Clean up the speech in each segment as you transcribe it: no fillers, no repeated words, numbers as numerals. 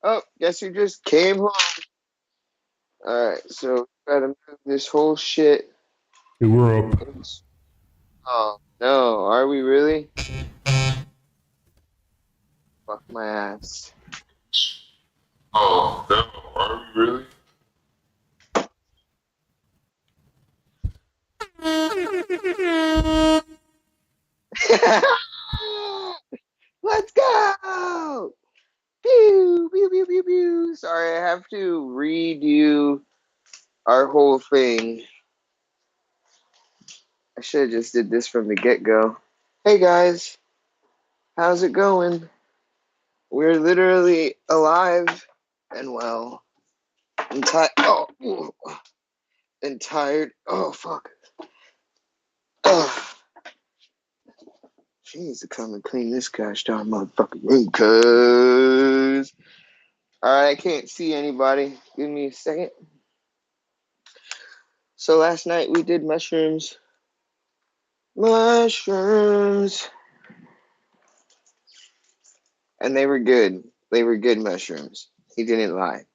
Oh, guess who just came home? Alright, so gotta move this whole shit. Hey, we're up. Oh no, are we really? Fuck my ass. Oh, no, are we really? Let's go! Pew, pew, pew, pew, pew. Sorry, I have to redo our whole thing. I should have just did this from the get-go. Hey guys, how's it going? We're literally alive and well. And and tired. Oh fuck. Ugh. She needs to come and clean this gosh darn motherfucking room, cuz. Alright, I can't see anybody. Give me a second. So last night we did mushrooms. Mushrooms. And they were good. They were good mushrooms. He didn't lie.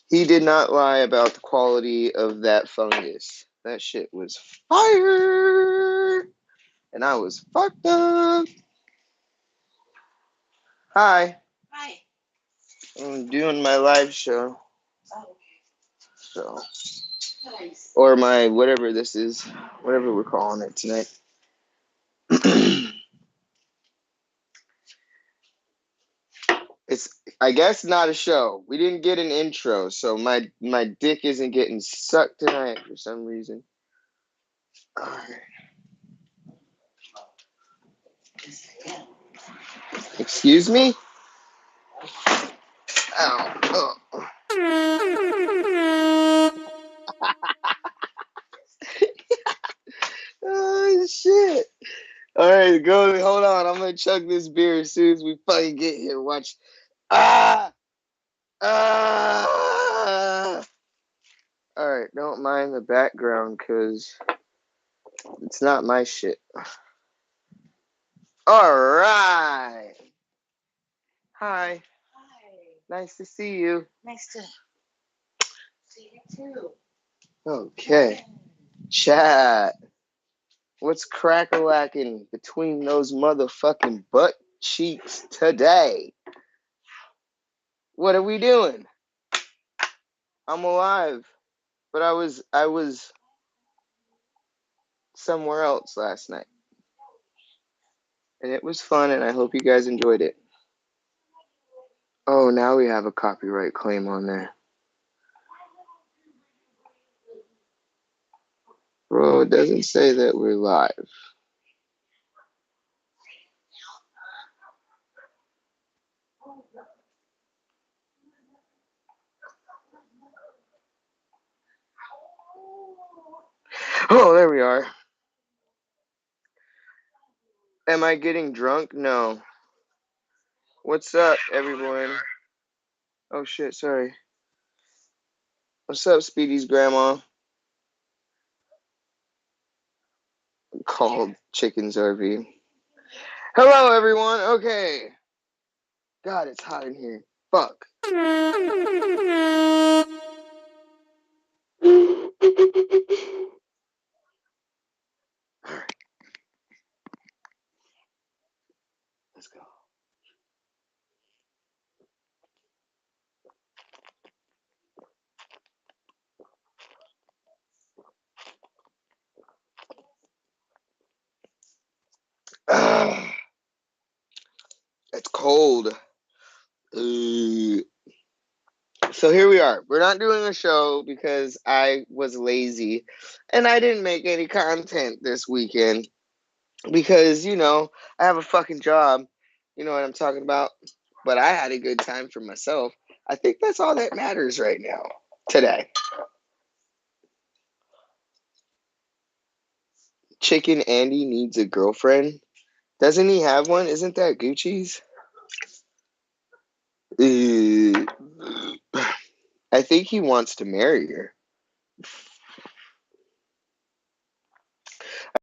He did not lie about the quality of that fungus. That shit was fire. And I was fucked up. Hi. Hi. I'm doing my live show. Oh, okay. So, Nice. or my whatever this is, whatever we're calling it tonight. It's, I guess, not a show. We didn't get an intro, so my dick isn't getting sucked tonight for some reason. All right. Excuse me? Ow. Oh. Oh shit. Alright, go, hold on. I'm gonna chug this beer as soon as we fucking get here. Watch. Ah! Ah! Alright, don't mind the background because it's not my shit. Alright. Hi. Hi. Nice to see you. Nice to see you too. Okay. Chat. What's crack-a-lacking between those motherfucking butt cheeks today? What are we doing? I'm alive. But I was somewhere else last night. And it was fun and I hope you guys enjoyed it. Oh, now we have a copyright claim on there. Bro, it doesn't say that we're live. Oh, there we are. Am I getting drunk? No. What's up, everyone? Oh shit, sorry. What's up, Speedy's grandma? Called Chickens RV. Hello, everyone. Okay. God, it's hot in here. Fuck. Alright. Let's go. It's cold. So here we are. We're not doing a show because I was lazy and I didn't make any content this weekend because, I have a fucking job. You know what I'm talking about? But I had a good time for myself. I think that's all that matters right now, today. Chicken Andy needs a girlfriend. Doesn't he have one? Isn't that Gucci's? I think he wants to marry her.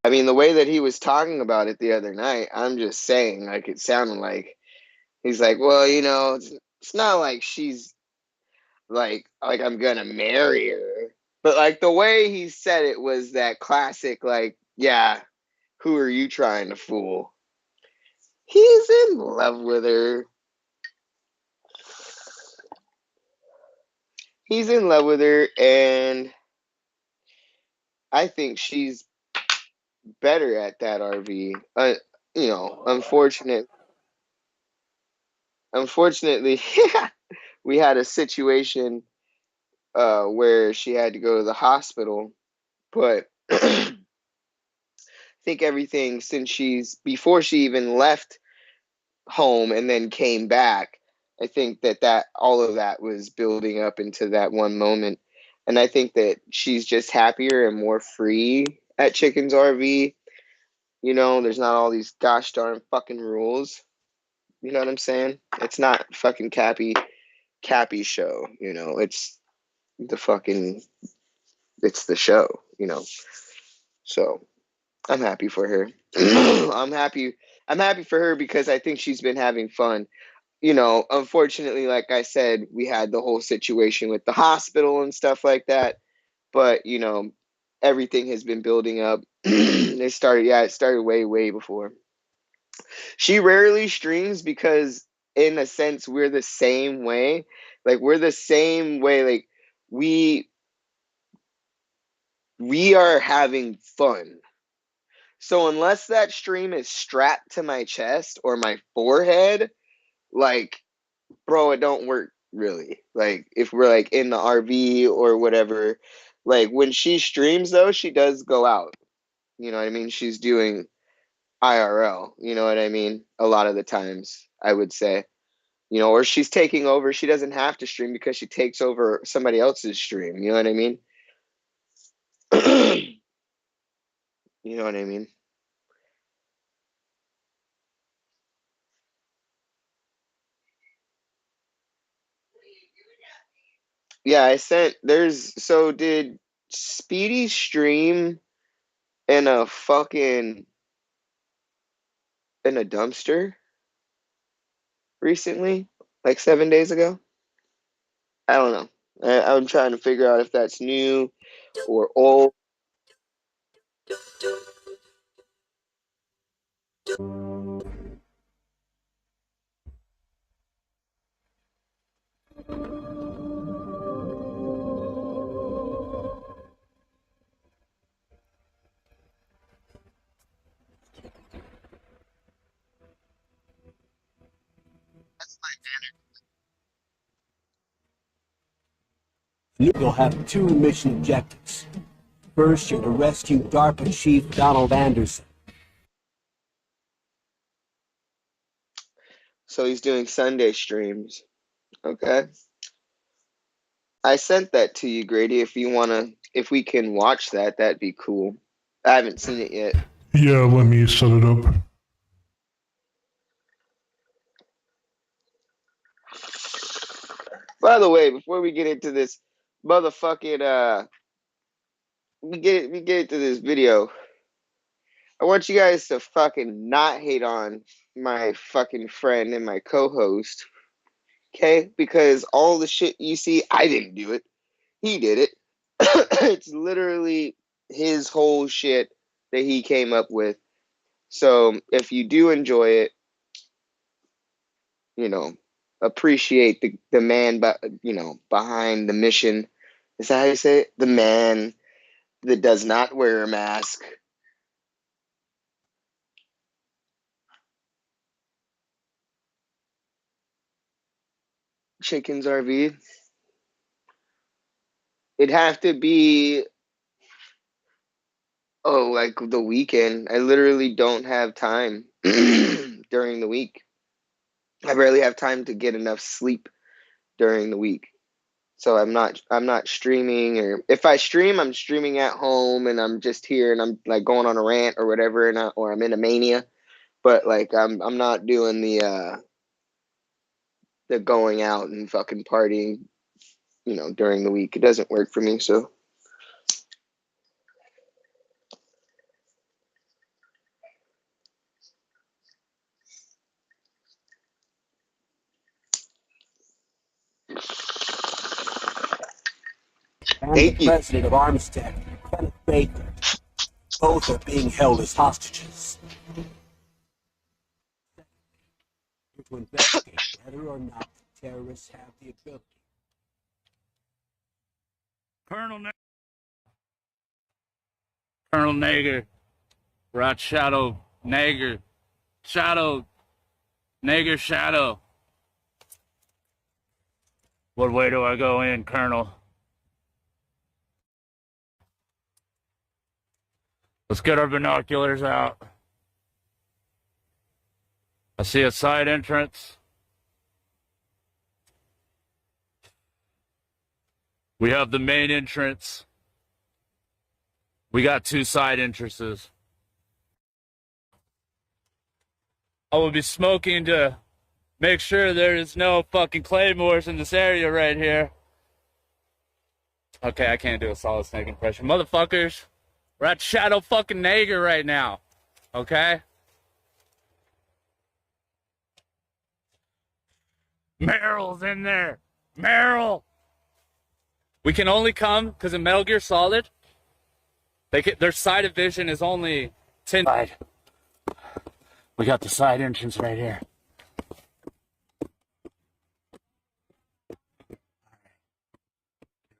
I mean, the way that he was talking about it the other night, I'm just saying, like, it sounded like he's like, well, it's not like she's like I'm gonna marry her, but like the way he said it was that classic, like, yeah, who are you trying to fool? He's in love with her. He's in love with her, and I think she's better at that RV. Unfortunately, we had a situation where she had to go to the hospital, but I think everything since before she even left home and then came back, I think that all of that was building up into that one moment. And I think that she's just happier and more free at Chicken's RV. There's not all these gosh darn fucking rules. You know what I'm saying? It's not fucking Cappy show, it's the fucking it's the show. So I'm happy for her. I'm happy for her because I think she's been having fun. Unfortunately, like I said, we had the whole situation with the hospital and stuff like that. But, everything has been building up. It started way, way before. She rarely streams because, in a sense, we're the same way. Like, we're the same way. Like, we are having fun. So unless that stream is strapped to my chest or my forehead, like, bro, it don't work really. Like, if we're like in the RV or whatever, like when she streams though, she does go out. You know what I mean? She's doing IRL, you know what I mean? A lot of the times, I would say. Or she's taking over. She doesn't have to stream because she takes over somebody else's stream. You know what I mean? You know what I mean? Yeah, did Speedy stream in a fucking in a dumpster recently? Like 7 days ago? I don't know. I'm trying to figure out if that's new or old. You'll have two mission objectives. First, you're to rescue Darpa Chief Donald Anderson. So he's doing Sunday streams. Okay. I sent that to you, Grady. If we can watch that, that'd be cool. I haven't seen it yet. Yeah, let me set it up. By the way, before we get into this motherfucking we get into this video, I want you guys to fucking not hate on my fucking friend and my co-host, okay? Because all the shit you see, I didn't do it. He did it. It's literally his whole shit that he came up with. So if you do enjoy it, you know, appreciate the man, behind the mission. Is that how you say it? The man that does not wear a mask. Chicken's RV. It'd have to be like the weekend. I literally don't have time during the week. I barely have time to get enough sleep during the week. So I'm not streaming, or if I stream, I'm streaming at home and I'm just here and I'm like going on a rant or whatever, or I'm in a mania. But like I'm not doing the going out and fucking partying, during the week. It doesn't work for me, so and Thank the you. president of Armstead, Kenneth Baker. Both are being held as hostages. To investigate whether or not the terrorists have the ability. Colonel Nager, Rat Shadow, Nager, Shadow, Nager Shadow. What way do I go in, Colonel? Let's get our binoculars out. I see a side entrance. We have the main entrance. We got 2 side entrances. I will be smoking to make sure there is no fucking claymores in this area right here. Okay, I can't do a Solid Snake impression. Motherfuckers, we're at Shadow fucking Nager right now. Okay? Meryl's in there. Meryl! We can only come because in Metal Gear Solid, their side of vision is only 10. We got the side entrance right here.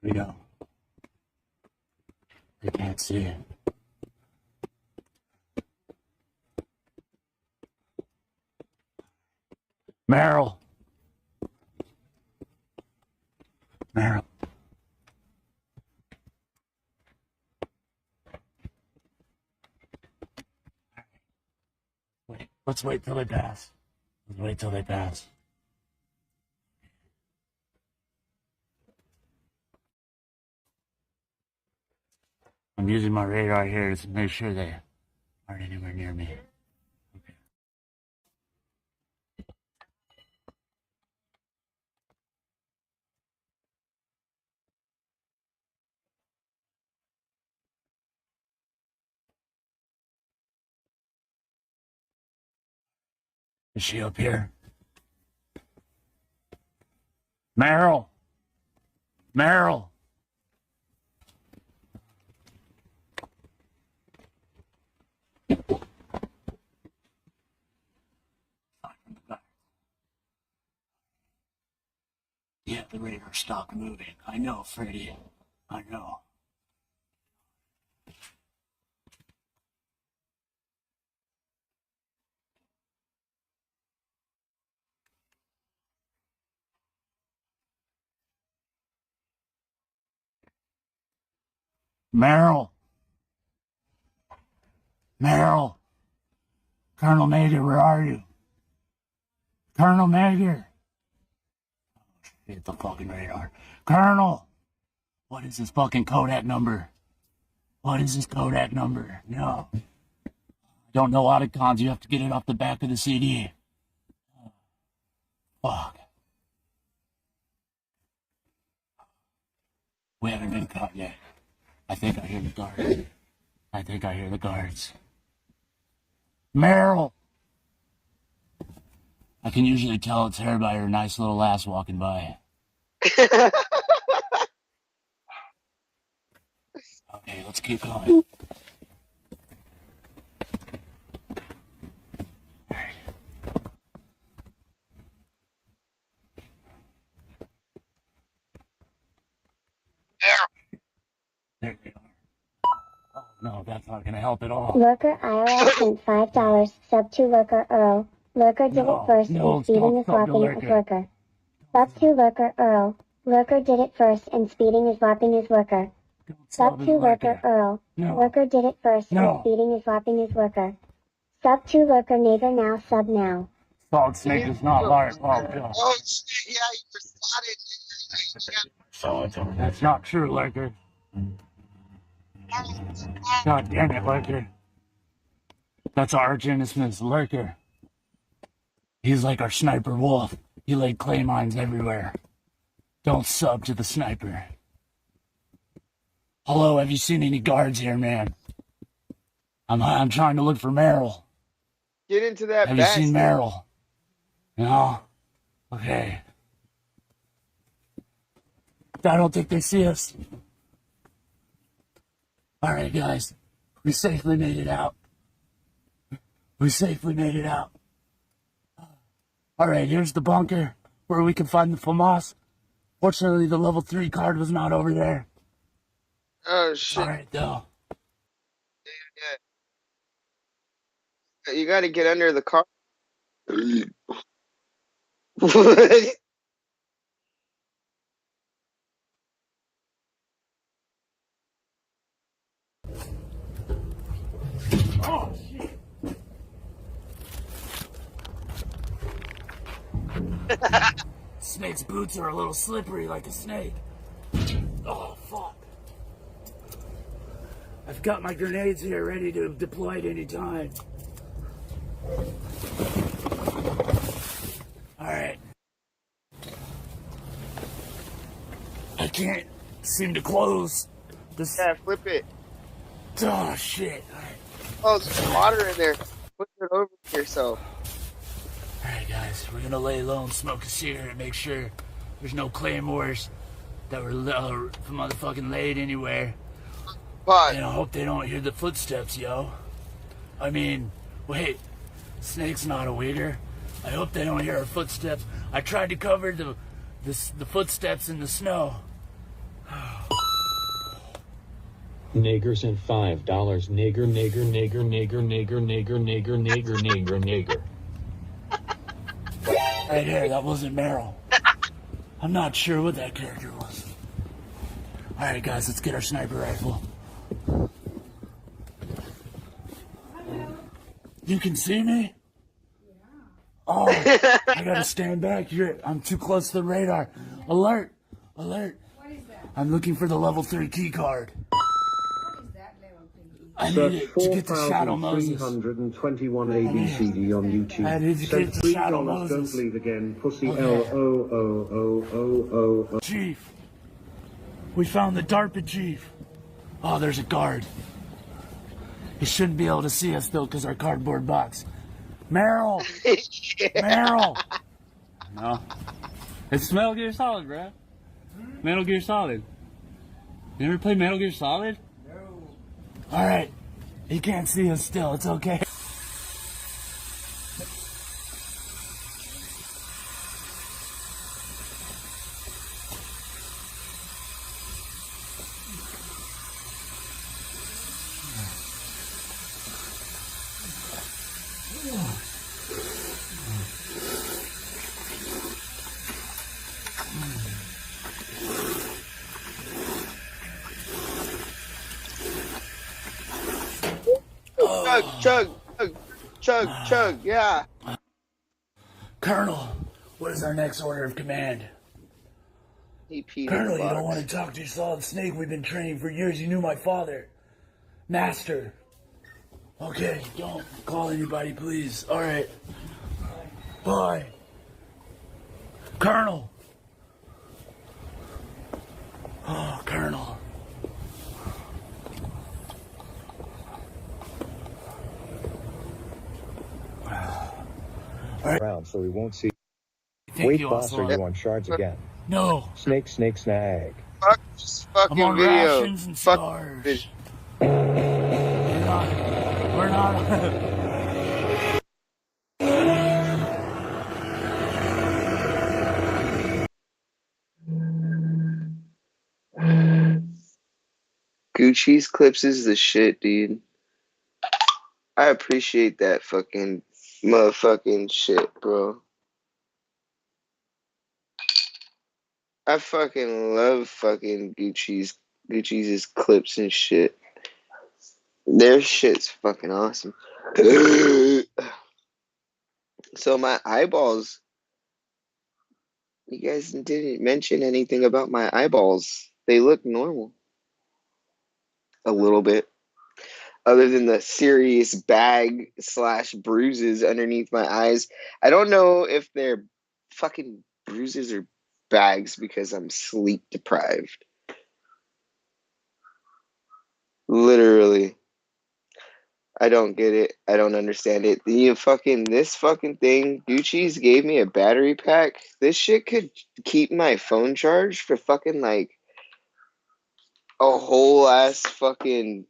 Here we go. They can't see it. Meryl. Meryl. Wait, let's wait till they pass. Let's wait till they pass. I'm using my radar here to make sure they aren't anywhere near me. Okay. Is she up here? Meryl! Meryl! Yeah, the radar stopped moving. I know, Freddy. I know. Meryl! Meryl! Colonel Nager, where are you? Colonel Nager! Hit the fucking radar. Colonel! What is this fucking Kodak number? What is this Kodak number? No. I don't know autocons. You have to get it off the back of the CD. Fuck. We haven't been caught yet. I think I hear the guards. I think I hear the guards. Meryl! I can usually tell it's her by her nice little ass walking by. Okay, let's keep going. There they are. Oh no, that's not gonna help at all. Lurker IRL sent $5. Sub to Lurker Earl. Lurker did it first and speeding is lopping is Lurker. Sub to Lurker Earl. Lurker did it first and speeding is lopping is Lurker. Sub to Lurker Earl. Lurker did it first and speeding is lopping is Lurker. Sub to Lurker Nager now sub now. Solid Snake is not large. Oh god. Oh shit, yeah, you were spotted. So that's not true, Lurker. God damn it, Lurker. That's our arch innocence, Lurker. He's like our sniper wolf. He laid clay mines everywhere. Don't sub to the sniper. Hello, have you seen any guards here, man? I'm trying to look for Meryl. Get into that Have you seen Meryl? No? Okay. I don't think they see us. Alright, guys. We safely made it out. We safely made it out. Alright, here's the bunker where we can find the FAMAS. Fortunately, the level 3 card was not over there. Oh shit! Alright, though. Yeah. You got to get under the car. Oh, shit. Snake's boots are a little slippery like a snake. Oh, fuck. I've got my grenades here ready to deploy at any time. Alright. I can't seem to close this. Yeah, flip it. Oh, shit. Alright. Oh, there's water in there. Put it over yourself. Alright, guys. We're gonna lay low and smoke a cigarette and make sure there's no claymores that were motherfucking laid anywhere. Pause. And I hope they don't hear the footsteps, yo. I mean, wait. Snake's not a wigger. I hope they don't hear our footsteps. I tried to cover the footsteps in the snow. Niggers and $5. Nigger, nigger, nigger, nigger, nigger, nigger, nigger, nigger, nigger, nigger. Right here, that wasn't Meryl. I'm not sure what that character was. Alright, guys, let's get our sniper rifle. You can see me? Oh, I gotta stand back here. I'm too close to the radar. Alert! Alert! What is that? I'm looking for the level 3 key card. What is that level 3? I need it to get to Shadow Moses. 4,321 ABCD on YouTube. I need to get to Shadow Moses. Don't leave again. Pussy Okay. L-O-O-O-O-O. Chief, we found the Darpa chief. Oh, there's a guard. He shouldn't be able to see us though, because our cardboard box. Meryl, Meryl. No. It's Metal Gear Solid, bro. Metal Gear Solid. You ever play Metal Gear Solid? All right, he can't see us still. It's okay. Chug, yeah. Colonel, what is our next order of command? He peed Colonel, in the you don't box. want to talk to your solid snake. We've been training for years. You knew my father. Master. Okay, don't call anybody, please. All right. Bye. Colonel. Oh, Colonel. Around so we won't see. Thank Wait, you, boss, are Oswald. you on shards again? No, Snake, snake, snag. Fuck this fucking I'm on video. rations and Fuck stars. this. We're not. Gucci's clips is the shit, dude. I appreciate that fucking motherfucking shit, bro. I fucking love fucking Gucci's clips and shit. Their shit's fucking awesome. So my eyeballs. You guys didn't mention anything about my eyeballs. They look normal. A little bit. Other than the serious bag / bruises underneath my eyes. I don't know if they're fucking bruises or bags because I'm sleep deprived. Literally. I don't get it. I don't understand it. This fucking thing, Gucci's gave me a battery pack. This shit could keep my phone charged for fucking like a whole ass fucking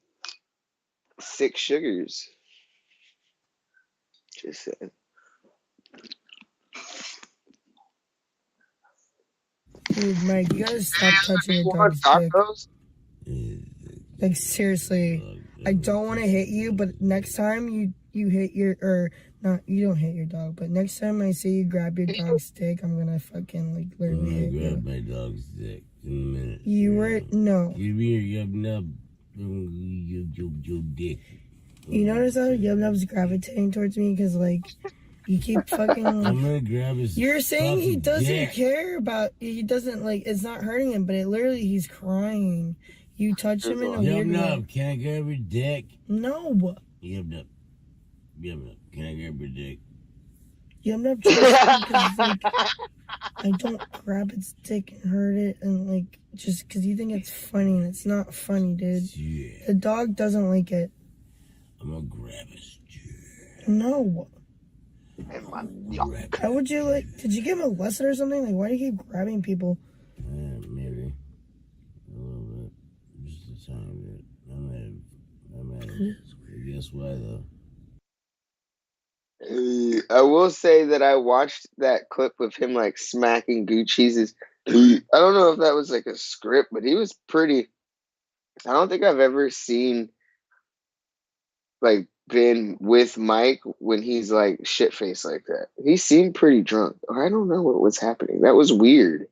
6 sugars. Just saying. Dude, Mike, you gotta stop touching your You want dog's dick. tacos? Like, seriously. I don't want to hit you, but next time you hit your, or not, you don't hit your dog, but next time I see you grab your dog's dick, I'm gonna fucking, like, literally hit you. Grab my dog's dick in a minute. You were, no. Give me your yub-nub, your dick. You notice how Yub-Nub's gravitating towards me? Because, like, you keep fucking, like, I'm gonna grab his you're saying he doesn't dick. care about, he doesn't, like, it's not hurting him, but it literally, he's crying. You touch him in a weird way. Yub-nub, can I grab your dick? No. Yub-nub. Yub-nub, can I grab your dick? Yub-Nub trusts me because, like, I don't grab its dick and hurt it, and, like, just because you think it's funny, and it's not funny, dude. Yeah. The dog doesn't like it. I'm gonna grab his dick. No. Grab How would you, like, did you give him a lesson or something? Like, why do you keep grabbing people? Maybe. A little bit. Just a tiny bit. I'm at it. Guess why, though? I will say that I watched that clip of him like smacking Gucci's. I don't know if that was like a script, but he was pretty. I don't think I've ever seen like been with Mike when he's like shit faced like that. He seemed pretty drunk. Or I don't know what was happening. That was weird,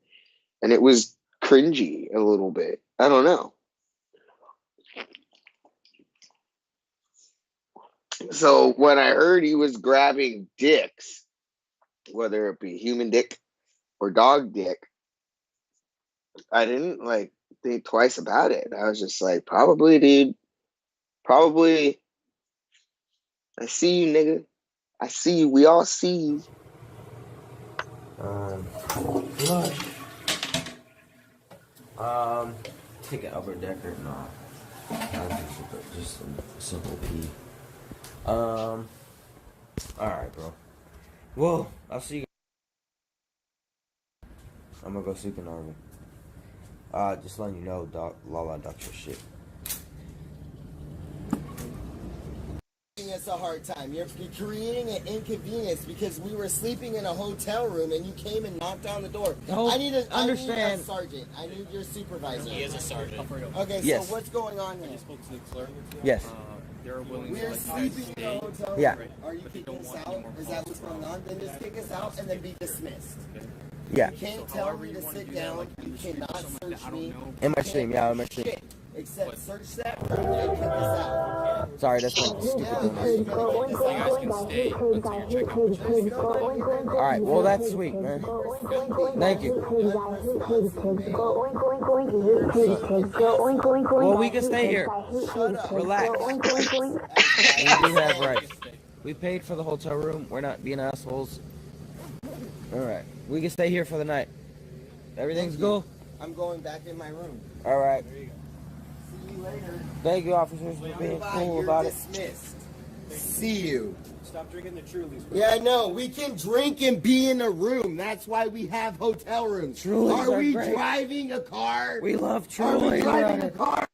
and it was cringy a little bit. I don't know. So when I heard he was grabbing dicks, whether it be human dick or dog dick, I didn't like think twice about it. I was just like, probably, dude. Probably. I see you, nigga. I see you. We all see you. Flush. Take an upper decker. No. Just a simple pee. Alright, bro. Well, I'll see you. I'm gonna go sleep in Arvin. Just letting you know, Lala ducks your shit. Us a hard time. You're creating an inconvenience because we were sleeping in a hotel room and you came and knocked on the door. I need a sergeant. I need your supervisor. He is a sergeant. Okay, yes. So what's going on here? I spoke to the clerk. Yes. They're willing We're to sleeping in a hotel room. Yeah. Are you kicking us out? Is that what's going on? Then just kick us out and then be dismissed. Yeah. You can't tell me to sit down. You cannot search me. In my stream, yeah, in my stream. Shit. Except search that room and kick us out. Sorry, that's my stupid Alright, well that's sweet, man. Thank you. Well, we can stay here. Relax. We do have rights. We paid for the hotel room. We're not being assholes. Alright, we can stay here for the night. Everything's cool? I'm going back in my room. Alright. See you later. Thank you, officers, for being cool about it. Dismissed. See you. Stop drinking the Trulies. Yeah, no, we can drink and be in a room. That's why we have hotel rooms. Trulies are we great. driving a car? We love Trulies. Are we driving a car?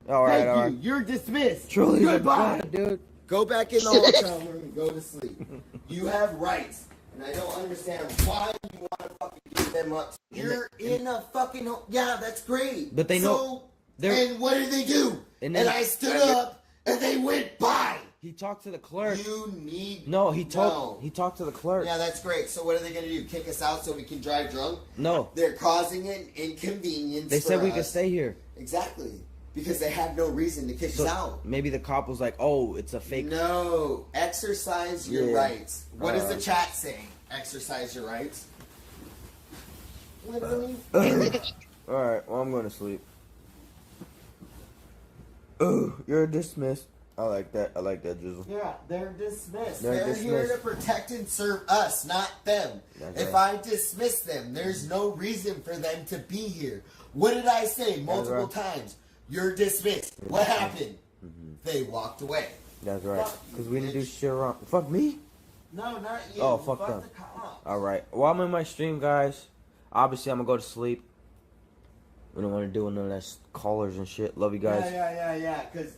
Alright, Thank you. You're dismissed. Trulies Goodbye. are good, dude. Go back in the hotel room and go to sleep. You have rights. And I don't understand why you want to fucking give them up. You're in a fucking yeah, that's great. But they know. And what did they do? And I stood up and they went by. He talked to the clerk. You need he talked to the clerk. Yeah, that's great. So what are they gonna do? Kick us out so we can drive drunk? No. They're causing an inconvenience. They said for we us. could stay here. Exactly. Because they had no reason to kick us out. Maybe the cop was like, "Oh, it's a fake." No, exercise your rights. What does the chat say? Exercise your rights. Literally. Alright, well, I'm going to sleep. Oh, you're dismissed. I like that. I like that, Drizzle. Yeah, they're dismissed. They're They're here dismissed. to protect and serve us, not them. That's If right. I dismiss them, there's no reason for them to be here. What did I say multiple times? You're dismissed. What happened? They walked away. That's right. Because we didn't do shit wrong. Fuck me? No, not you. Oh, fuck them. Alright. Well, I'm in my stream, guys. Obviously, I'm going to go to sleep. We don't want to do none of that callers and shit. Love you guys.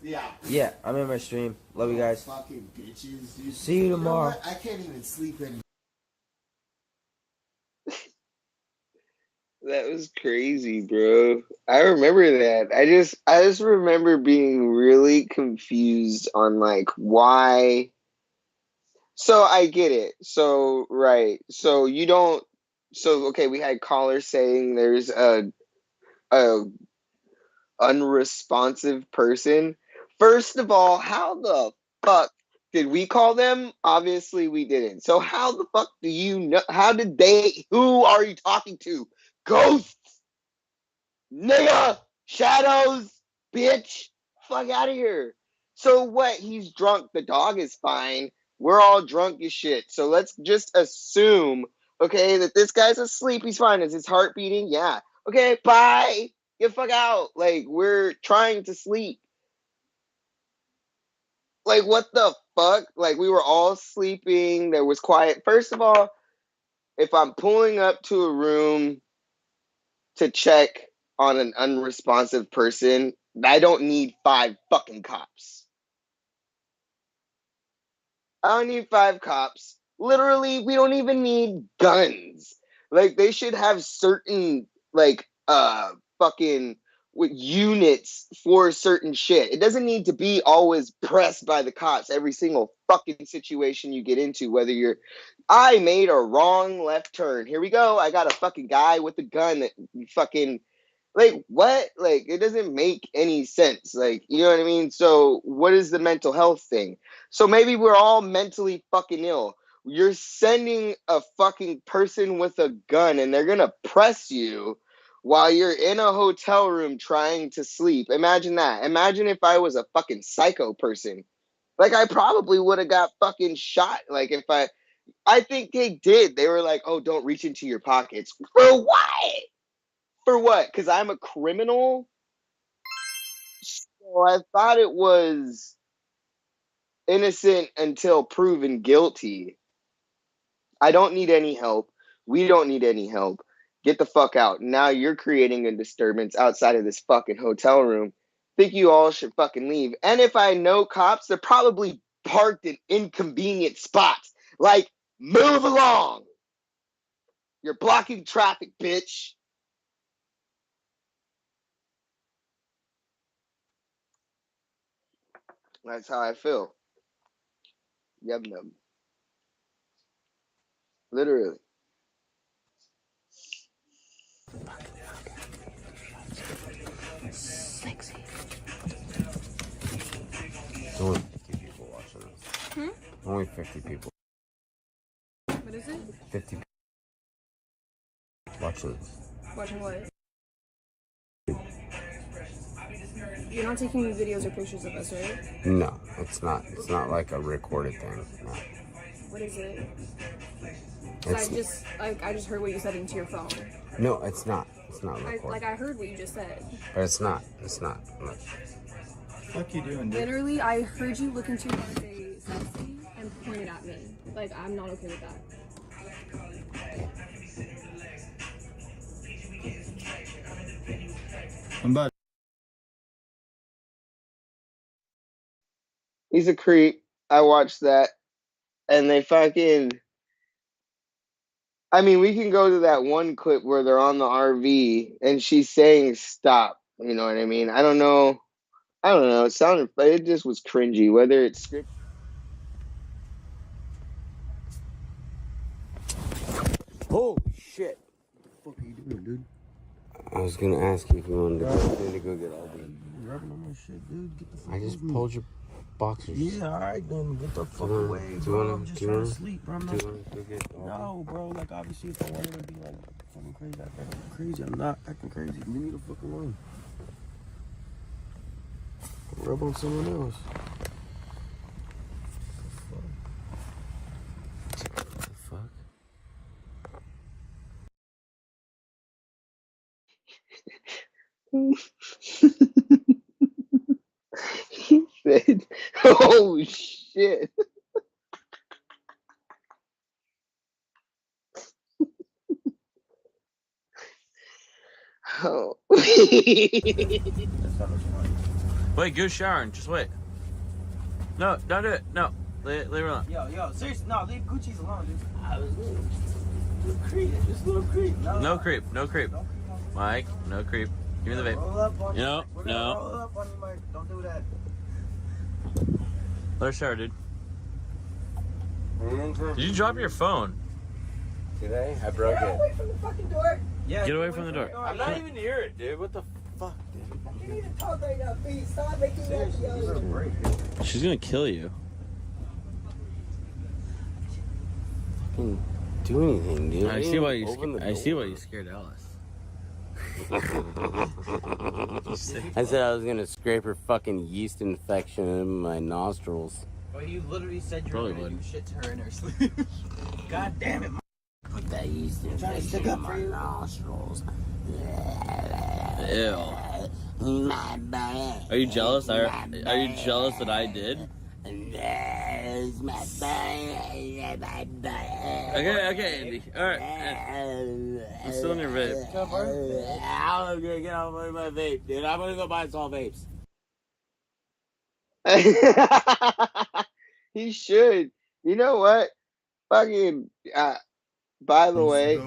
Yeah. Yeah, I'm in my stream. Love you guys. Fucking bitches, dude. See you tomorrow. Know what? I can't even sleep anymore. That was crazy, bro. I remember that. I just remember being really confused on like why. So I get it. So right. So you don't. So okay, we had callers saying there's a unresponsive person. First of all, how the fuck did we call them? Obviously we didn't. So how the fuck do you know? How did they? Who are you talking to? Ghosts, nigga, shadows, bitch, fuck out of here. So what? He's drunk. The dog is fine. We're all drunk as shit. So let's just assume, okay, that this guy's asleep. He's fine. Is his heart beating? Yeah. Okay, bye. Get the fuck out. Like, we're trying to sleep. Like, what the fuck? Like, we were all sleeping. There was quiet. First of all, if I'm pulling up to a room to check on an unresponsive person, I don't need 5 fucking cops. I don't need 5 cops. Literally, we don't even need guns. Like, they should have certain, like, fucking with units for certain shit. It doesn't need to be always pressed by the cops every single fucking situation you get into, whether you're I made a wrong left turn. Here we go. I got a fucking guy with a gun that fucking like what? Like it doesn't make any sense. Like, you know what I mean? So what is the mental health thing? So maybe we're all mentally fucking ill. You're sending a fucking person with a gun and they're gonna press you while you're in a hotel room trying to sleep. Imagine that. Imagine if I was a fucking psycho person. Like I probably would have got fucking shot. Like if I think they did. They were like, "Oh, don't reach into your pockets." For what? For what? Because I'm a criminal? So I thought it was innocent until proven guilty. I don't need any help. We don't need any help. Get the fuck out. Now you're creating a disturbance outside of this fucking hotel room. Think you all should fucking leave. And if I know cops, they're probably parked in inconvenient spots. Like, move along. You're blocking traffic, bitch. That's how I feel. Yum yum. Literally. Sexy. There's only 50 people watching this. Only 50 people. What is it? 50 people watching this. Watching what? You're not taking videos or pictures of us, right? No, it's not. It's not like a recorded thing. No. What is it? I just heard what you said into your phone. No, it's not. It's not recorded. I heard what you just said. But it's not. It's not. Look. Fuck you doing, dude? Literally, I heard you look into your phone, say sexy, and point it at me. Like, I'm not okay with that. I'm about. He's a creep. I watched that. And they fucking... I mean, we can go to that one clip where they're on the RV and she's saying stop. You know what I mean? I don't know. It just was cringy. Whether it's scripted. Holy shit. What the fuck are you doing, dude? I was gonna ask you if you wanted to go get all these. Rubbing on my shit, dude. Get the fuck I just off me. pulled your boxers. Yeah, alright then. Get the fuck away, bro. I'm just trying to sleep, bro. No, bro. Like, obviously, if I wanted to be, like, fucking crazy, I'd be crazy. I'm not acting crazy. Leave me the fuck alone. Rub on someone else. What the fuck? He said, oh shit. Oh. Wait, go shower and just wait. No, don't do it. No, leave her alone. Yo, seriously, no, leave Gucci's alone, dude. I was little creep, just a little creep. No creep, no creep. Mike, no creep. Give me the vape. Roll up on you. No, We're gonna no. roll up on you, Mike. Don't do that. Let her shower, dude. Did you drop your phone? Today, I broke Get it. away from the fucking door. Yeah, Get away from the door. I'm not even near it, dude. What the fuck, dude? You need to talk right now, please. Stop making that yelling. She's gonna kill you. Fucking do anything, dude. I see why you. Open the I see why door. you scared Alice. I said I was gonna scrape her fucking yeast infection in my nostrils. Well, you literally said you were Probably gonna would. do shit to her in her sleep. God damn it, Mike. Put that yeast trying to infection stick in up my for you? nostrils. Ew. My bad. Are you jealous? Are you jealous that I did? There's my bad. My bad. Okay, Andy. All right. I'm still in your vape. I'm gonna get off of my vape, dude. I'm gonna go buy some vapes. He should. You know what? Fucking. By the way,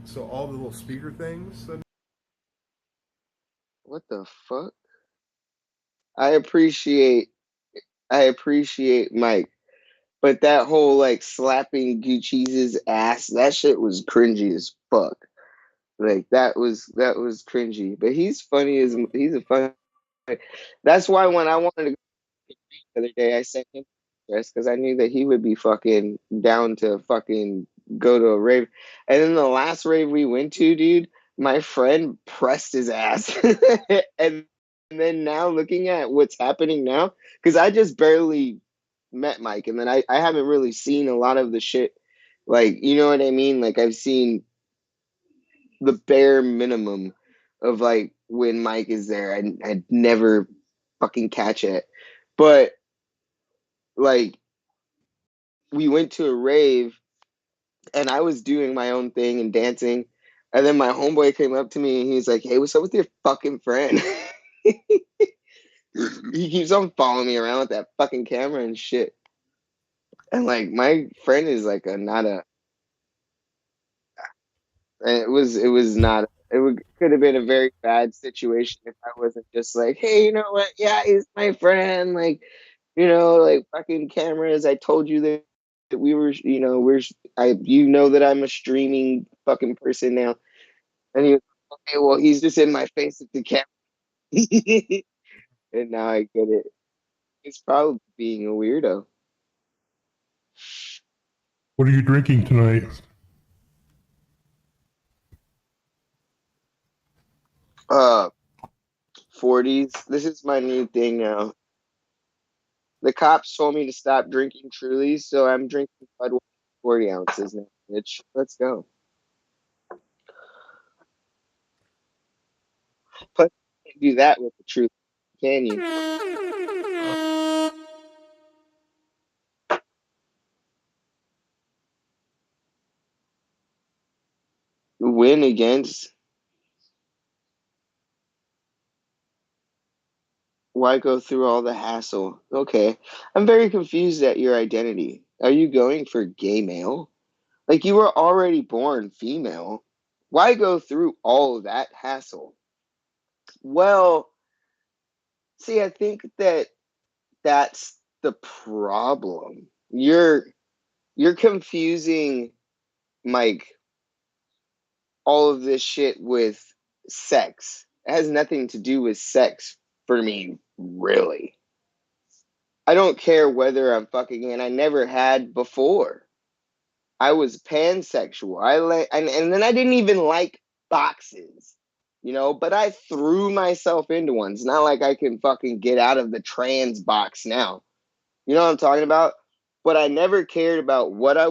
So all the little speaker things. what the fuck? I appreciate Mike, but that whole like slapping Gucci's ass, that shit was cringy as fuck. Like that was cringy. But he's a funny. That's why when I wanted to go the other day, I sent him dress because I knew that he would be fucking down to fucking go to a rave. And then the last rave we went to, dude, my friend pressed his ass. And then now looking at what's happening now, because I just barely met Mike, and then I haven't really seen a lot of the shit. Like, you know what I mean? Like I've seen the bare minimum of like when Mike is there. I'd never fucking catch it. But like we went to a rave and I was doing my own thing and dancing. And then my homeboy came up to me and he's like, "Hey, what's up with your fucking friend?" He keeps on following me around with that fucking camera and shit. And like my friend is like could have been a very bad situation if I wasn't just like, "Hey, you know what? Yeah, he's my friend." Like, you know, like fucking cameras. I told you that we were, you know, you know that I'm a streaming fucking person now. And he was like, "Okay, well, he's just in my face at the camera." And now I get it. He's probably being a weirdo. What are you drinking tonight? 40s. This is my new thing now. The cops told me to stop drinking Trulies, so I'm drinking Budweiser 40 ounces now, bitch. Let's go. But you can't do that with the Truly, can you? Win against. Why go through all the hassle? Okay. I'm very confused at your identity. Are you going for gay male? Like you were already born female. Why go through all of that hassle? Well, see, I think that's the problem. You're confusing Mike all of this shit with sex. It has nothing to do with sex for me, really. I don't care whether I'm fucking, and I never had before. I was pansexual. And then I didn't even like boxes, you know, but I threw myself into one. It's not like I can fucking get out of the trans box now. You know what I'm talking about? But I never cared about what I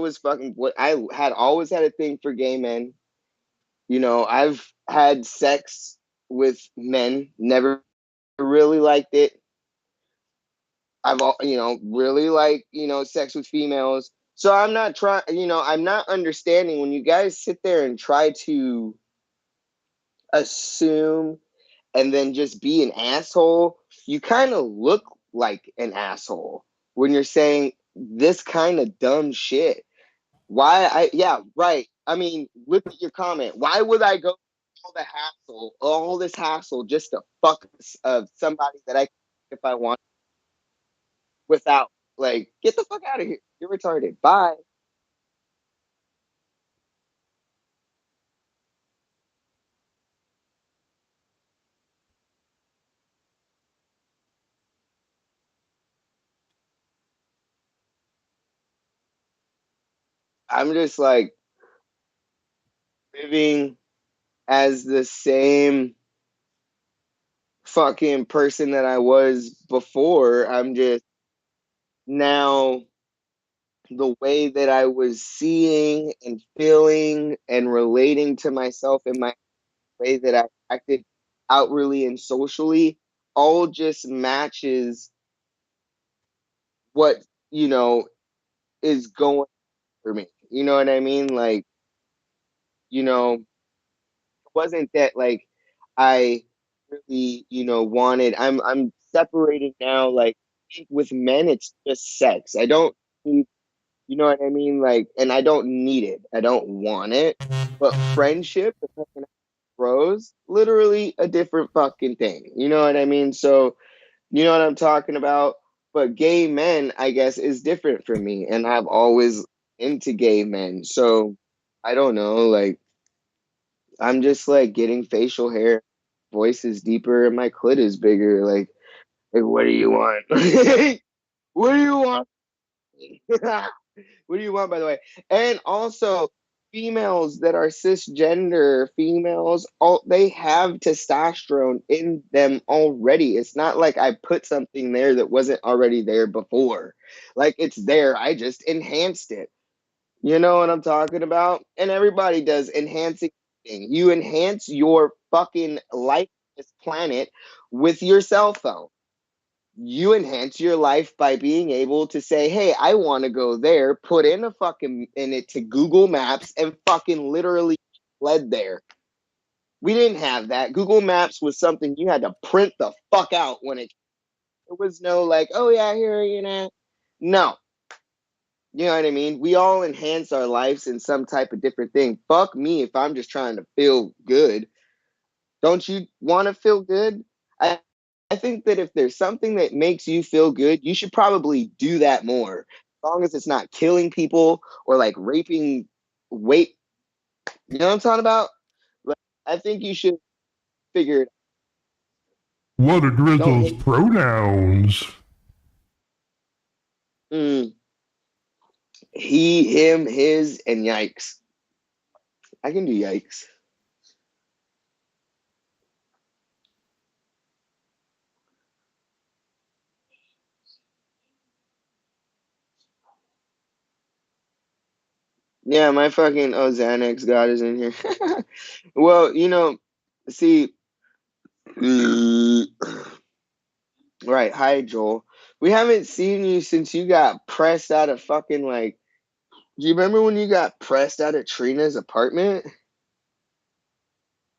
had always had a thing for gay men. You know, I've had sex with men, never really liked it. I've, you know, really like, you know, sex with females. So I'm not trying, you know, I'm not understanding when you guys sit there and try to assume and then just be an asshole, you kind of look like an asshole when you're saying this kind of dumb shit. Yeah, right. I mean, look at your comment. Why would I go all this hassle just to fuck somebody that I, if I want, without, like, get the fuck out of here. You're retarded. Bye. I'm just like living as the same fucking person that I was before. I'm just now the way that I was seeing and feeling and relating to myself in my way that I acted outwardly and socially all just matches what, is going for me. You know what I mean? Like, it wasn't that like I really, wanted I'm separating now, like with men it's just sex. I don't need, you know what I mean? Like, and I don't need it. I don't want it. But friendship, bros, literally a different fucking thing. You know what I mean? So, you know what I'm talking about? But gay men, I guess, is different for me. And I've always into gay men. So I don't know, like I'm just like getting facial hair, voice is deeper, and my clit is bigger. Like what do you want? What do you want? What do you want, by the way? And also, females that are cisgender females, all they have testosterone in them already. It's not like I put something there that wasn't already there before. Like it's there. I just enhanced it. You know what I'm talking about? And everybody does enhancing. You enhance your fucking life on this planet with your cell phone. You enhance your life by being able to say, hey, I want to go there, put in a fucking in it to Google Maps and fucking literally led there. We didn't have that. Google Maps was something you had to print the fuck out when there was no like, oh yeah, here, No. You know what I mean? We all enhance our lives in some type of different thing. Fuck me if I'm just trying to feel good. Don't you want to feel good? I think that if there's something that makes you feel good, you should probably do that more. As long as it's not killing people or like raping weight. You know what I'm talking about? Like, I think you should figure it out. What are Drizzle's pronouns? He, him, his, and yikes. I can do yikes. Yeah, my fucking Xanax god is in here. Well, see, right. Hi, Joel. We haven't seen you since you got pressed out of fucking like. Do you remember when you got pressed out of Trina's apartment?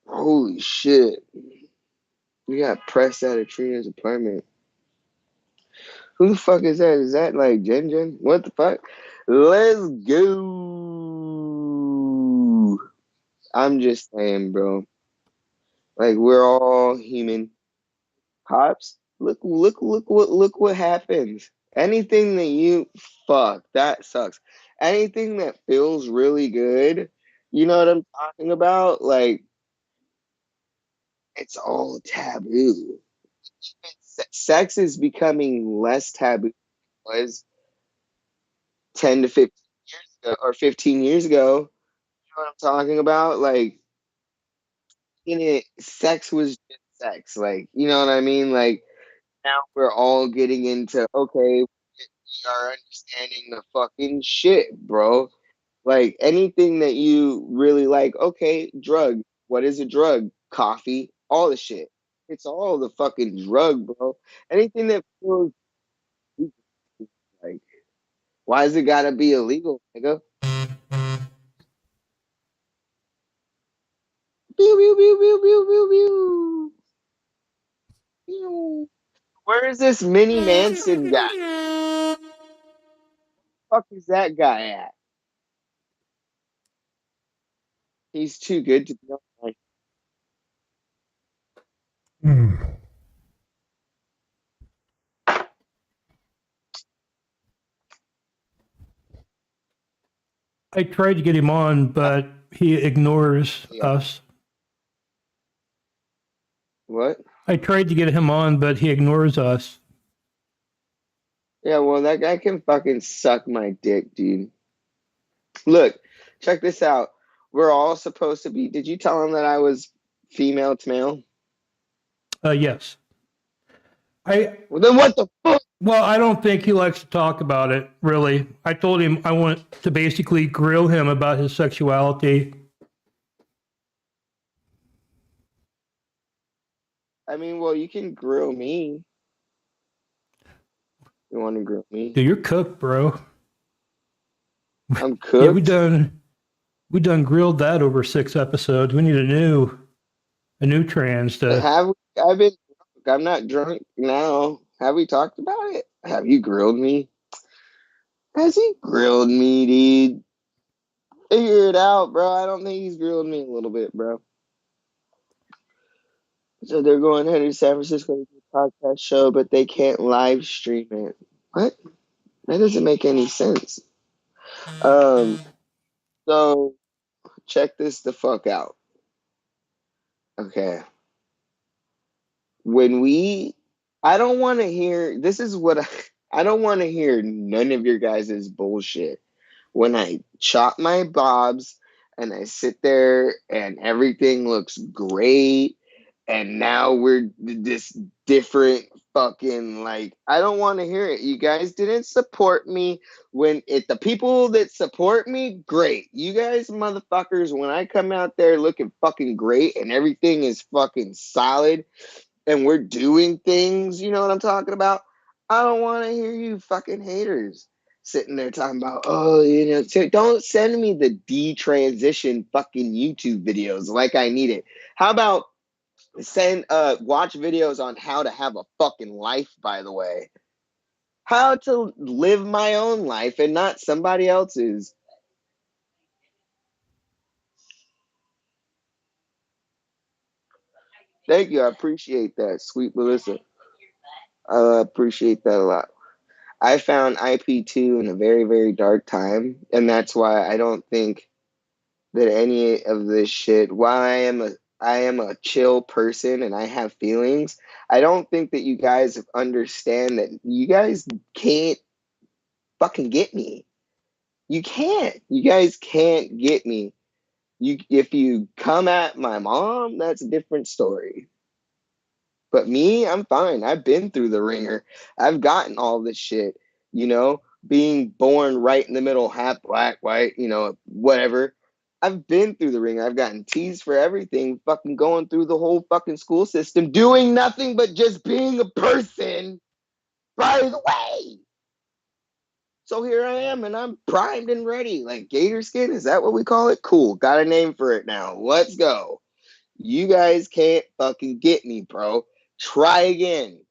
Holy shit. You got pressed out of Trina's apartment. Who the fuck is that? Is that like Jen Jen? What the fuck? Let's go. I'm just saying, bro. Like we're all human. Cops, look what happens. Anything that you fuck, that sucks. Anything that feels really good, you know what I'm talking about? Like it's all taboo. Sex is becoming less taboo than it was 10 to 15 years ago or 15 years ago. You know what I'm talking about? Like in it, sex was just sex. Like, you know what I mean? Like now we're all getting into okay, we are understanding the fucking shit, bro. Like anything that you really like, okay, drug. What is a drug? Coffee, all the shit. It's all the fucking drug, bro. Anything that feels like, why is it gotta be illegal, nigga? Pew, pew, pew, pew, pew, pew, pew. Where is this Mini Manson guy? Fuck is that guy at? He's too good to be on. I tried to get him on, but he ignores us. What? I tried to get him on, but he ignores us. Yeah, well, that guy can fucking suck my dick, dude. Look, check this out. We're all supposed to be. Did you tell him that I was female to male? Yes. Well, then what the fuck? Well, I don't think he likes to talk about it, really. I told him I want to basically grill him about his sexuality. I mean, well, you can grill me. You want to grill me? Dude, you're cooked, bro. I'm cooked. Yeah, we done grilled that over 6 episodes. We need a new trans to. I've been drunk. I'm not drunk now. Have we talked about it? Have you grilled me? Has he grilled me, dude? Figure it out, bro. I don't think he's grilled me a little bit, bro. So they're going ahead to San Francisco to do a podcast show, but they can't live stream it. What? That doesn't make any sense. So check this the fuck out. Okay. I don't want to hear, this is what I don't want to hear none of your guys' bullshit. When I chop my bobs and I sit there and everything looks great and now we're this different fucking, like, I don't want to hear it. You guys didn't support me when the people that support me, great. You guys motherfuckers, when I come out there looking fucking great and everything is fucking solid and we're doing things, you know what I'm talking about? I don't want to hear you fucking haters sitting there talking about, oh, you know, don't send me the detransition fucking YouTube videos like I need it. How about watch videos on how to have a fucking life, by the way. How to live my own life and not somebody else's. Thank you. I appreciate that, sweet Melissa. I appreciate that a lot. I found IP2 in a very, very dark time, and that's why I don't think that any of this shit, while I am a chill person and I have feelings, I don't think that you guys understand that you guys can't fucking get me. You can't. You guys can't get me. If you come at my mom, that's a different story. But me, I'm fine. I've been through the ringer. I've gotten all this shit, you know, being born right in the middle, half black, white, you know, whatever. I've been through the ringer. I've gotten teased for everything, fucking going through the whole fucking school system, doing nothing but just being a person, by the way. So here I am, and I'm primed and ready. Like gator skin, is that what we call it? Cool. Got a name for it now. Let's go. You guys can't fucking get me, bro. Try again.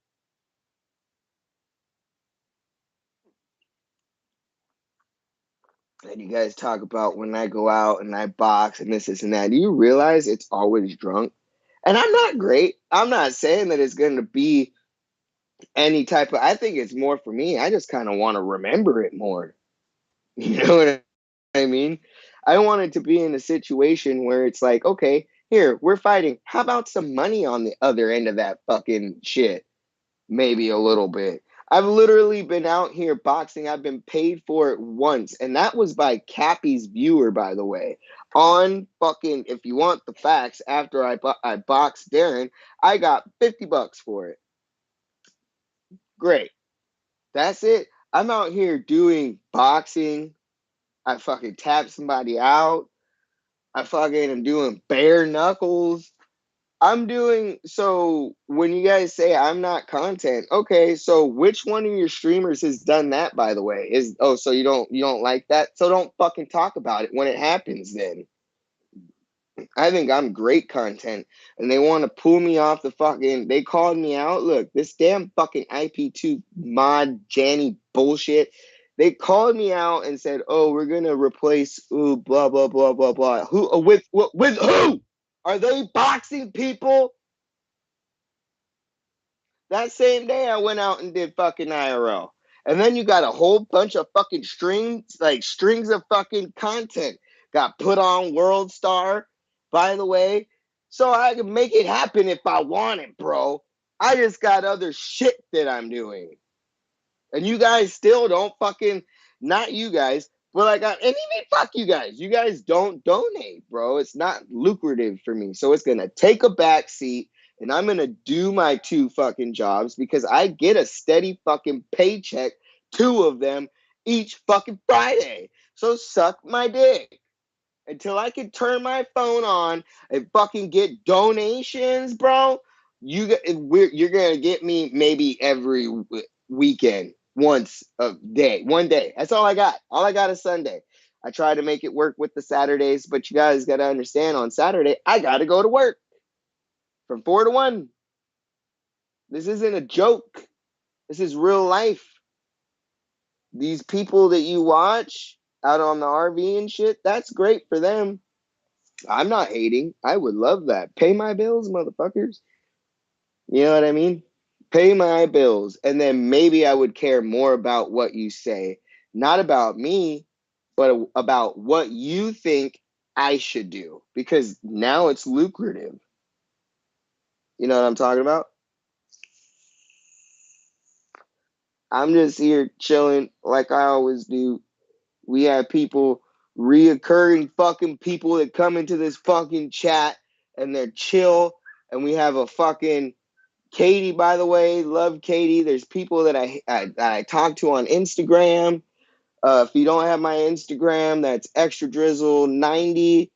And you guys talk about when I go out and I box and this and that. Do you realize it's always drunk? And I'm not great. I'm not saying that it's going to be any type of, I think it's more for me. I just kind of want to remember it more. You know what I mean? I want it to be in a situation where it's like, okay, here, we're fighting. How about some money on the other end of that fucking shit? Maybe a little bit. I've literally been out here boxing. I've been paid for it once. And that was by Cappy's viewer, by the way. On fucking, if you want the facts, after I boxed Darren, I got $50 for it. Great. That's it. I'm out here doing boxing. I fucking tap somebody out. I fucking am doing bare knuckles. So when you guys say I'm not content, okay, so which one of your streamers has done that, by the way? So you don't like that? So don't fucking talk about it when it happens then. I think I'm great content, and they want to pull me off the fucking. They called me out. Look, this damn fucking IP2 mod Janny bullshit. They called me out and said, "Oh, we're gonna replace blah blah blah blah blah." Who with who? Are they boxing people? That same day, I went out and did fucking IRL. And then you got a whole bunch of fucking strings of fucking content got put on World Star, by the way. So I can make it happen if I want it, bro. I just got other shit that I'm doing. And you guys still don't fucking, not you guys, but like, and even fuck you guys. You guys don't donate, bro. It's not lucrative for me. So it's going to take a back seat. And I'm going to do my 2 fucking jobs because I get a steady fucking paycheck, 2 of them each fucking Friday. So suck my dick. Until I can turn my phone on and fucking get donations, bro, you're going to get me maybe every weekend, once a day, one day. That's all I got. All I got is Sunday. I try to make it work with the Saturdays, but you guys got to understand on Saturday, I got to go to work. From 4 to 1. This isn't a joke. This is real life. These people that you watch out on the RV and shit, that's great for them. I'm not hating. I would love that. Pay my bills, motherfuckers. You know what I mean? Pay my bills. And then maybe I would care more about what you say. Not about me, but about what you think I should do. Because now it's lucrative. You know what I'm talking about? I'm just here chilling like I always do. We have people, reoccurring fucking people that come into this fucking chat and they're chill. And we have a fucking Katie, by the way. Love Katie. There's people that I talk to on Instagram. If you don't have my Instagram, that's extra drizzle 90.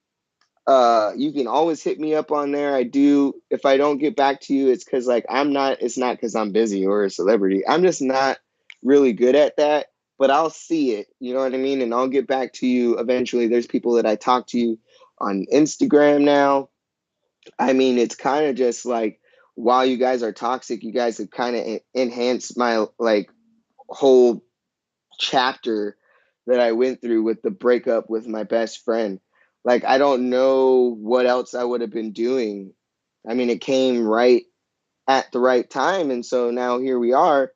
You can always hit me up on there. I do. If I don't get back to you, it's because like it's not because I'm busy or a celebrity. I'm just not really good at that, but I'll see it. You know what I mean? And I'll get back to you eventually. There's people that I talk to on Instagram now. I mean, it's kind of just like, while you guys are toxic, you guys have kind of enhanced my like whole chapter that I went through with the breakup with my best friend. Like, I don't know what else I would have been doing. I mean, it came right at the right time. And so now here we are.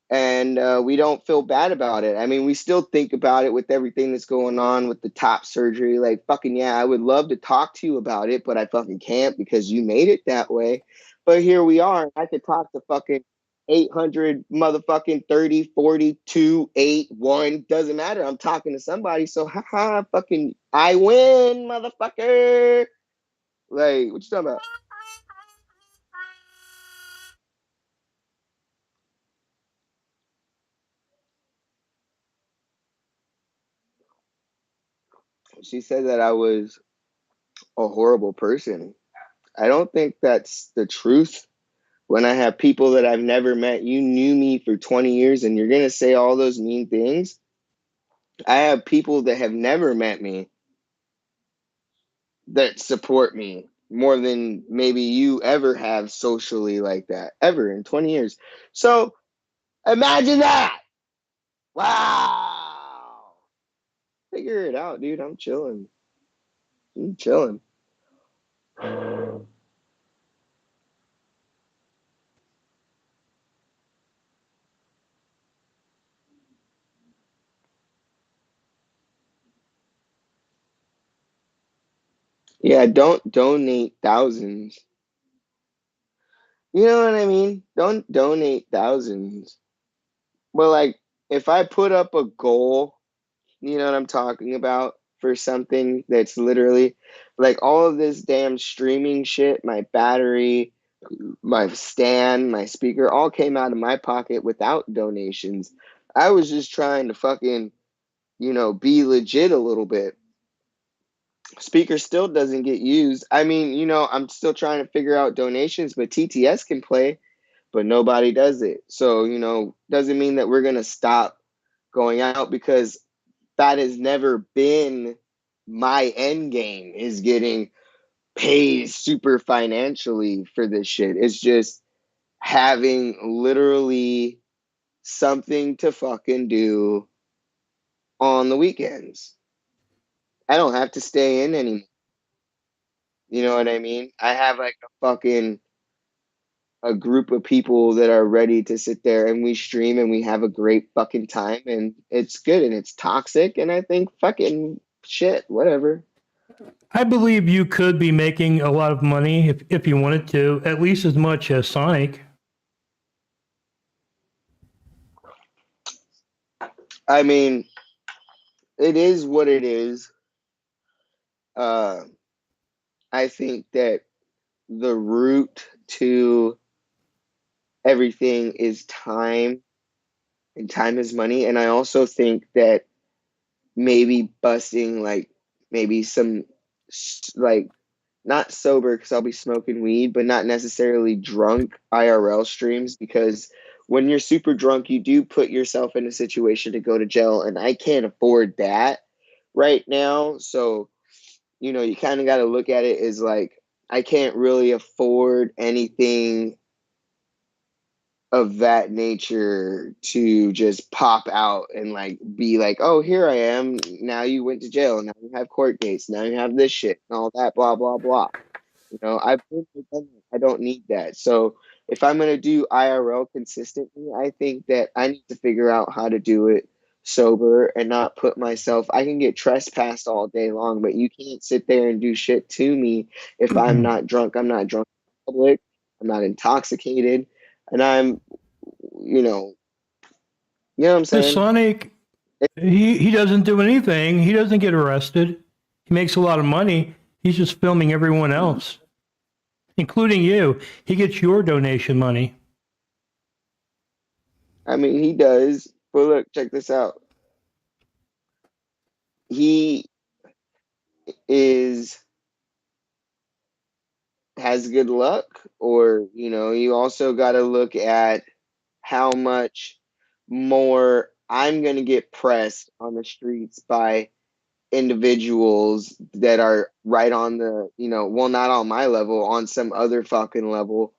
And we don't feel bad about it. I mean, we still think about it with everything that's going on with the top surgery. Like, fucking yeah, I would love to talk to you about it, but I fucking can't because you made it that way. But here we are. I could talk to fucking 800 motherfucking 30, 42, 8, 1. Doesn't matter. I'm talking to somebody. So, haha, fucking, I win, motherfucker. Like, what you talking about? She said that I was a horrible person. I don't think that's the truth. When I have people that I've never met, you knew me for 20 years and you're going to say all those mean things. I have people that have never met me that support me more than maybe you ever have socially like that, ever in 20 years. So imagine that. Wow. Figure it out, dude. I'm chilling. I'm chilling. Yeah, don't donate thousands. You know what I mean? Don't donate thousands. But like, if I put up a goal, you know what I'm talking about, for something that's literally like all of this damn streaming shit, my battery, my stand, my speaker, all came out of my pocket without donations. I was just trying to fucking, be legit a little bit. Speaker still doesn't get used. I mean, I'm still trying to figure out donations, but TTS can play, but nobody does it. So, doesn't mean that we're going to stop going out, because that has never been my end game, is getting pays super financially for this shit. It's just having literally something to fucking do on the weekends. I don't have to stay in anymore. You know what I mean? I have like a group of people that are ready to sit there and we stream and we have a great fucking time and it's good and it's toxic and I think fucking shit, whatever. I believe you could be making a lot of money if you wanted to, at least as much as Sonic. I mean, it is what it is. I think that the root to everything is time, and time is money. And I also think that maybe busting like maybe some like not sober because I'll be smoking weed, but not necessarily drunk IRL streams because when you're super drunk, you do put yourself in a situation to go to jail, and I can't afford that right now. So, you know, you kind of got to look at it as like I can't really afford anything of that nature to just pop out and like be like, oh, here I am. Now you went to jail. Now you have court dates. Now you have this shit and all that, blah, blah, blah. You know, I've been done that. I don't need that. So if I'm going to do IRL consistently, I think that I need to figure out how to do it sober and not put myself, I can get trespassed all day long, but you can't sit there and do shit to me if I'm not drunk. I'm not drunk in public. I'm not intoxicated. And I'm, you know what I'm The saying? Sonic, he doesn't do anything. He doesn't get arrested. He makes a lot of money. He's just filming everyone else, including you. He gets your donation money. I mean, he does. But look, check this out. He has good luck, or you know, you also got to look at how much more I'm going to get pressed on the streets by individuals that are right on the, you know, well, not on my level, on some other fucking level,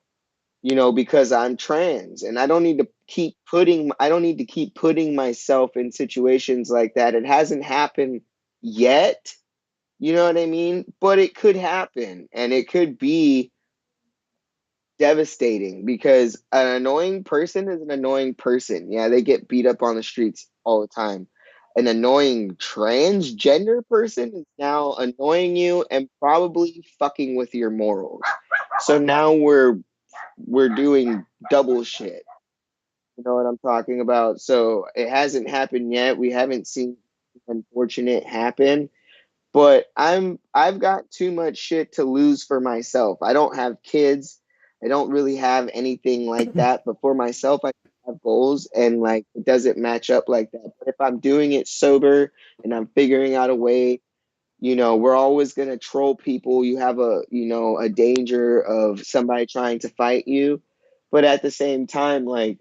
you know, because I'm trans and I don't need to keep putting myself in situations like that. It hasn't happened yet. You know what I mean? But it could happen and it could be devastating because an annoying person is an annoying person. Yeah, they get beat up on the streets all the time. An annoying transgender person is now annoying you and probably fucking with your morals. So now we're doing double shit. You know what I'm talking about? So it hasn't happened yet. We haven't seen unfortunate happen. But I've got too much shit to lose for myself. I don't have kids. I don't really have anything like that. But for myself, I have goals and like it doesn't match up like that. But if I'm doing it sober and I'm figuring out a way, you know, we're always gonna troll people. You have a danger of somebody trying to fight you. But at the same time, like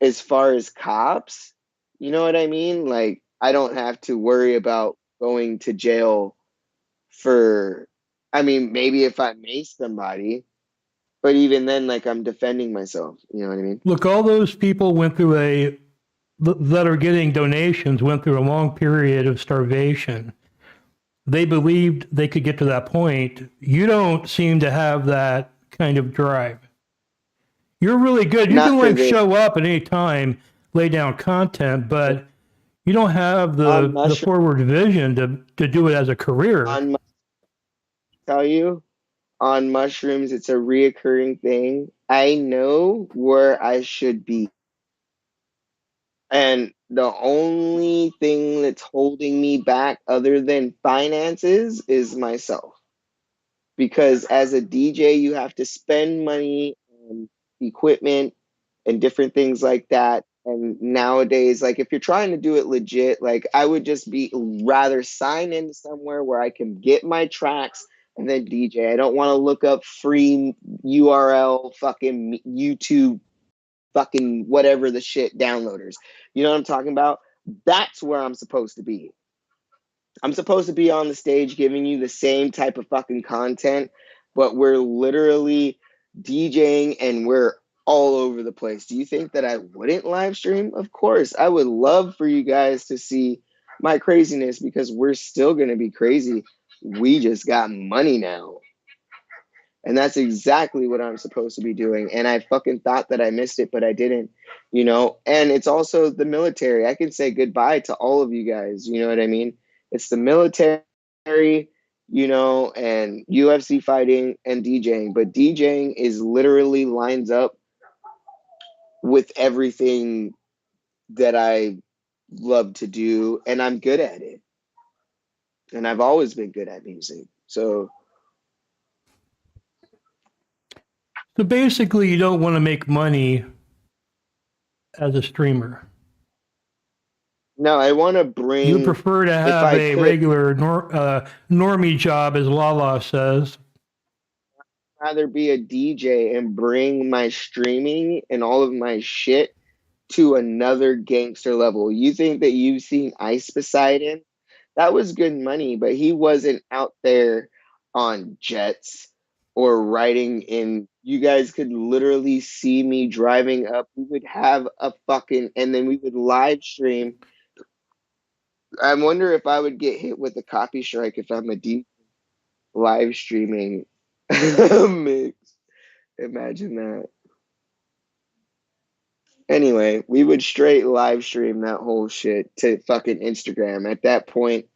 as far as cops, you know what I mean? Like I don't have to worry about going to jail for, I mean, maybe if I mace somebody, but even then, like I'm defending myself. You know what I mean? Look, all those people that are getting donations went through a long period of starvation. They believed they could get to that point. You don't seem to have that kind of drive. You're really good. You can like show up at any time, lay down content, but you don't have the forward vision to do it as a career. Tell you, on mushrooms, it's a reoccurring thing. I know where I should be. And the only thing that's holding me back other than finances is myself. Because as a DJ, you have to spend money on equipment and different things like that. And nowadays, like if you're trying to do it legit, like I would just be rather sign in somewhere where I can get my tracks and then DJ. I don't want to look up free URL fucking YouTube fucking whatever the shit downloaders. You know what I'm talking about? That's where I'm supposed to be. I'm supposed to be on the stage giving you the same type of fucking content, but we're literally DJing and we're all over the place. Do you think that I wouldn't live stream? Of course. I would love for you guys to see my craziness because we're still going to be crazy. We just got money now. And that's exactly what I'm supposed to be doing. And I fucking thought that I missed it, but I didn't, you know? And it's also the military. I can say goodbye to all of you guys. You know what I mean? It's the military, you know, and UFC fighting and DJing. But DJing is literally lines up with everything that I love to do. And I'm good at it. And I've always been good at music. So basically, you don't want to make money as a streamer. no, I want to bring. You prefer to have a regular normie job, as Lala says. Rather be a DJ and bring my streaming and all of my shit to another gangster level. You think that you've seen Ice Poseidon? That was good money, but he wasn't out there on jets or riding in. You guys could literally see me driving up. We would have a fucking, and then we would live stream. I wonder if I would get hit with a copy strike if I'm a DJ live streaming mix. Imagine that. Anyway, we would straight live stream that whole shit to fucking Instagram. At that point,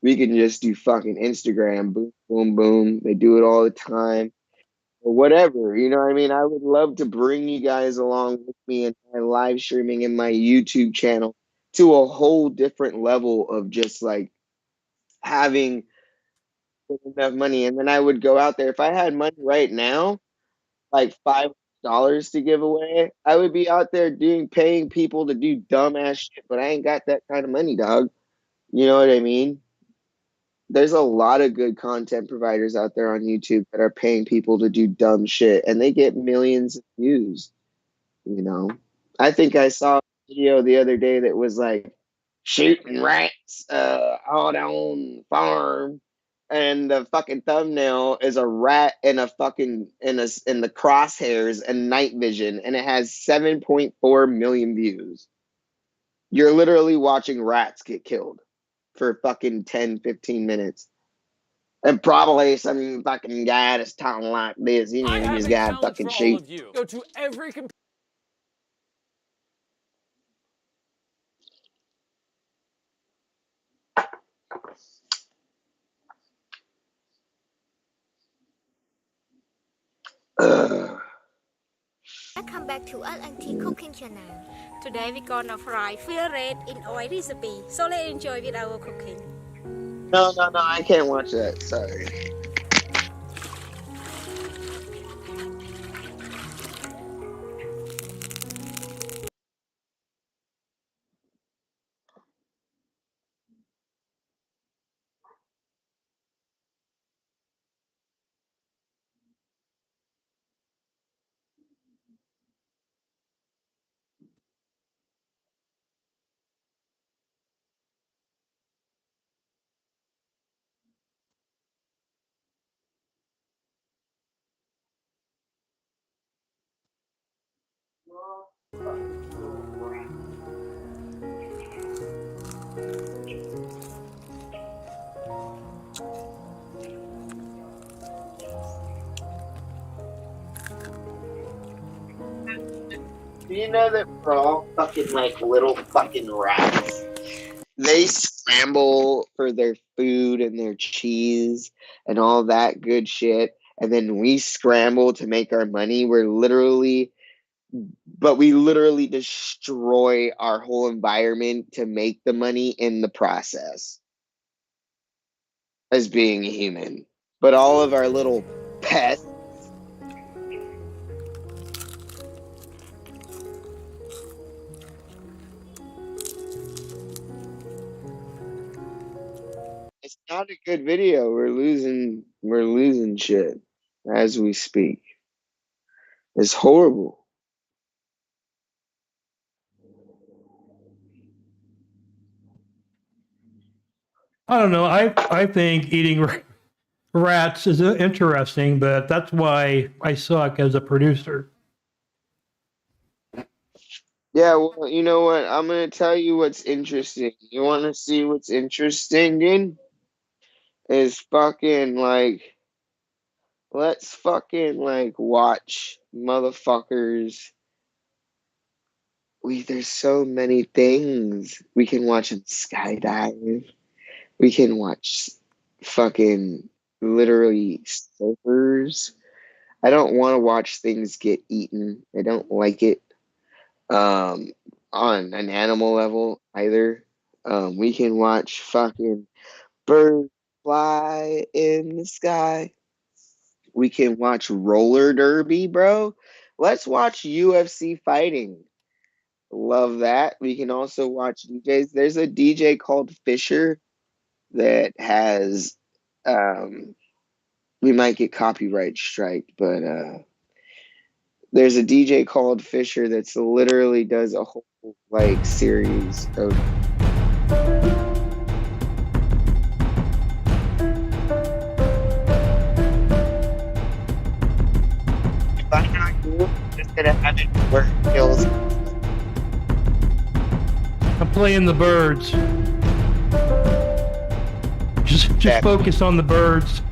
we can just do fucking Instagram. Boom, boom, boom. They do it all the time. Or whatever. You know what I mean? I would love to bring you guys along with me in my live streaming in my YouTube channel to a whole different level of just like having enough money. And then I would go out there. If I had money right now, like $5 to give away, I would be out there paying people to do dumbass shit, but I ain't got that kind of money, dog. You know what I mean? There's a lot of good content providers out there on YouTube that are paying people to do dumb shit and they get millions of views, you know. I think I saw a video the other day that was like shooting rats out on farm, and the fucking thumbnail is a rat in a fucking in the crosshairs and night vision, and it has 7.4 million views. You're literally watching rats get killed for fucking 10-15 minutes. And probably some fucking guy that's talking like this, you know, he just got fucking shoot. Go to every Welcome back to LNT Cooking Channel. Today we're gonna fry fish red in oil recipe. So let's enjoy with our cooking. No, I can't watch that. Sorry. Do you know that we're all fucking like little fucking rats? They scramble for their food and their cheese and all that good shit. And then we scramble to make our money. We literally destroy our whole environment to make the money in the process as being a human. But all of our little pets, it's not a good video. We're losing shit as we speak. It's horrible. I don't know. I think eating rats is interesting, but that's why I suck as a producer. Yeah, well, you know what? I'm gonna tell you what's interesting. You want to see what's interesting, in? Is fucking like, let's fucking like watch motherfuckers. There's so many things we can watch in skydive. We can watch fucking literally surfers. I don't want to watch things get eaten. I don't like it. Um, on an animal level either. We can watch fucking birds fly in the sky. We can watch roller derby, bro. Let's watch UFC fighting. Love that. We can also watch DJs. There's a DJ called Fisher that has we might get copyright strike, but there's a DJ called Fisher that's literally does a whole like series of if I'm not you, I'm just gonna have it where it feels. I'm playing the birds. Just focus on the birds.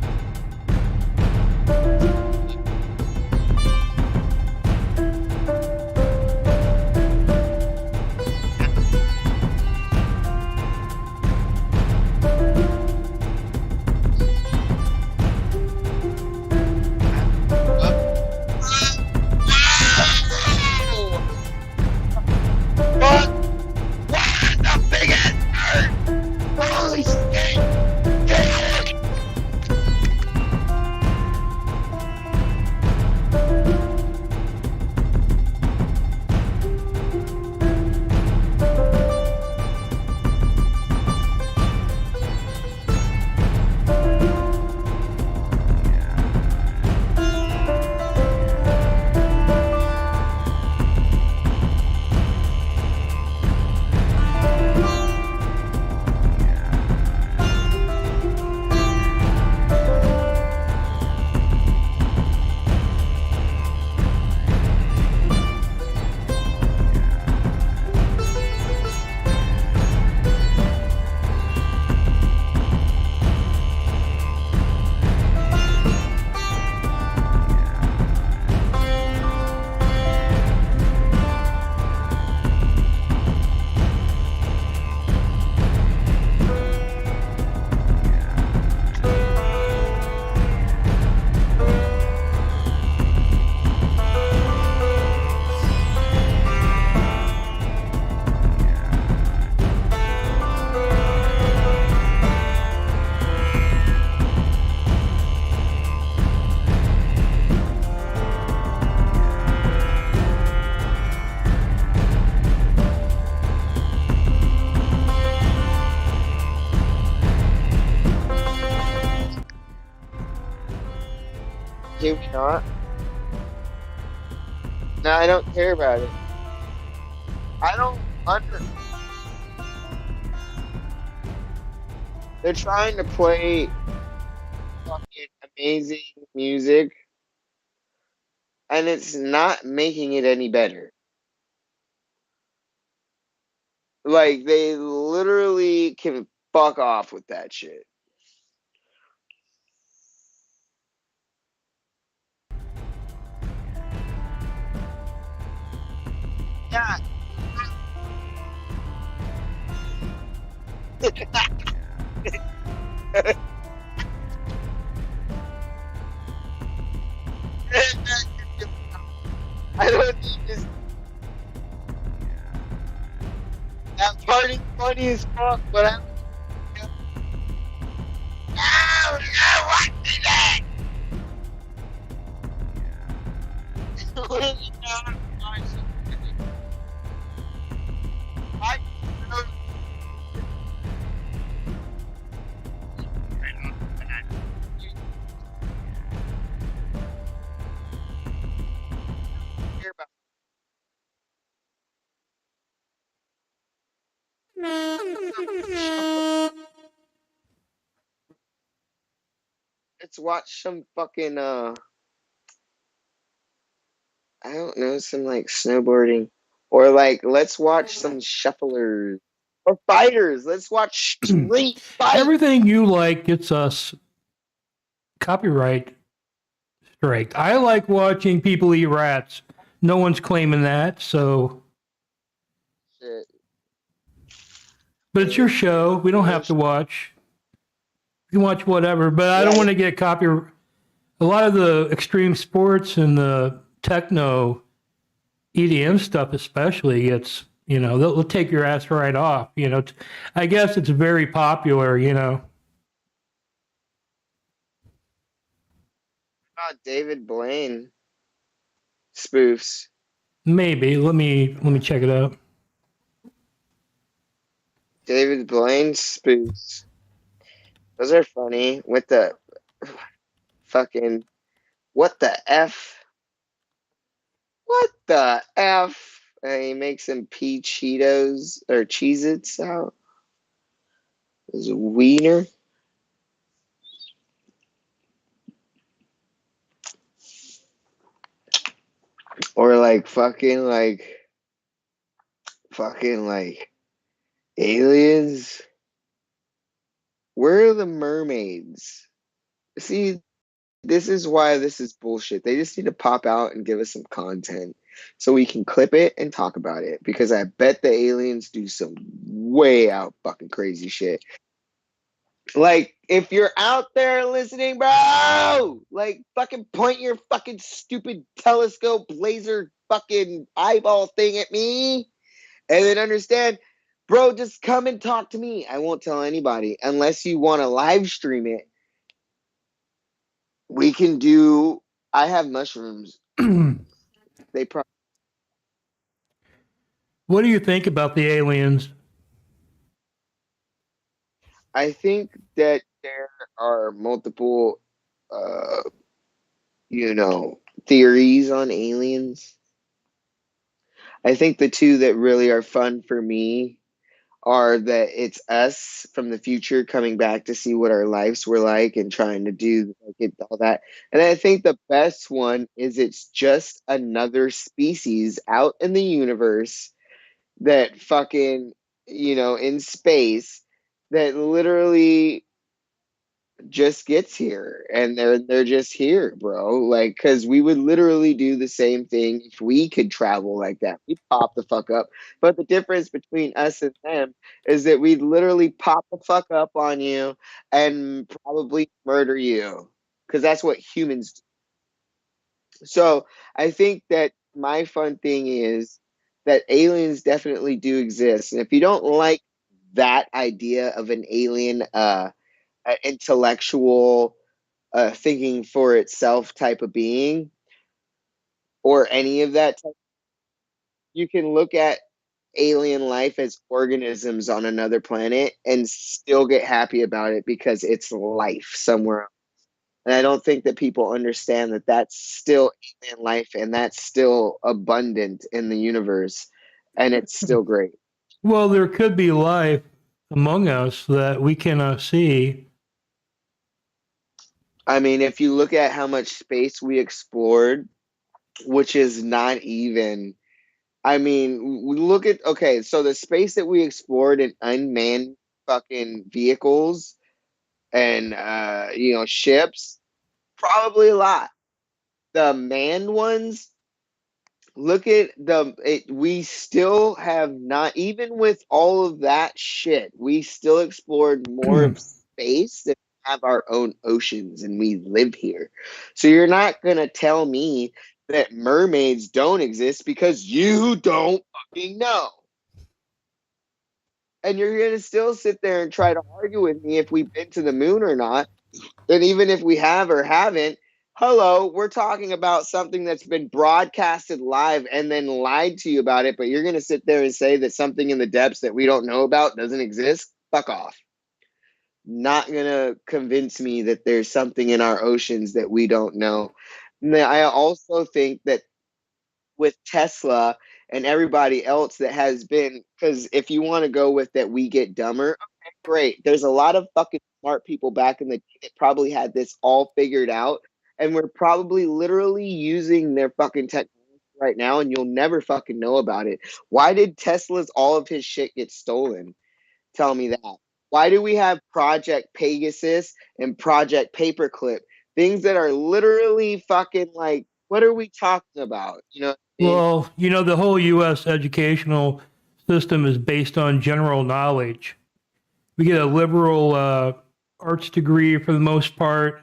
Can we not? No, I don't care about it. I don't under. They're trying to play fucking amazing music, and it's not making it any better. Like, they literally can fuck off with that shit. Yeah. I don't need this. That party's funny as fuck, but I. No, what did that? let's watch some fucking I don't know, some like snowboarding, or like let's watch some shufflers or fighters. Let's watch street fight. Everything you like gets us copyright strike. I like watching people eat rats. No one's claiming that, so. Shit. But it's your show. We don't have to watch. You can watch whatever, but I don't want to get copyright. A lot of the extreme sports and the techno EDM stuff especially, it's, you know, they'll take your ass right off. You know, I guess it's very popular, you know. David Blaine spoofs. Maybe. Let me check it out. David Blaine spoofs. Those are funny with the fucking what the F? What the F? And he makes some pea Cheetos or Cheez-Its out. His wiener. Or like fucking aliens. Where are the mermaids? See, this is why this is bullshit. They just need to pop out and give us some content so we can clip it and talk about it. Because I bet the aliens do some way out fucking crazy shit. Like, if you're out there listening, bro, like, fucking point your fucking stupid telescope laser fucking eyeball thing at me. And then understand, bro, just come and talk to me. I won't tell anybody unless you want to live stream it. We can do. I have mushrooms. They probably. What do you think about the aliens? I think that there are multiple, theories on aliens. I think the two that really are fun for me are that it's us from the future coming back to see what our lives were like and trying to do all that. And I think the best one is it's just another species out in the universe that fucking, in space that literally just gets here, and they're just here, bro. Like, because we would literally do the same thing if we could travel like that. We'd pop the fuck up. But the difference between us and them is that we'd literally pop the fuck up on you and probably murder you, because that's what humans do. So I think that my fun thing is that aliens definitely do exist, and if you don't like that idea of an alien intellectual, thinking for itself type of being, or any of that type, you can look at alien life as organisms on another planet and still get happy about it because it's life somewhere else. And I don't think that people understand that that's still alien life and that's still abundant in the universe, and it's still great. Well, there could be life among us that we cannot see. I mean, if you look at how much space we explored, which is not even, I mean, we look at, okay, so the space that we explored in unmanned fucking vehicles and, ships, probably a lot. The manned ones, look at we still have not, even with all of that shit, we still explored more of space than we have our own oceans, and we live here. So you're not going to tell me that mermaids don't exist because you don't fucking know. And you're going to still sit there and try to argue with me if we've been to the moon or not. And even if we have or haven't, hello, we're talking about something that's been broadcasted live and then lied to you about it, but you're going to sit there and say that something in the depths that we don't know about doesn't exist? Fuck off. Not going to convince me that there's something in our oceans that we don't know. I also think that with Tesla and everybody else that has been, because if you want to go with that we get dumber, okay, great. There's a lot of fucking smart people back in the day that probably had this all figured out, and we're probably literally using their fucking technology right now, and you'll never fucking know about it. Why did Tesla's all of his shit get stolen? Tell me that. Why do we have Project Pegasus and Project Paperclip? Things that are literally fucking like, what are we talking about? You know what I mean? Well, you know, the whole U.S. educational system is based on general knowledge. We get a liberal arts degree for the most part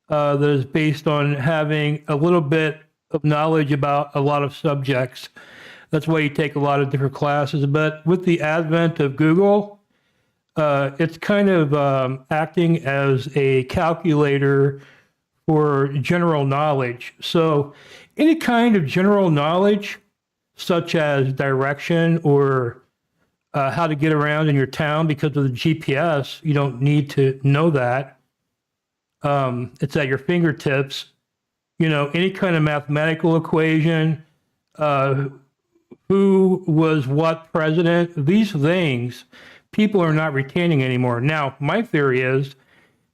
that is based on having a little bit of knowledge about a lot of subjects. That's why you take a lot of different classes. But with the advent of Google, it's kind of acting as a calculator for general knowledge. So any kind of general knowledge, such as direction or how to get around in your town because of the GPS, you don't need to know that. It's at your fingertips. You know, any kind of mathematical equation, who was what president, these things people are not retaining anymore. Now, my theory is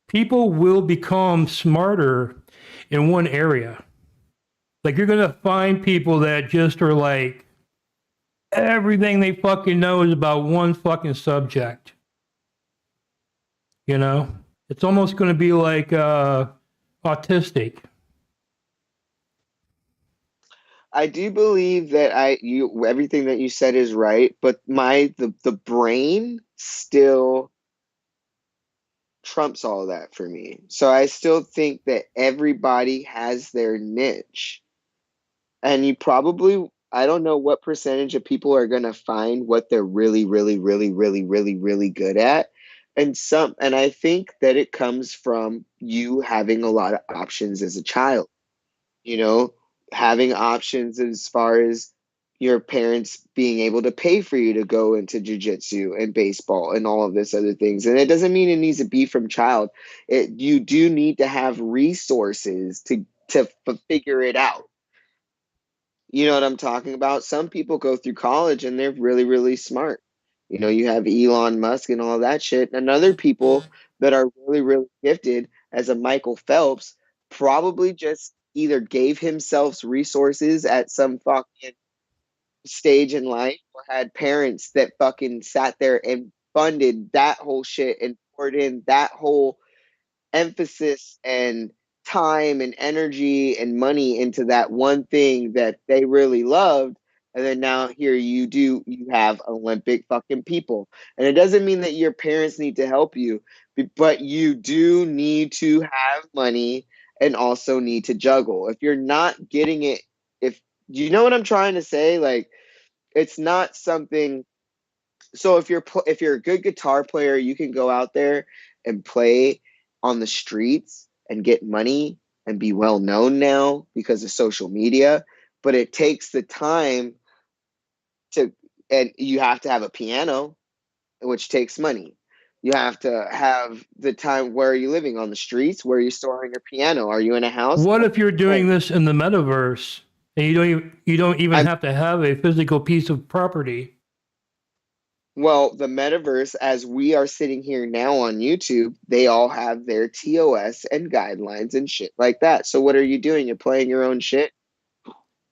people will become smarter in one area. Like, you're going to find people that just are like, everything they fucking know is about one fucking subject. You know? It's almost going to be like autistic. I do believe that everything that you said is right, but the brain still trumps all of that for me. So I still think that everybody has their niche. And you probably, I don't know what percentage of people are going to find what they're really, really, really, really, really, really good at. And I think that it comes from you having a lot of options as a child, you know, having options as far as your parents being able to pay for you to go into jujitsu and baseball and all of this other things. And it doesn't mean it needs to be from child. You do need to have resources to figure it out. You know what I'm talking about? Some people go through college and they're really, really smart. You know, you have Elon Musk and all that shit. And other people that are really, really gifted, as a Michael Phelps, probably just either gave himself resources at some fucking stage in life or had parents that fucking sat there and funded that whole shit and poured in that whole emphasis and time and energy and money into that one thing that they really loved. And then now here you have Olympic fucking people. And it doesn't mean that your parents need to help you, but you do need to have money and also need to juggle. If you're not getting it, if you know what I'm trying to say, like, it's not something. So if you're a good guitar player, you can go out there and play on the streets and get money and be well known now because of social media. But it takes the time and you have to have a piano, which takes money. You have to have the time. Where are you living? On the streets? Where are you storing your piano? Are you in a house? What if you're doing this in the metaverse and you don't even have to have a physical piece of property? Well, the metaverse, as we are sitting here now on YouTube, they all have their TOS and guidelines and shit like that. So what are you doing? You're playing your own shit?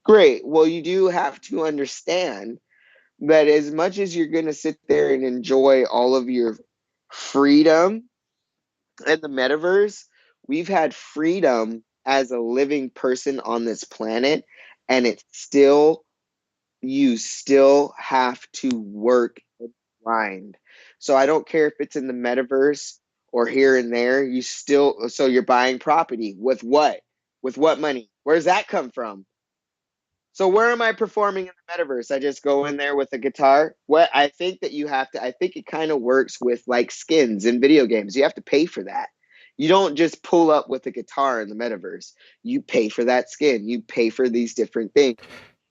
Great. Well, you do have to understand that as much as you're going to sit there and enjoy all of your freedom in the metaverse, we've had freedom as a living person on this planet, and you still have to work and grind. So I don't care if it's in the metaverse or here and there, so you're buying property with what? With what money? Where's that come from? So where am I performing in the metaverse? I just go in there with a guitar. I think it kind of works with like skins in video games. You have to pay for that. You don't just pull up with a guitar in the metaverse. You pay for that skin. You pay for these different things.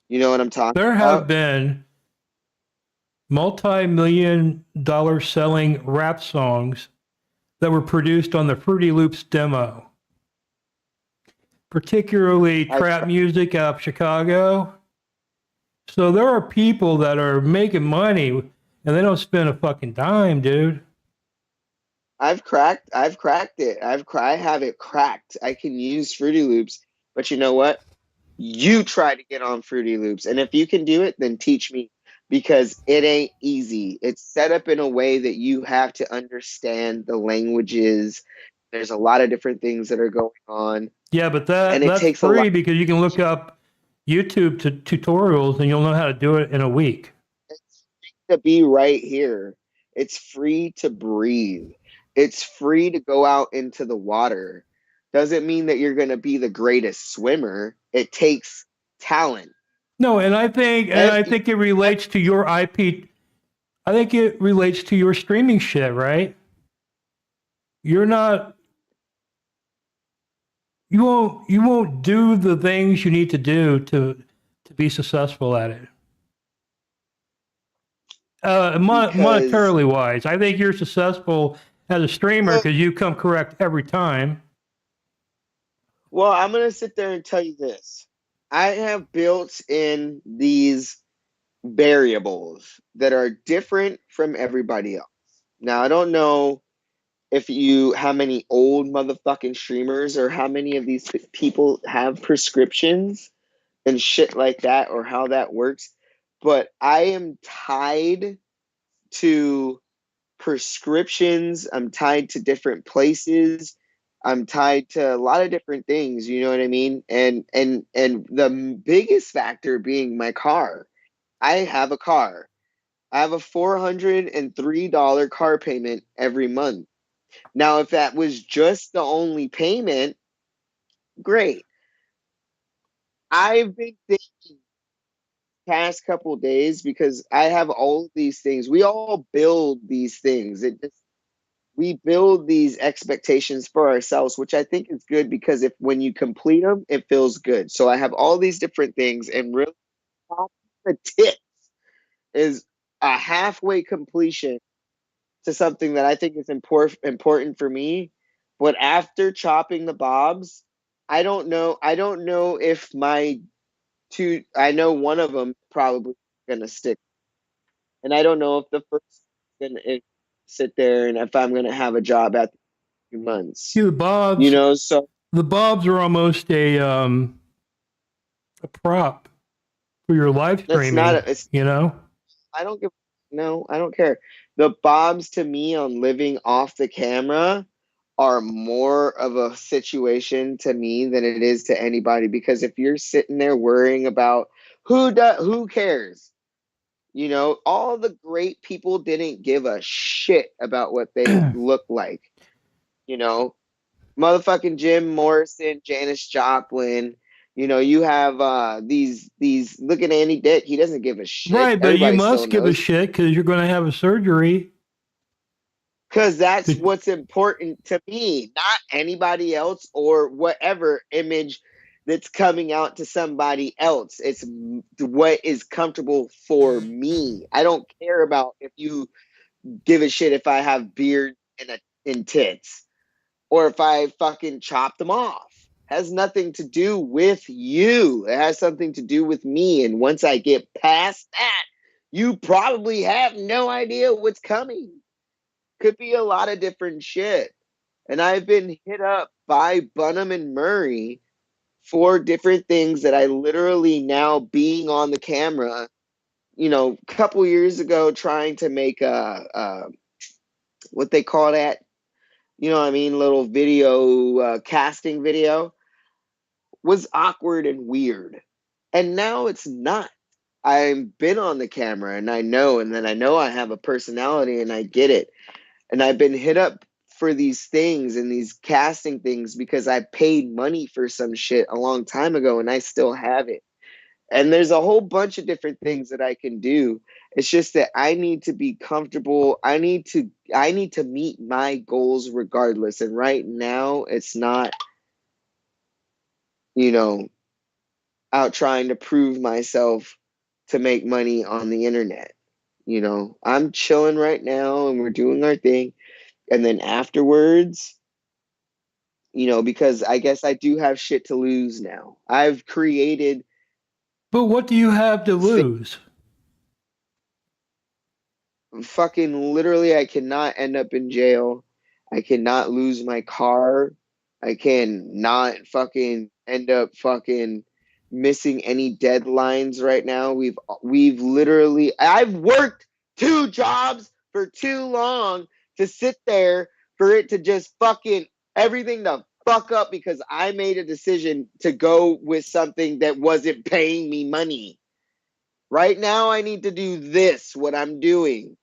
You know what I'm talking about? There have been multi-million-dollar selling rap songs that were produced on the Fruity Loops demo. Particularly trap music out of Chicago. So there are people that are making money and they don't spend a fucking dime, dude. I've cracked it. I have it cracked. I can use Fruity Loops, but you know what? You try to get on Fruity Loops, and if you can do it, then teach me, because it ain't easy. It's set up in a way that you have to understand the languages. There's a lot of different things that are going on, Yeah, but and it that's takes a lot free because you can look up YouTube tutorials and you'll know how to do it in a week. to be right here. It's free to breathe. It's free to go out into the water. Doesn't mean that you're going to be the greatest swimmer. It takes talent. No, and I think it relates to your IP. I think it relates to your streaming shit, right? You're not. You won't do the things you need to do to be successful at it. Monetarily wise, I think you're successful as a streamer because you come correct every time. Well, I'm going to sit there and tell you this. I have built in these variables that are different from everybody else. Now, I don't know how many old motherfucking streamers or how many of these people have prescriptions and shit like that, or how that works, but I am tied to prescriptions. I'm tied to different places. I'm tied to a lot of different things, you know what I mean? And the biggest factor being my car. I have a car. I have a $403 car payment every month. Now, if that was just the only payment, great. I've been thinking past couple days, because I have all of these things. We all build these things. We build these expectations for ourselves, which I think is good, because when you complete them, it feels good. So I have all these different things, and really the tip is a halfway completion to something that I think is important for me. But after chopping the bobs, I don't know if my two, I know one of them probably gonna stick, and I don't know if the first is gonna sit there, and if I'm gonna have a job at 2 months. See, the bobs, you know, so the bobs are almost a prop for your live streaming. You know, I don't care. The bobs to me on living off the camera are more of a situation to me than it is to anybody, because if you're sitting there worrying about who cares? You know, all the great people didn't give a shit about what they look like. You know, motherfucking Jim Morrison, Janis Joplin. You know, you have these look at Andy Dick. He doesn't give a shit. right? But Everybody you must still give a knows. shit because you're going to have a surgery. Because that's what's important to me, not anybody else or whatever image that's coming out to somebody else. It's what is comfortable for me. I don't care about if you give a shit if I have beard and tits, or if I fucking chop them off. It has nothing to do with you. It has something to do with me. And once I get past that, you probably have no idea what's coming. Could be a lot of different shit. And I've been hit up by Bunham and Murray for different things that I literally, now being on the camera, you know, a couple years ago, trying to make what they call that, you know what I mean, little video, casting video, was awkward and weird. And now it's not. I've been on the camera, and I know, and then I know I have a personality, and I get it. And I've been hit up for these things and these casting things because I paid money for some shit a long time ago, and I still have it. And there's a whole bunch of different things that I can do. It's just that I need to be comfortable. I need to meet my goals regardless. And right now it's not, you know, out trying to prove myself to make money on the internet. You know, I'm chilling right now and we're doing our thing. And then afterwards, you know, because I guess I do have shit to lose now. I've created. But what do you have to lose? Fucking literally, I cannot end up in jail. I cannot lose my car. I cannot fucking end up fucking missing any deadlines right now. We've literally, I've worked 2 jobs for too long to sit there for it to just fucking everything to fuck up because I made a decision to go with something that wasn't paying me money. Right now, I need to do this, what I'm doing.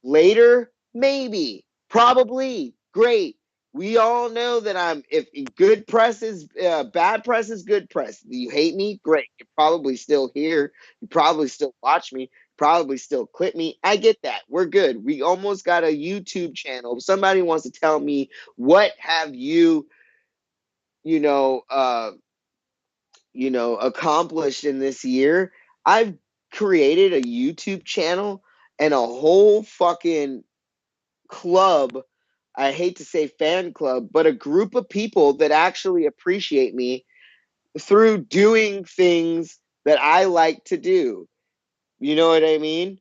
Later, maybe, probably, great. We all know that if good press is bad press is good press. You hate me, great. You're probably still here. You probably still watch me. Probably still clip me. I get that. We're good. We almost got a YouTube channel. If somebody wants to tell me what have you accomplished in this year, I've created a YouTube channel and a whole fucking club. I hate to say fan club, but a group of people that actually appreciate me through doing things that I like to do. You know what I mean?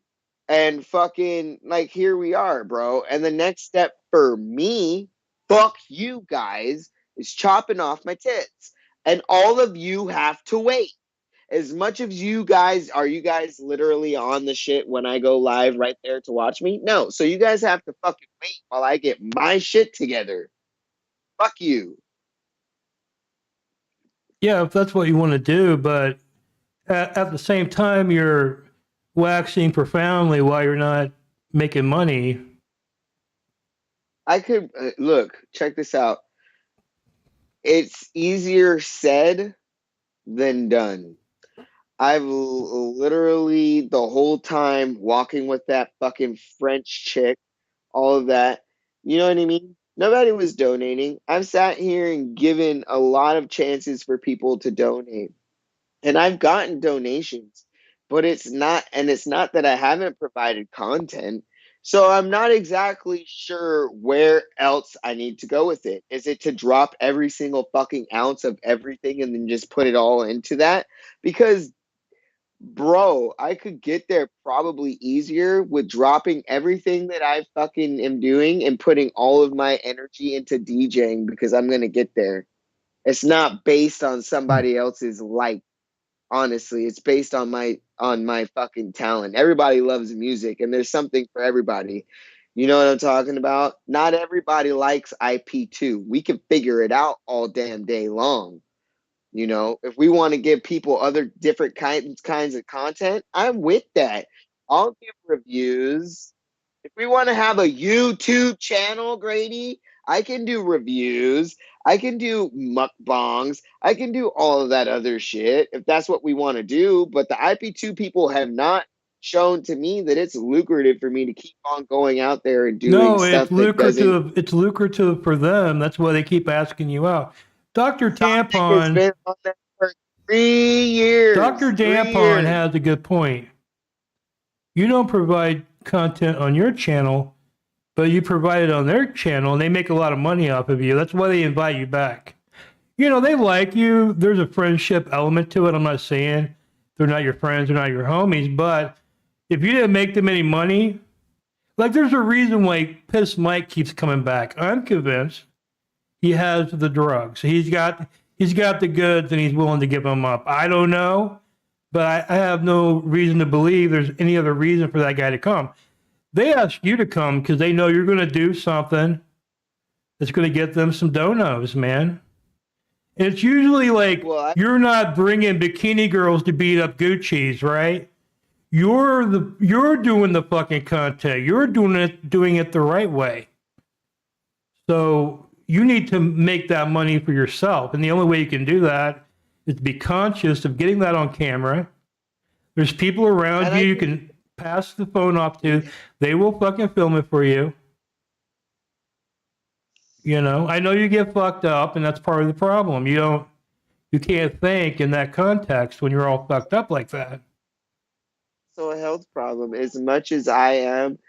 And fucking, like, here we are, bro. And the next step for me, fuck you guys, is chopping off my tits. And all of you have to wait. As much as you guys, are you guys literally on the shit when I go live right there to watch me? No. So you guys have to fucking wait while I get my shit together. Fuck you. Yeah, if that's what you want to do, but at the same time, you're waxing profoundly while you're not making money. I could, look, check this out. It's easier said than done. I've literally the whole time walking with that fucking French chick, all of that. You know what I mean? Nobody was donating. I've sat here and given a lot of chances for people to donate. And I've gotten donations, but it's not that I haven't provided content. So I'm not exactly sure where else I need to go with it. Is it to drop every single fucking ounce of everything and then just put it all into that? Because bro, I could get there probably easier with dropping everything that I fucking am doing and putting all of my energy into DJing because I'm going to get there. It's not based on somebody else's like. Honestly, it's based on my fucking talent. Everybody loves music and there's something for everybody. You know what I'm talking about? Not everybody likes IP2. We can figure it out all damn day long. You know, if we want to give people other different kinds of content, I'm with that. I'll give reviews. If we want to have a YouTube channel, Grady, I can do reviews. I can do mukbangs. I can do all of that other shit if that's what we want to do. But the IP2 people have not shown to me that it's lucrative for me to keep on going out there and doing stuff that doesn't. It's lucrative for them. That's why they keep asking you out. Dr. Tampon has been on there for 3 years. Dr. Tampon has a good point. You don't provide content on your channel, but you provide it on their channel, and they make a lot of money off of you. That's why they invite you back. You know, they like you. There's a friendship element to it. I'm not saying they're not your friends, they're not your homies, but if you didn't make them any money, like there's a reason why Piss Mike keeps coming back. I'm convinced he has the drugs. He's got the goods and he's willing to give them up. I don't know, but I have no reason to believe there's any other reason for that guy to come. They ask you to come because they know you're going to do something that's going to get them some donos, man. And it's usually like you're not bringing bikini girls to beat up Gucci's, right? You're doing the fucking content. You're doing it the right way. So you need to make that money for yourself. And the only way you can do that is to be conscious of getting that on camera. There's people around you can pass the phone off to. They will fucking film it for you. You know, I know you get fucked up, and that's part of the problem. You can't think in that context when you're all fucked up like that. So a health problem. As much as I am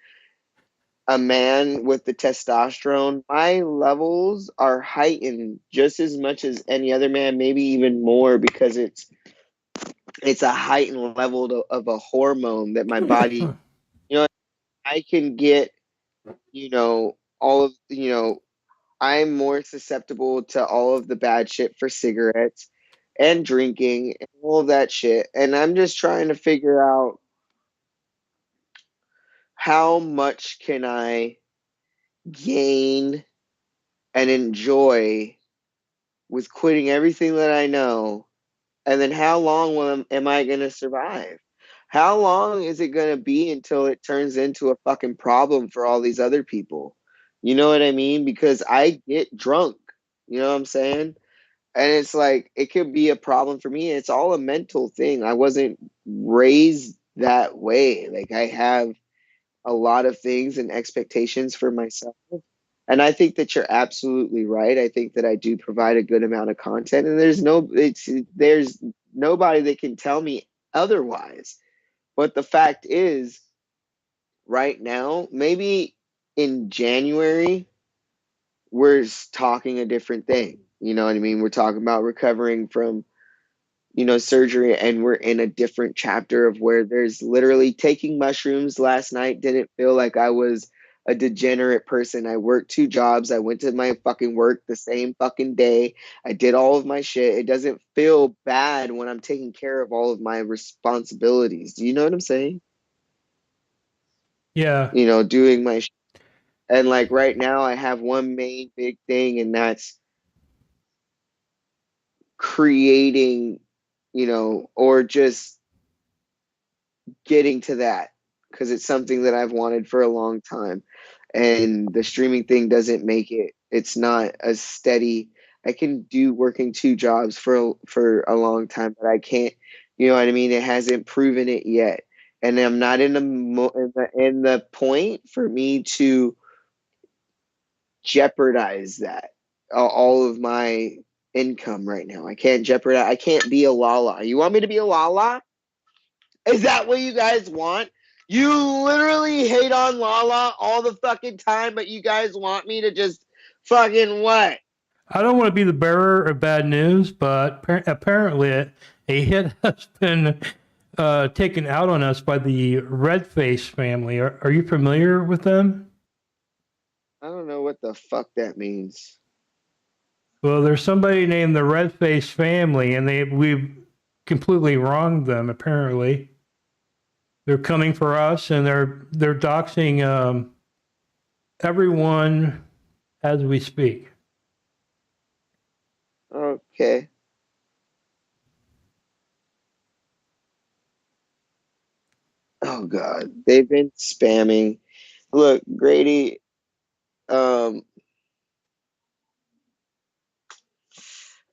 a man with the testosterone, my levels are heightened just as much as any other man, maybe even more, because it's a heightened level of a hormone that my body, you know, I can get, all of, I'm more susceptible to all of the bad shit for cigarettes and drinking and all of that shit. And I'm just trying to figure out how much can I gain and enjoy with quitting everything that I know, and then how long am I going to survive? How long is it going to be until it turns into a fucking problem for all these other people? You know what I mean? Because I get drunk. You know what I'm saying? And it's like, it could be a problem for me. It's all a mental thing. I wasn't raised that way. Like, I have a lot of things and expectations for myself. And I think that you're absolutely right. I think that I do provide a good amount of content, and there's nobody that can tell me otherwise. But the fact is, right now, maybe in January, we're talking a different thing. You know what I mean? We're talking about recovering from, surgery, and we're in a different chapter of where there's literally taking mushrooms last night didn't feel like I was a degenerate person. I worked 2 jobs. I went to my fucking work the same fucking day. I did all of my shit. It doesn't feel bad when I'm taking care of all of my responsibilities. Do you know what I'm saying? Yeah. Doing my shit. And like right now I have one main big thing, and that's creating, or just getting to that, because it's something that I've wanted for a long time, and the streaming thing doesn't make it. It's not a steady. I can do working 2 jobs for a long time, but I can't. You know what I mean? It hasn't proven it yet, and I'm not in the point for me to jeopardize that all of my income right now. I can't jeopardize. I can't be a Lala. You want me to be a Lala? Is that what you guys want? You literally hate on Lala all the fucking time, but you guys want me to just fucking what? I don't want to be the bearer of bad news, but apparently a hit has been taken out on us by the Redface family. Are you familiar with them? I don't know what the fuck that means. Well, there's somebody named the Redface family, and we've completely wronged them. Apparently, they're coming for us, and they're doxing everyone as we speak. Okay. Oh God, they've been spamming. Look, Grady.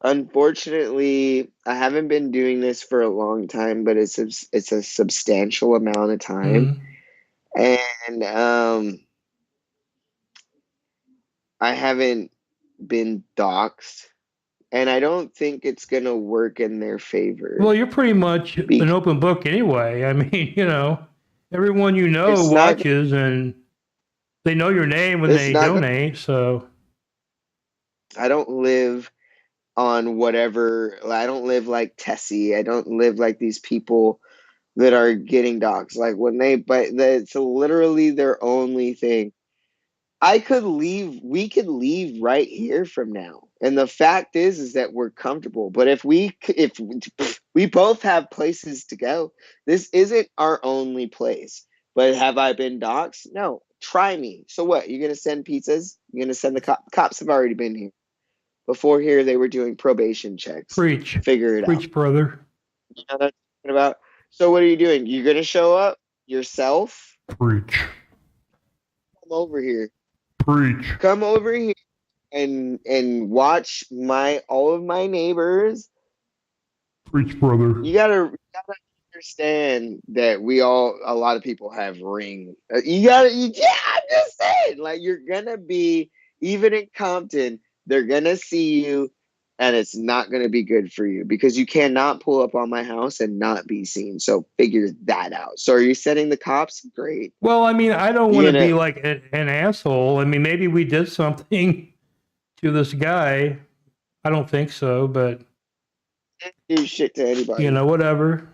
Unfortunately, I haven't been doing this for a long time, but it's a substantial amount of time, and I haven't been doxxed, and I don't think it's gonna work in their favor. Well, you're pretty much an open book anyway. I mean, everyone watches, and they know your name when they donate. So I don't live on whatever. I don't live like Tessie. I don't live like these people that are getting doxxed. Like it's literally their only thing. We could leave right here from now. And the fact is that we're comfortable. But if we both have places to go, this isn't our only place. But have I been doxxed? No. Try me. So what? You're going to send pizzas? You're going to send the cops have already been here. Before here, they were doing probation checks. Preach. Figure it out. Preach, brother. You know what I'm talking about? So what are you doing? You're going to show up yourself? Preach. Come over here. Preach. Come over here and watch all of my neighbors. Preach, brother. You gotta understand that a lot of people have ring. I'm just saying, like, you're gonna be, even in Compton, they're gonna see you, and it's not gonna be good for you, because you cannot pull up on my house and not be seen. So figure that out. So are you sending the cops? Great. Well, I mean, I don't want to be like an asshole. I mean, maybe we did something to this guy. I don't think so, but do shit to anybody. Whatever.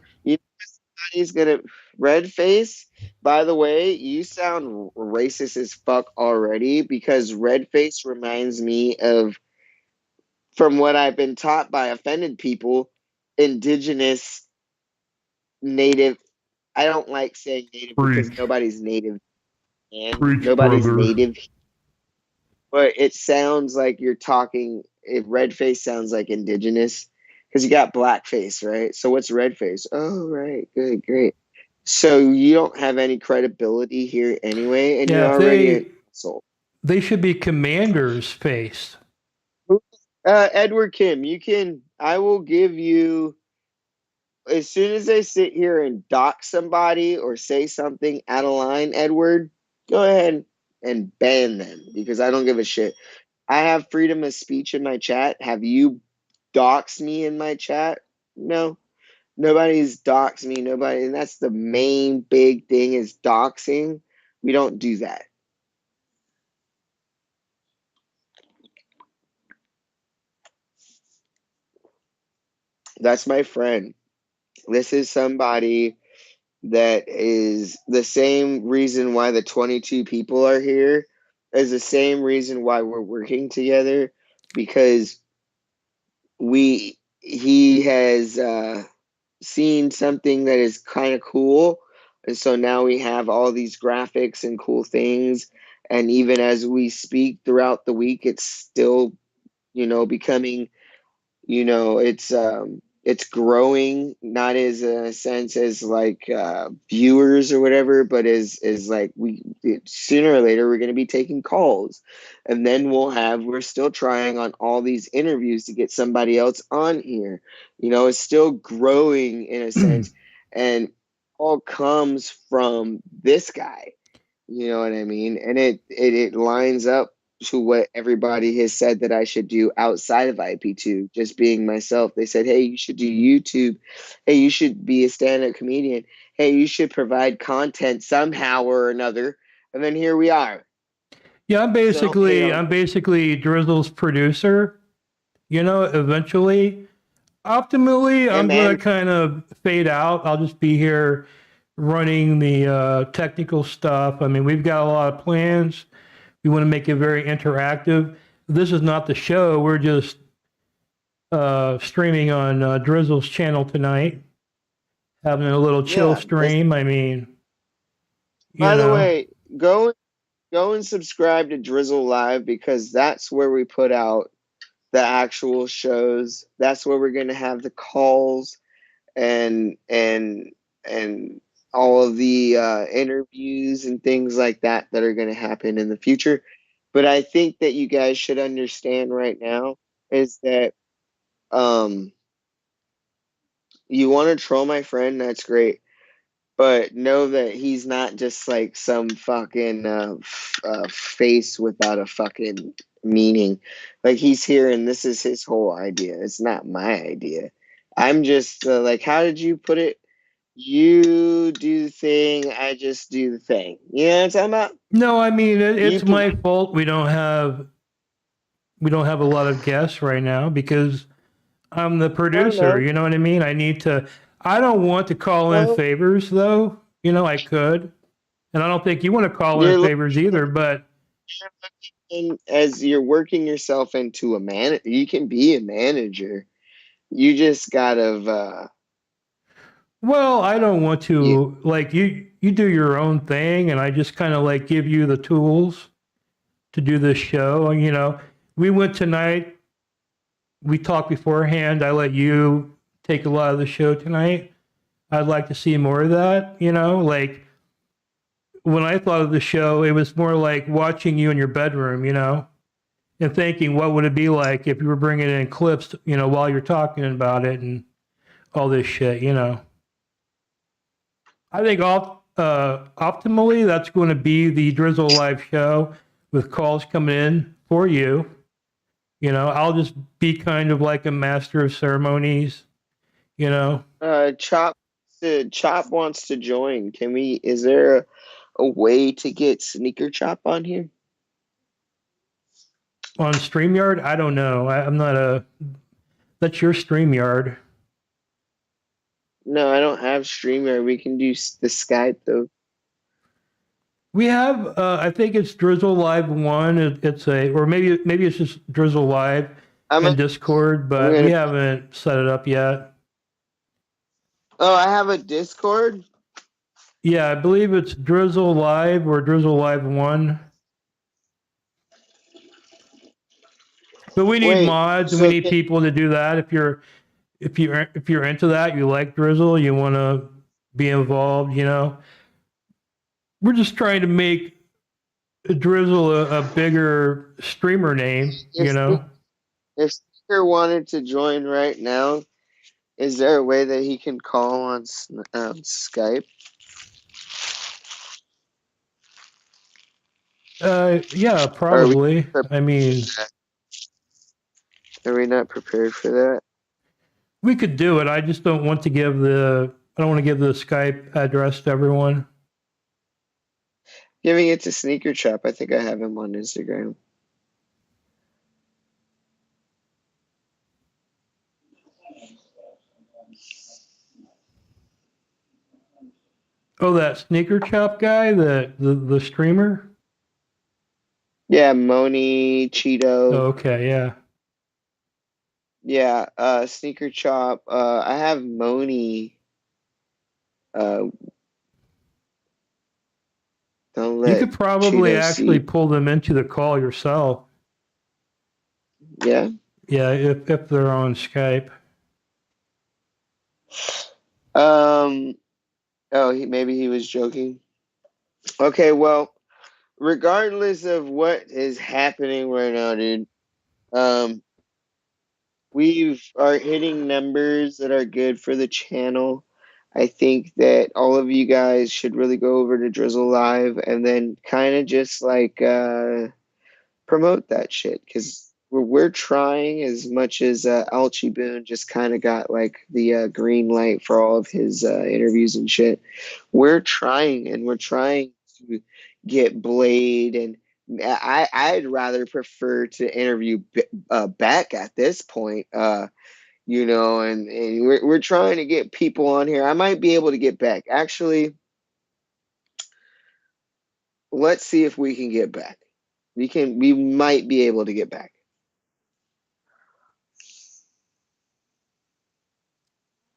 Somebody's gonna. Red face. By the way, you sound racist as fuck already because red face reminds me of, from what I've been taught by offended people, indigenous, native. I don't like saying native because Preach. nobody's native and Preach, nobody's brother. native, but it sounds like you're talking. If red face sounds like indigenous, because you got black face, right? So what's red face? Oh, right, good, great. So you don't have any credibility here anyway, and you're Yeah, already an asshole. they should be commanders face. Edward Kim, you can. I will give you, as soon as they sit here and dock somebody or say something out of line, Edward, go ahead and ban them because I don't give a shit. I have freedom of speech in my chat. Have you doxed me in my chat? No. Nobody's doxed me. Nobody, and that's the main big thing is doxing. We don't do that. That's my friend. This is somebody that is the same reason why the 22 people are here is the same reason why we're working together because he has seen something that is kind of cool, and so now we have all these graphics and cool things, and even as we speak throughout the week it's still becoming, it's growing, not as a sense as like viewers or whatever, but is like sooner or later we're going to be taking calls, and then we're still trying on all these interviews to get somebody else on here. It's still growing in a sense, and all comes from this guy. You know what I mean? And it lines up to what everybody has said that I should do outside of IP2, just being myself. They said, hey, you should do YouTube. Hey, you should be a stand-up comedian. Hey, you should provide content somehow or another. And then here we are. Yeah, I'm basically Drizzle's producer. Eventually, optimally, I'm gonna kind of fade out. I'll just be here running the technical stuff. I mean, we've got a lot of plans. We want to make it very interactive. This is not the show. We're just streaming on Drizzle's channel tonight, having a little chill stream. I mean, by the way, go and subscribe to Drizzle Live because that's where we put out the actual shows. That's where we're going to have the calls and all of the interviews and things like that are going to happen in the future. But I think that you guys should understand right now is that you want to troll my friend, that's great. But know that he's not just like some fucking face without a fucking meaning. Like he's here and this is his whole idea. It's not my idea. I'm just like, how did you put it? You do the thing, I just do the thing. You know what I'm talking about? No, I mean it's my fault. We don't have a lot of guests right now because I'm the producer. You know what I mean? I don't want to call in favors though. I could, and I don't think you want to call in favors either. But as you're working yourself into a man, you can be a manager. You just gotta. Well, I don't want to like you do your own thing and I just kind of like give you the tools to do this show. We went tonight, we talked beforehand. I let you take a lot of the show tonight. I'd like to see more of that, like when I thought of the show, it was more like watching you in your bedroom, and thinking what would it be like if you were bringing in clips, while you're talking about it and all this shit, I think optimally, that's going to be the Drizzle Live show with calls coming in for you. I'll just be kind of like a master of ceremonies. Chop wants to join. Is there a way to get Sneaker Chop on here? On StreamYard? I don't know. I'm not that's your StreamYard. No, I don't have StreamYard. We can do the Skype though. We have, I think it's Drizzle Live 1. It's or maybe it's just Drizzle Live in Discord, but we haven't set it up yet. Oh, I have a Discord? Yeah, I believe it's Drizzle Live or Drizzle Live 1. But we need mods and we need people to do that. If you're into that, you like Drizzle, you want to be involved, We're just trying to make Drizzle a bigger streamer name, If Speaker wanted to join right now, is there a way that he can call on Skype? Yeah, probably. I mean, are we not prepared for that? We could do it. I just don't want to give the Skype address to everyone. Giving it to Sneaker Chop. I think I have him on Instagram. Oh, that Sneaker Chop guy, the streamer? Yeah, Moni, Cheeto. Oh, okay, yeah. Yeah, Sneaker Chop. I have Moni. You could probably actually pull them into the call yourself. Yeah? Yeah, if they're on Skype. Maybe he was joking. Okay, well, regardless of what is happening right now, dude, we are hitting numbers that are good for the channel. I think that all of you guys should really go over to Drizzle Live and then kind of just like promote that shit, because we're trying as much as Alchie Boone just kind of got like the green light for all of his interviews and shit. We're trying to get Blade, and I'd rather prefer to interview Beck at this point. And we're trying to get people on here. I might be able to get Beck. Actually, let's see if we can get Beck. We might be able to get Beck.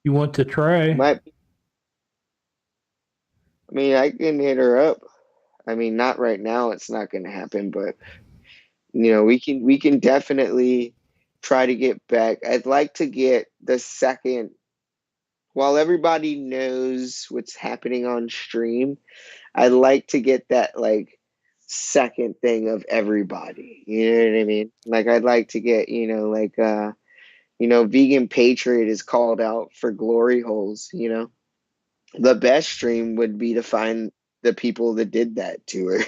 You want to try? I mean, I can hit her up. I mean, not right now. It's not going to happen, but we can definitely try to get Beck. I'd like to get the second, while everybody knows what's happening on stream, I'd like to get that like second thing of everybody. You know what I mean? Like I'd like to get, Vegan Patriot is called out for glory holes, The best stream would be to find the people that did that to her.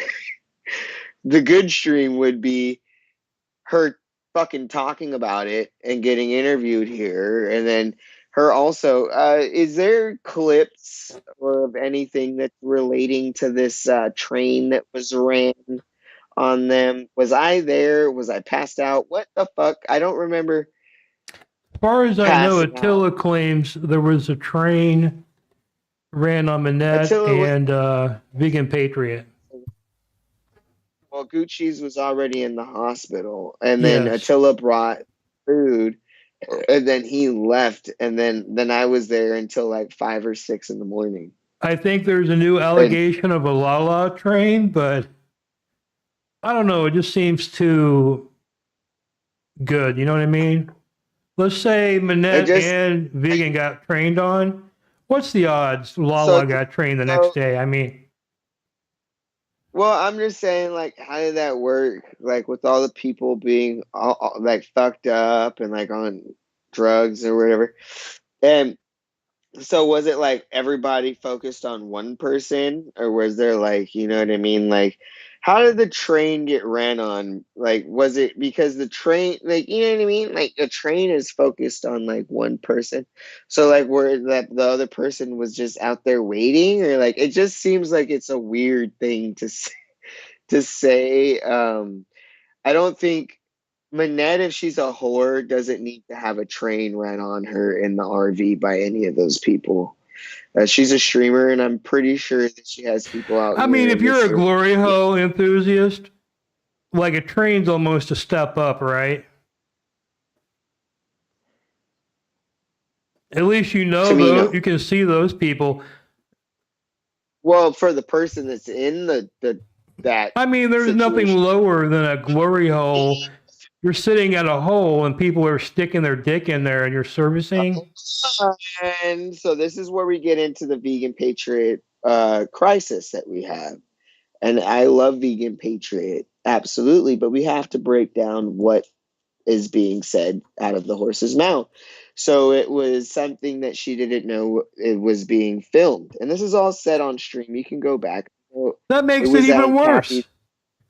The good stream would be her fucking talking about it and getting interviewed here, and then her also. Is there clips or of anything that's relating to this train that was ran on them? Was I there? Was I passed out? What the fuck? I don't remember. As far as I know, Attila claims there was a train ran on Manette and Vegan Patriot. Well, Gucci's was already in the hospital, and then Attila brought food, and then he left, and then I was there until like 5 or 6 in the morning. I think there's a new allegation of a Lala train, but I don't know. It just seems too good. You know what I mean? Let's say Manette and Vegan got trained on. What's the odds Lala got trained the next day? I mean... Well, I'm just saying, like, how did that work? Like, with all the people being all like fucked up and like on drugs or whatever. And so, was it like everybody focused on one person, or was there like, you know what I mean? Like, how did the train get ran on? Like, was it because the train, like, you know what I mean? Like, a train is focused on like one person. So, like, where that the other person was just out there waiting, or like, it just seems like it's a weird thing to say. I don't think Manette, if she's a whore, doesn't need to have a train run on her in the RV by any of those people. She's a streamer, and I'm pretty sure that she has people out I here mean, in if the you're a server. glory hole enthusiast, like a train's almost a step up, right? At least you know though you can see those people. Well, for the person that's in that I mean, there's nothing situation. lower than a glory hole. You're sitting at a hole and people are sticking their dick in there and you're servicing. And so this is where we get into the vegan patriot crisis that we have. And I love vegan patriot, absolutely, but we have to break down what is being said out of the horse's mouth. So it was something that she didn't know it was being filmed. And this is all said on stream. You can go back. That makes it even worse.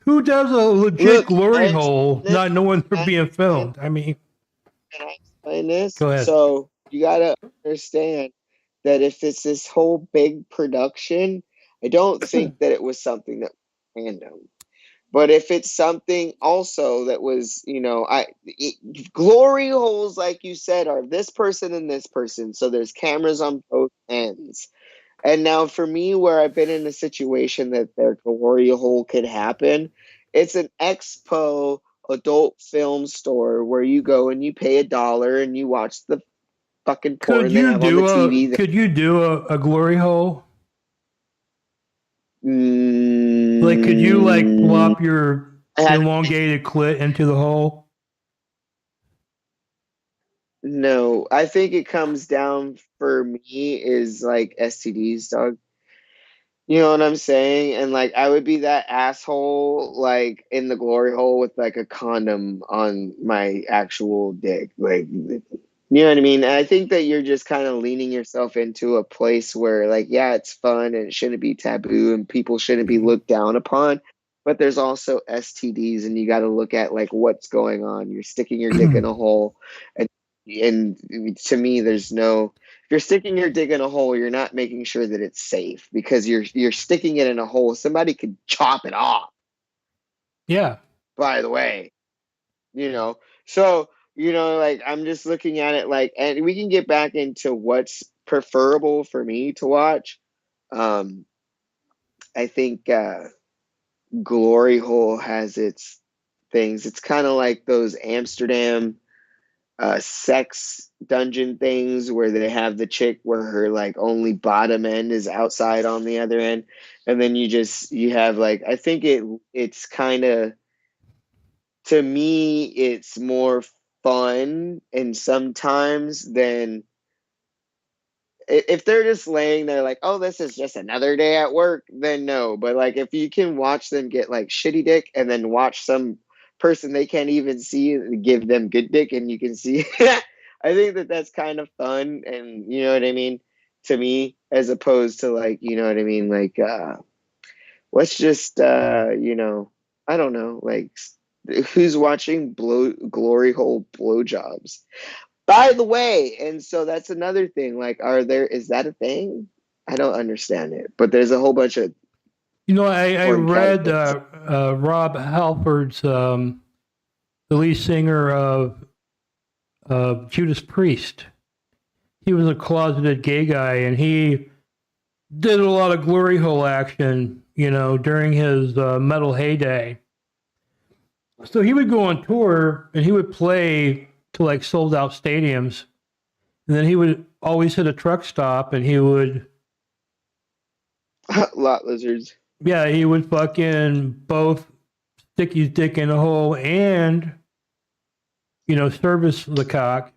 Who does a legit glory hole not knowing they're being filmed? I mean, can I explain this? Go ahead. So you gotta understand that if it's this whole big production, I don't think that it was something that was random. But if it's something also that was, glory holes, like you said, are this person and this person. So there's cameras on both ends. And now for me, where I've been in a situation that their glory hole could happen, it's an expo adult film store where you go and you pay $1 and you watch the fucking porn could they you have on the TV. could you do a glory hole? Like, could you like plop your elongated clit into the hole? No, I think it comes down for me is like STDs, dog. You know what I'm saying? And like I would be that asshole like in the glory hole with like a condom on my actual dick. Like, you know what I mean? And I think that you're just kind of leaning yourself into a place where like, yeah, it's fun and it shouldn't be taboo and people shouldn't be looked down upon. But there's also STDs and you got to look at like what's going on. You're sticking your dick in a hole and to me there's no, if you're sticking your dick in a hole, you're not making sure that it's safe because you're sticking it in a hole. Somebody could chop it off. Yeah. By the way, so like I'm just looking at it like, and we can get back into what's preferable for me to watch. I think Glory Hole has its things. It's kind of like those Amsterdam sex dungeon things where they have the chick where her like only bottom end is outside on the other end, and then you have like, I think it's kind of, to me it's more fun and sometimes than if they're just laying there like, oh, this is just another day at work, then no. But like if you can watch them get like shitty dick and then watch some person they can't even see give them good dick and you can see I think that that's kind of fun, and you know what I mean, to me, as opposed to like, you know what I mean, like let's just I don't know, like who's watching glory hole blowjobs, by the way. And so that's another thing, like is that a thing? I don't understand it, but there's a whole bunch of I read Rob Halford's the lead singer of Judas Priest. He was a closeted gay guy, and he did a lot of glory hole action, during his metal heyday. So he would go on tour, and he would play to like sold out stadiums, and then he would always hit a truck stop, and he would lot lizards. Yeah, he would fucking both stick his dick in a hole and, service the cock.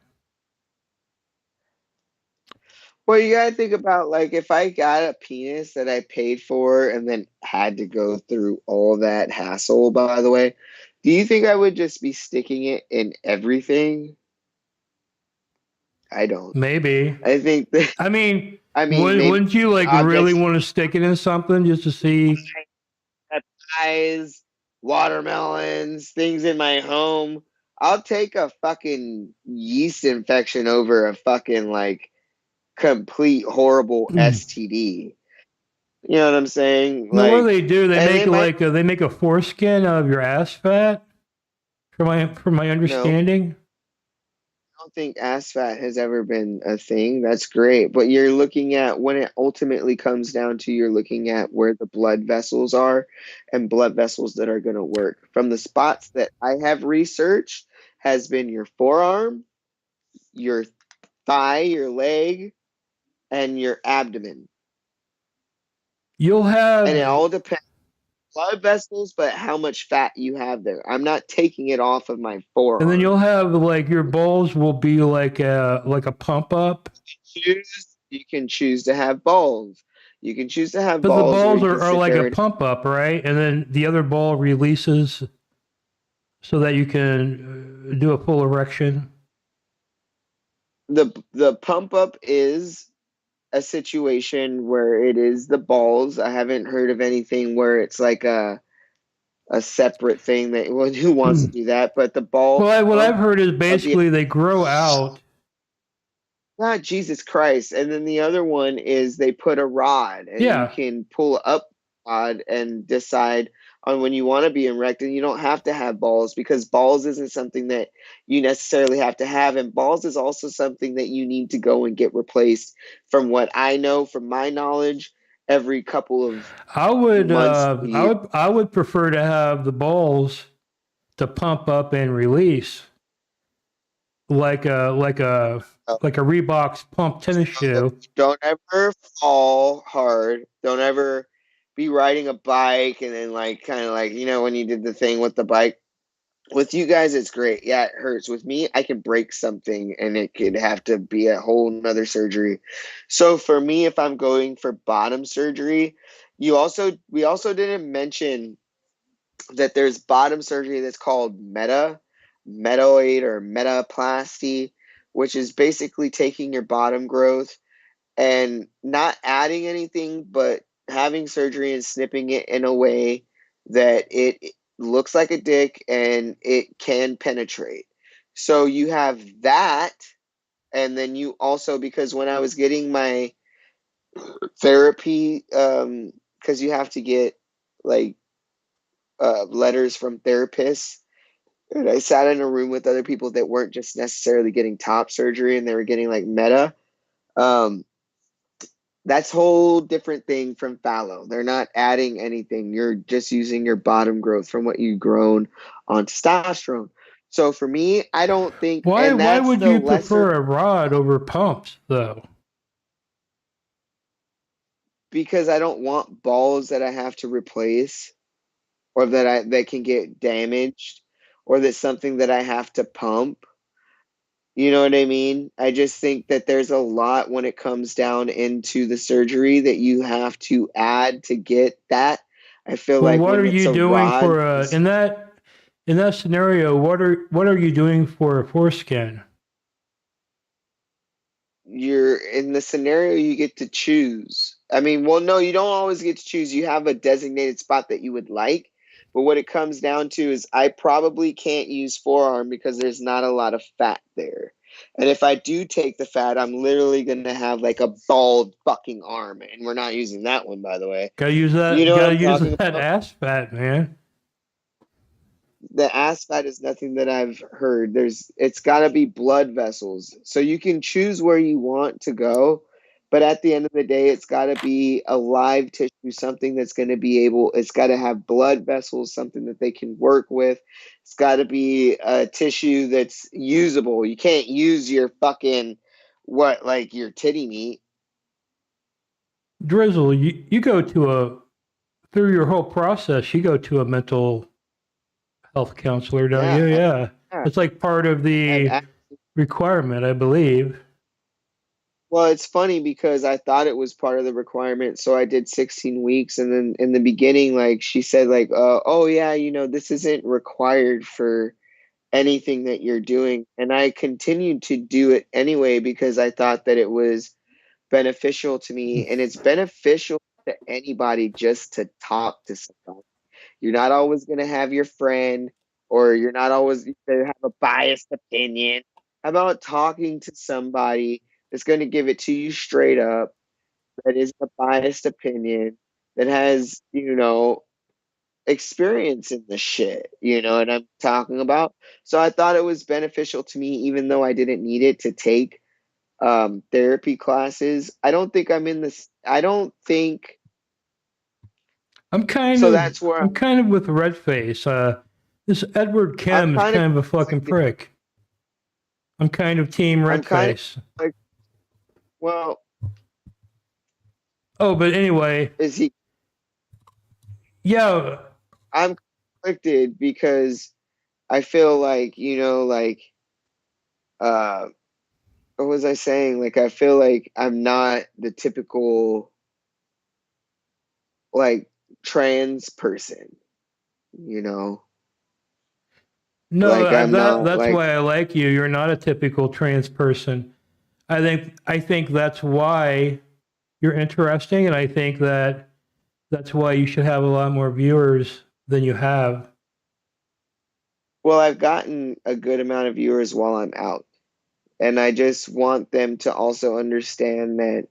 Well, you gotta think about, like, if I got a penis that I paid for and then had to go through all that hassle, by the way, do you think I would just be sticking it in everything? I don't. Maybe. I think that, I mean, maybe wouldn't you like really want to stick it in something just to see? Pies, watermelons, things in my home. I'll take a fucking yeast infection over a fucking like complete horrible STD. You know what I'm saying? No, Like, what do? They make they make a foreskin out of your ass fat. from my understanding. I don't think ass fat has ever been a thing. That's great. But you're looking at when it ultimately comes down to you're looking at where the blood vessels are and blood vessels that are going to work. From the spots that I have researched has been your forearm, your thigh, your leg, and your abdomen. You'll have, and it all depends blood vessels, but how much fat you have there. I'm not taking it off of my forearm. and then you'll have like your balls will be like a pump up. You can choose to have balls. You can choose to have But the balls, balls are like a pump up, right? And then the other ball releases so that you can do a full erection. The pump up is a situation where it is the balls. I haven't heard of anything where it's like a separate thing that who wants to do that, but the ball. Well, what I've heard is basically they grow out. God, Jesus Christ. And then the other one is they put a rod and you can pull up rod and decide on when you want to be erect, and you don't have to have balls because balls isn't something that you necessarily have to have, and balls is also something that you need to go and get replaced. From what I know, from my knowledge, every couple of months. I would prefer to have the balls to pump up and release like a Reebok's pump tennis shoe. Don't ever fall hard. Don't ever be riding a bike and then kind of when you did the thing with the bike. With you guys, it's great. Yeah, it hurts. With me, I can break something and it could have to be a whole nother surgery. So for me, if I'm going for bottom surgery, we also didn't mention that there's bottom surgery that's called metoid or metaplasty, which is basically taking your bottom growth and not adding anything, but having surgery and snipping it in a way that it looks like a dick and it can penetrate. So you have that, and then you also, because when I was getting my therapy, because you have to get letters from therapists, and I sat in a room with other people that weren't just necessarily getting top surgery and they were getting meta. That's a whole different thing from fallow. They're not adding anything. You're just using your bottom growth from what you've grown on testosterone. So for me, I don't think. Why would you prefer a rod over pumps though? Because I don't want balls that I have to replace, or that can get damaged, or that's something that I have to pump. You know what I mean? I just think that there's a lot when it comes down into the surgery that you have to add to get that. I feel like what when are it's you a doing rod, for in that scenario? What are you doing for a foreskin? you're in the scenario you get to choose. I mean, well, no, you don't always get to choose. You have a designated spot that you would like. But what it comes down to is I probably can't use forearm because there's not a lot of fat there. And if I do take the fat, I'm literally going to have a bald fucking arm. And we're not using that one, by the way. Gotta use that. You know what gotta I'm use talking that about? ass fat, man. The ass fat is nothing that I've heard. It's got to be blood vessels. So you can choose where you want to go. But at the end of the day, it's got to be a live tissue, something that's going to be it's got to have blood vessels, something that they can work with. It's got to be a tissue that's usable. You can't use your fucking, your titty meat. Drizzle, you go through your whole process, you go to a mental health counselor, don't you? Yeah. It's like part of the requirement, I believe. Well, it's funny because I thought it was part of the requirement, so I did 16 weeks, and then in the beginning, she said, oh yeah, this isn't required for anything that you're doing, and I continued to do it anyway because I thought that it was beneficial to me, and it's beneficial to anybody just to talk to somebody. You're not always going to have your friend, or you're not always going to have a biased opinion. How about talking to somebody that's going to give it to you straight up, that is a biased opinion, that has, experiencing the shit. You know what I'm talking about? So I thought it was beneficial to me, even though I didn't need it, to take therapy classes. I don't think I'm in this. I don't think. I'm kind So of that's where I'm kind of with Redface. This Edward Kim is kind of a fucking prick. I'm kind of team I'm kind Redface. of like, well, Oh, but anyway, is he? yeah, I'm conflicted because I feel like, what was I saying? Like, I feel like I'm not the typical, like, trans person, you know? no, Like, I'm not, that's like, why I like you. You're not a typical trans person. I think that's why you're interesting, and I think that's why you should have a lot more viewers than you have. well, I've gotten a good amount of viewers while I'm out. And I just want them to also understand that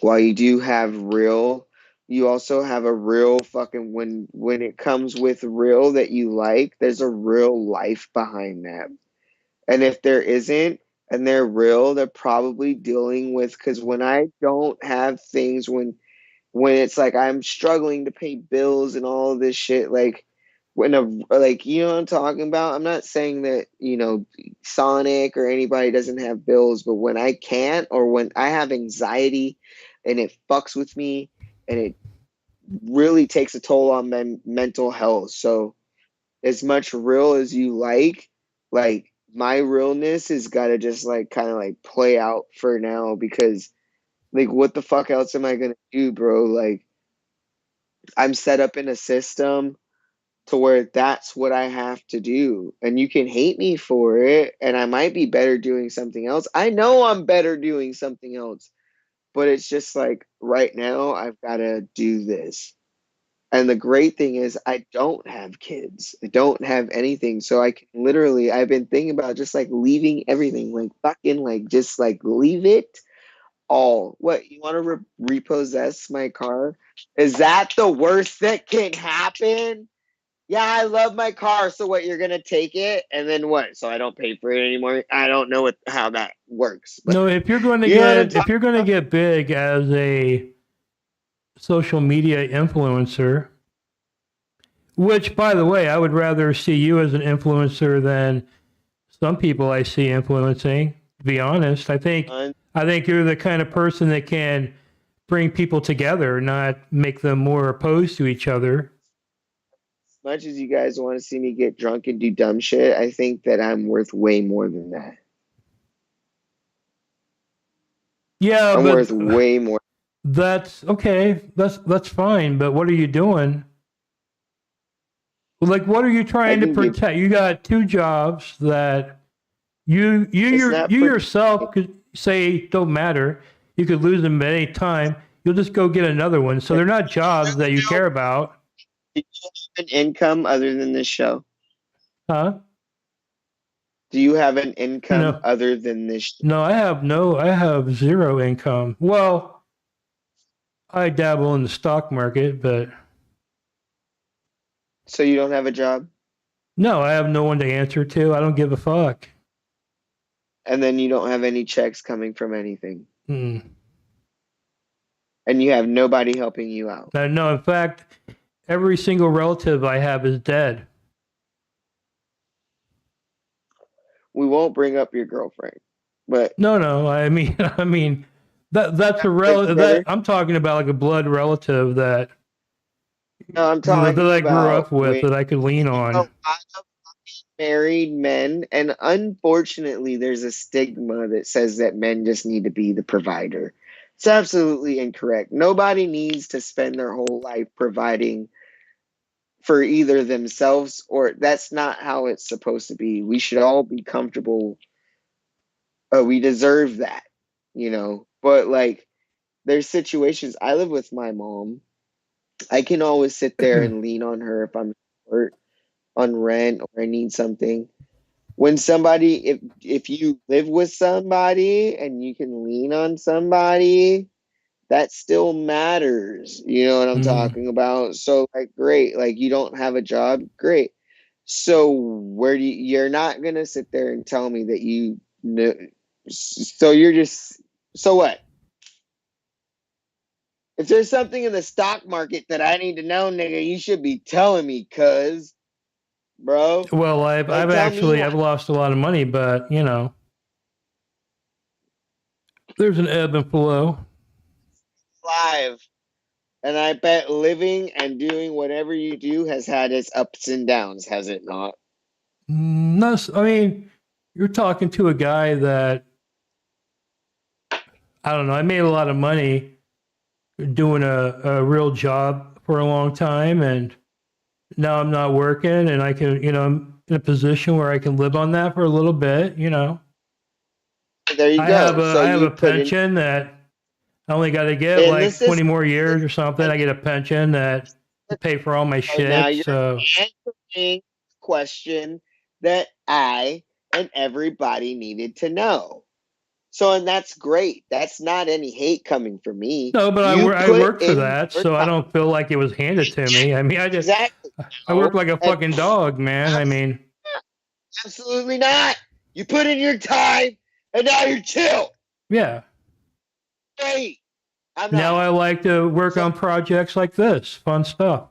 while you do have real, you also have a real fucking when it comes with real that you like, there's a real life behind that. And if there isn't and they're real, they're probably dealing with, because when I don't have things, when it's like I'm struggling to pay bills and all of this shit, like when like, you know what I'm talking about? I'm not saying that, Sonic or anybody doesn't have bills, but when I can't, or when I have anxiety and it fucks with me and it really takes a toll on my mental health. So as much real as you like my realness has got to just like kind of like play out for now, because like what the fuck else am I going to do, bro? Like I'm set up in a system to where that's what I have to do. And you can hate me for it, and I might be better doing something else. I know I'm better doing something else, but it's just like right now I've got to do this. And the great thing is I don't have kids. I don't have anything. So I can literally, I've been thinking about just like leaving everything, like fucking like just like leave it all. What, you want to repossess my car? Is that the worst that can happen? Yeah, I love my car. So what, you're gonna take it and then what? So I don't pay for it anymore? I don't know how that works. But No, if you're going to you know what I'm if you're going to get big as a social media influencer, which by the way, I would rather see you as an influencer than some people I see influencing, to be honest. I think you're the kind of person that can bring people together, not make them more opposed to each other. As much as you guys want to see me get drunk and do dumb shit, I think that I'm worth way more than that. Yeah, I'm but worth way more. That's okay. That's fine. But what are you doing? Like, what are you trying to protect? You got two jobs that you yourself could say don't matter. You could lose them at any time. You'll just go get another one. So they're not jobs that you care about. Do you have an income other than this show? Huh? Do you have an income other than this show? No, I have zero income. Well, I dabble in the stock market, but so you don't have a job? No, I have no one to answer to. I don't give a fuck. And then you don't have any checks coming from anything. Mm. And you have nobody helping you out. No, in fact, every single relative I have is dead. We won't bring up your girlfriend, but no. I mean, that's a relative. That I'm talking about, like a blood relative that. No, I'm talking that I grew up with, when, that I could lean on. A lot of married men, and unfortunately, there's a stigma that says that men just need to be the provider. It's absolutely incorrect. Nobody needs to spend their whole life providing for either themselves, or that's not how it's supposed to be. We should all be comfortable. We deserve that, But like, there's situations. I live with my mom. I can always sit there and lean on her if I'm short on rent or I need something. When somebody, if you live with somebody and you can lean on somebody, that still matters. You know what I'm talking about? So like, great, like you don't have a job, great. So where do you're not gonna sit there and tell me that you know, so you're just, so what? If there's something in the stock market that I need to know, nigga, you should be telling me, cuz, bro. Well, I've Like, tell me I've lost a lot of money, but you know, there's an ebb and flow. live. And I bet living and doing whatever you do has had its ups and downs, has it not? No, I mean, you're talking to a guy that, I don't know, I made a lot of money doing a real job for a long time, and now I'm not working, and I can, you know, I'm in a position where I can live on that for a little bit, you know. There you go. I have a pension that I only got to get like 20 more years or something. I get a pension that to pay for all my shit. Now you're so answering a question that I and everybody needed to know. So, and that's great. That's not any hate coming from me. no, but I worked for that, so I time. don't feel like it was handed to me. I mean, I work like a fucking dog, man. I mean, absolutely not. You put in your time, and now you're chill. Yeah. Great. Now I like to work on projects like this, fun stuff.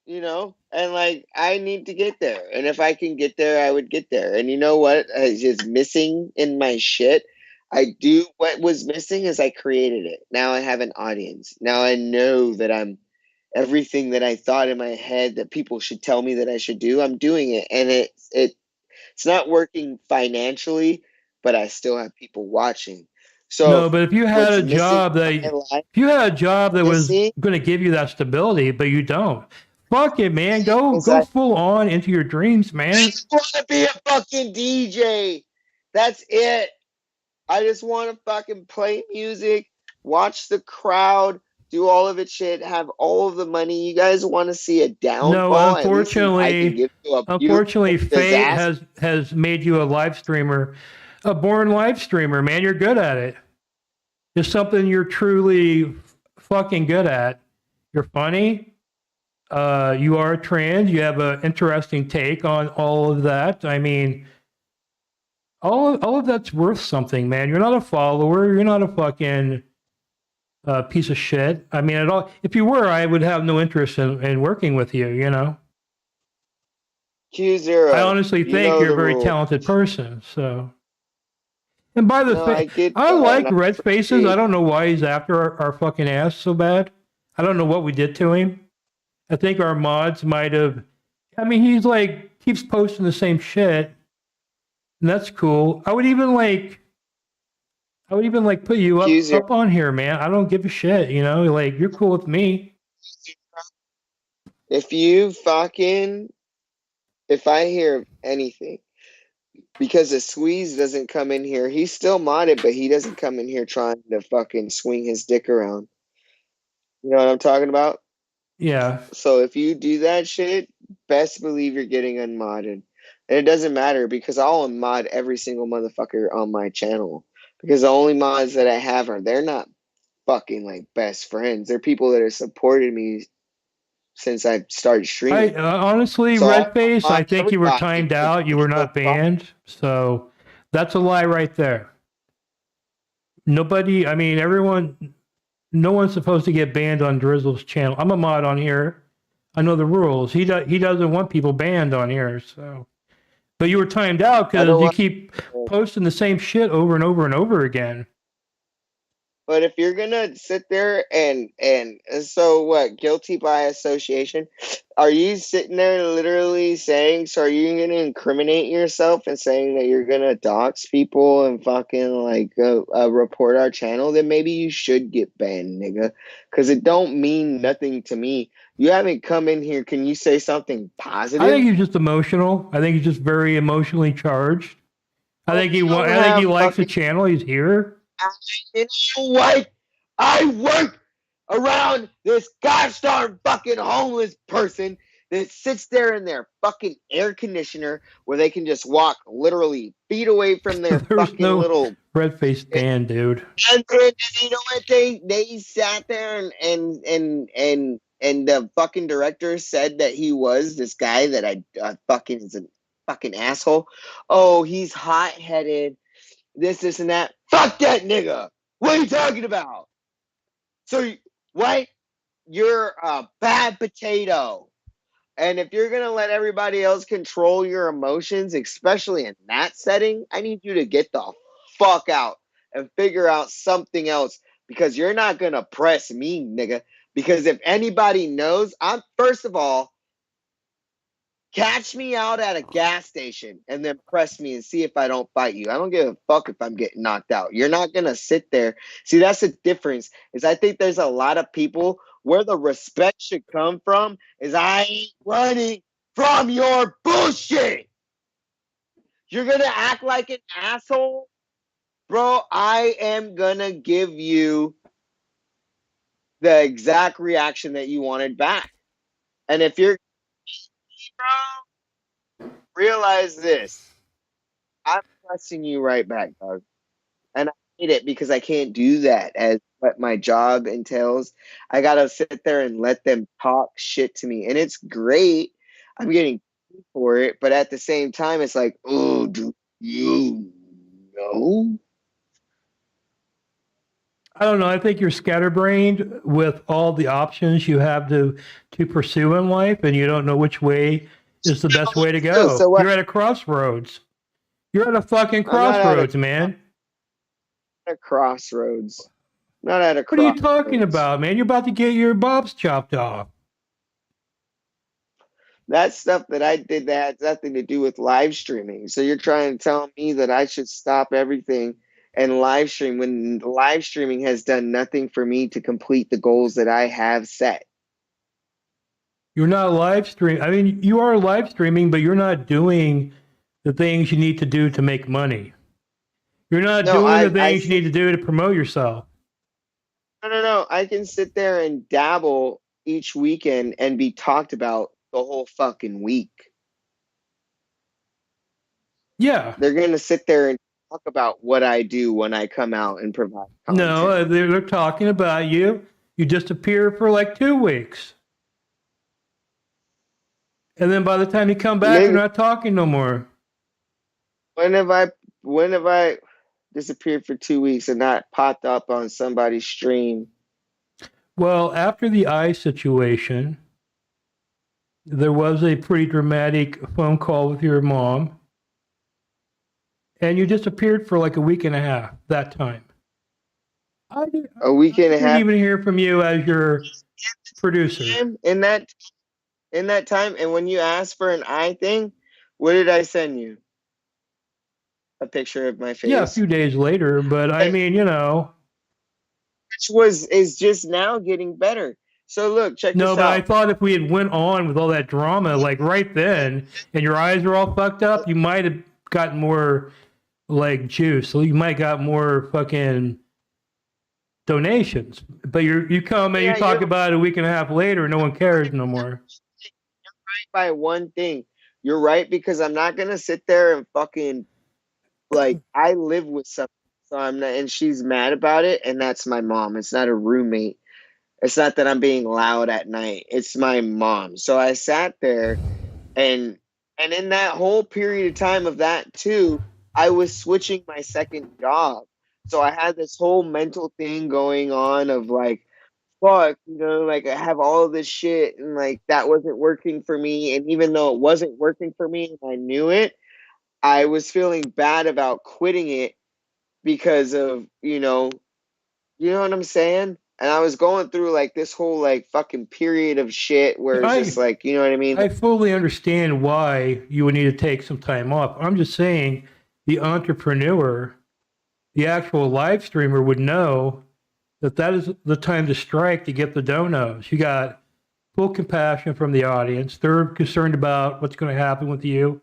You know, and like I need to get there, and if I can get there, I would get there. And you know what is just missing in my shit? What was missing is I created it. Now I have an audience. Now I know that I'm everything that I thought in my head that people should tell me that I should do. I'm doing it, and it's not working financially, but I still have people watching. So no, but if you had a job that was going to give you that stability, but you don't, fuck it, man. Go full on into your dreams, man. I just want to be a fucking DJ. That's it. I just want to fucking play music, watch the crowd, do all of it shit, have all of the money. You guys want to see a downfall? No, unfortunately, fate has made you a live streamer, a born live streamer, man. You're good at it. It's something you're truly fucking good at. You're funny. You are trans. You have an interesting take on all of that. I mean, all of that's worth something, man. You're not a follower. You're not a fucking piece of shit. I mean, if you were, I would have no interest in working with you, you know? Q0. I honestly think you're a very talented person, so... And by the way, I like Red Faces. I don't know why he's after our fucking ass so bad. I don't know what we did to him. I think our mods might have... I mean, he's like, keeps posting the same shit. And that's cool. I would even put you up on here, man. I don't give a shit, you know? Like, you're cool with me. If I hear anything, because the squeeze doesn't come in here, he's still modded, but he doesn't come in here trying to fucking swing his dick around. You know what I'm talking about? Yeah. So if you do that shit, best believe you're getting unmodded. And it doesn't matter because I'll unmod every single motherfucker on my channel. Because the only mods that I have they're not fucking like best friends. They're people that have supported me since I started streaming. Honestly, so Redface, I think you were timed out. You were not banned. So that's a lie right there. Nobody, I mean, no one's supposed to get banned on Drizzle's channel. I'm a mod on here. I know the rules. He doesn't want people banned on here. So, but you were timed out because you keep posting the same shit over and over and over again. But if you're gonna sit there and so what, guilty by association, are you sitting there literally saying, so are you gonna incriminate yourself and saying that you're gonna dox people and fucking like report our channel? Then maybe you should get banned, nigga, because it don't mean nothing to me. You haven't come in here. Can you say something positive? I think he's just emotional. I think he's just very emotionally charged. I think he likes the channel. He's here. You know what? I work around this gosh darn fucking homeless person that sits there in their fucking air conditioner where they can just walk literally feet away from their There's fucking no little. red-faced Dan, dude. And you know what? They sat there and the fucking director said that he was this guy that I fucking is a fucking asshole. Oh, he's hot-headed. This, and that. Fuck that nigga. What are you talking about? So, what? You're a bad potato. And if you're going to let everybody else control your emotions, especially in that setting, I need you to get the fuck out and figure out something else because you're not going to press me, nigga. Because if anybody knows, I'm, first of all, catch me out at a gas station and then press me and see if I don't fight you. I don't give a fuck if I'm getting knocked out. You're not going to sit there. See, that's the difference is I think there's a lot of people where the respect should come from is I ain't running from your bullshit. You're going to act like an asshole? Bro, I am going to give you the exact reaction that you wanted back. And if you're, bro, realize this. I'm pressing you right back, dog. And I hate it because I can't do that as what my job entails. I gotta sit there and let them talk shit to me. And it's great. I'm getting paid for it, but at the same time, it's like, oh, do you know? I don't know. I think you're scatterbrained with all the options you have to pursue in life, and you don't know which way is the best way to go. So what? You're at a crossroads. You're at a fucking crossroads, man. At a crossroads. Not at a What are crossroads. you talking about, man? You're about to get your bobs chopped off. That stuff that I did that has nothing to do with live streaming. So you're trying to tell me that I should stop everything and live stream when live streaming has done nothing for me to complete the goals that I have set. You're not live streaming. I mean, you are live streaming, but you're not doing the things you need to do to make money. You're not doing the things you need to do to promote yourself. No. I can sit there and dabble each weekend and be talked about the whole fucking week. Yeah. They're going to sit there and talk about what I do when I come out and provide content. No, they're talking about you. You disappear for like 2 weeks. And then by the time you come back, you're not talking no more. When have I disappeared for 2 weeks and not popped up on somebody's stream? Well, after the eye situation, there was a pretty dramatic phone call with your mom. And you disappeared for like a week and a half that time. A week and a half. I didn't even hear from you as your producer. In that time, and when you asked for an eye thing, what did I send you? A picture of my face. Yeah, a few days later, but I mean, you know. Which is just now getting better. So look, check this out. No, but I thought if we had went on with all that drama, like right then, and your eyes were all fucked up, you might have gotten more like juice. So you might got more fucking donations. But you come and you talk about it a week and a half later, no one cares no more. You're right by one thing. You're right because I'm not gonna sit there and fucking like I live with someone, so I'm not, and she's mad about it, and that's my mom. It's not a roommate. It's not that I'm being loud at night. It's my mom. So I sat there and in that whole period of time of that too, I was switching my second job. So I had this whole mental thing going on of like, fuck, you know, like I have all of this shit and like that wasn't working for me. And even though it wasn't working for me and I knew it, I was feeling bad about quitting it because of, you know what I'm saying? And I was going through like this whole like fucking period of shit where it's just like, you know what I mean? I fully understand why you would need to take some time off. I'm just saying the entrepreneur, the actual live streamer would know that is the time to strike to get the donos. You got full compassion from the audience. They're concerned about what's going to happen with you.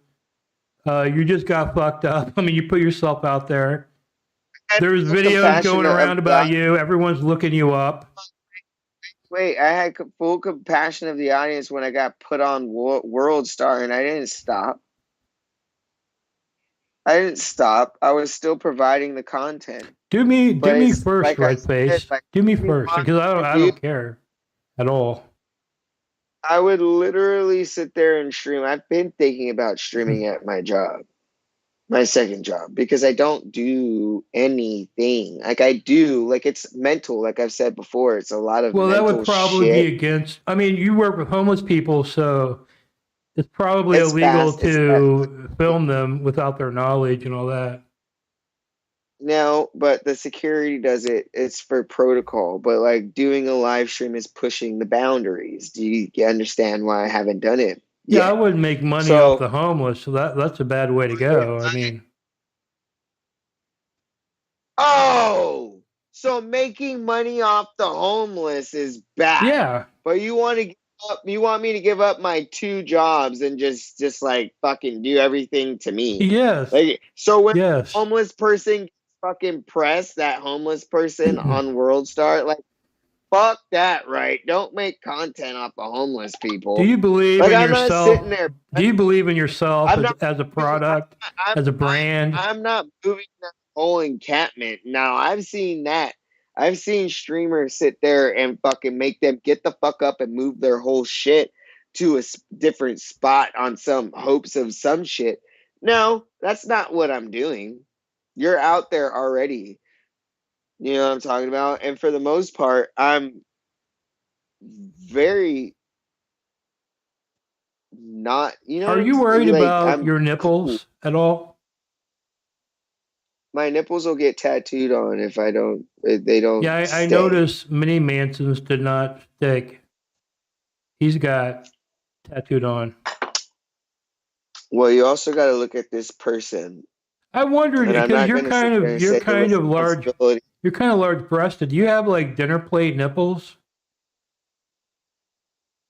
You just got fucked up. I mean, you put yourself out there. There's videos going around about you. Everyone's looking you up. Wait, I had full compassion of the audience when I got put on World Star, and I didn't stop. I didn't stop. I was still providing the content. Do me But first, like Red Face. Do me first, because I don't care at all. I would literally sit there and stream. I've been thinking about streaming at my job, my second job, because I don't do anything. Like I do, like it's mental. Like I've said before, it's a lot of Well, that mental would probably shit. be against. I mean, you work with homeless people, so it's probably It's illegal fast. It's to film them without their knowledge and all that. No, but the security does it. It's for protocol. But like doing a live stream is pushing the boundaries. Do you understand why I haven't done it? Yeah, I wouldn't make money off the homeless, so that's a bad way to go. I mean, Oh, so making money off the homeless is bad. Yeah. But you want to give up, you want me to give up my 2 jobs and just like fucking do everything to me. Yes. Like so when Yes. a homeless person gets fucking press that homeless person on World Star, like fuck that, right? Don't make content off the homeless people. do you believe Like in I'm yourself? not sitting there. Do you believe in yourself I'm as, not as a product, as a brand? I'm not moving that whole encampment. Now I've seen that. I've seen streamers sit there and fucking make them get the fuck up and move their whole shit to a different spot on some hopes of some shit. No, that's not what I'm doing. You're out there already. You know what I'm talking about? And for the most part, I'm very not, you know Are what I'm you worried like about I'm your nipples at all? my nipples will get tattooed on if I don't if they don't Yeah, I stay. noticed Mini Manson's did not stick. He's got tattooed on. Well, you also got to look at this person. I wondered And I'm because not you're gonna kind sit there of and you're say the kind of large. responsibility. You're kind of large breasted. Do you have like dinner plate nipples?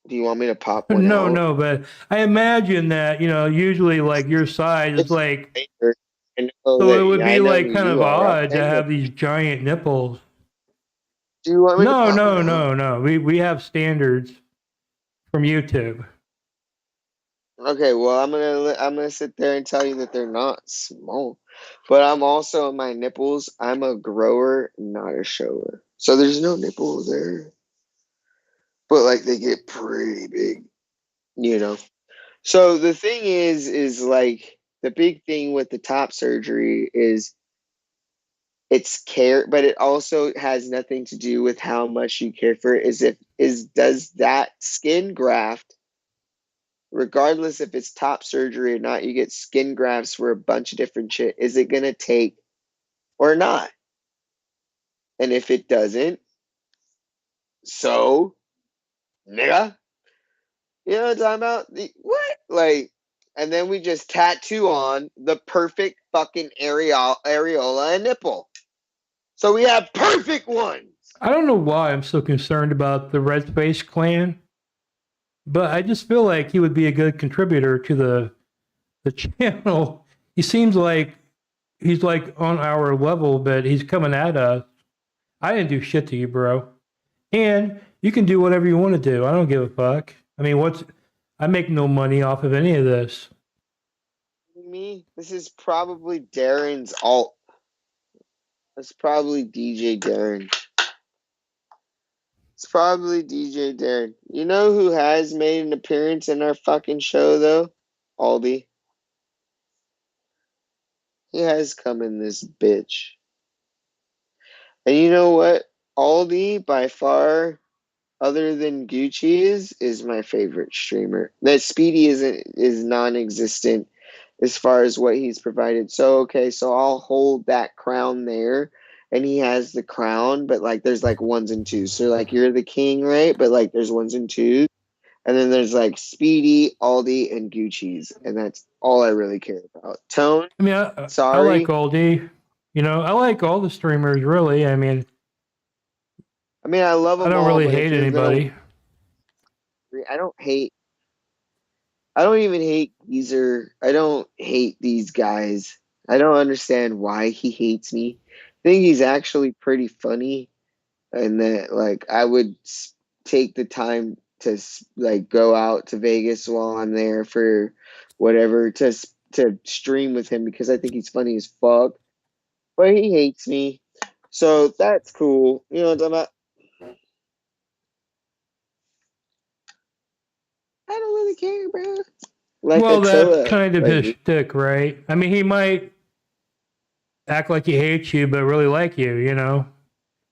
Do you want me to pop one No, out? no, but I imagine that, usually like your size is like, I know so it would that be I know like who kind of you are. I'll odd to send you. have these giant nipples. Do you want me to No, pop no, one no, out? no. We have standards from YouTube. Okay, well I'm gonna sit there and tell you that they're not small, but I'm also my nipples. I'm a grower, not a shower. So there's no nipple there, but like they get pretty big, you know. So the thing is like the big thing with the top surgery is it's care, but it also has nothing to do with how much you care for it. Does that skin graft, regardless if it's top surgery or not, you get skin grafts for a bunch of different shit. Is it gonna take or not? And if it doesn't, so nigga, you know what I'm talking about? What? Like, and then we just tattoo on the perfect fucking areola and nipple. So we have perfect ones. I don't know why I'm so concerned about the Red Face clan, but I just feel like he would be a good contributor to the channel. He seems like he's like on our level, but he's coming at us. I didn't do shit to you, bro. And you can do whatever you want to do. I don't give a fuck. I mean, I make no money off of any of this. Me, this is probably Darren's alt. That's probably DJ Darren. It's probably DJ Darren. You know who has made an appearance in our fucking show though? Aldi. He has come in this bitch. And you know what? Aldi by far, other than Gucci, is my favorite streamer. That Speedy is non-existent as far as what he's provided. So okay, so I'll hold that crown there, and he has the crown, but like there's like ones and twos. So like you're the king, right? But like there's ones and twos, and then there's like Speedy, Aldi, and Gucci's, and that's all I really care about. Tone. I mean, I Sorry. like Aldi. I like all the streamers, really. I mean, I love them I don't all, really but if hate you're anybody. I don't even hate Geezer. I don't hate these guys. I don't understand why he hates me. I think he's actually pretty funny, and that like I would take the time to like go out to Vegas while I'm there for whatever to stream with him because I think he's funny as fuck. But he hates me, so that's cool. You know what I'm talking about? I don't really care, bro. Like well, that's Attila, kind of his like, shtick, right? I mean, he might act like he hates you, but really like you, you know,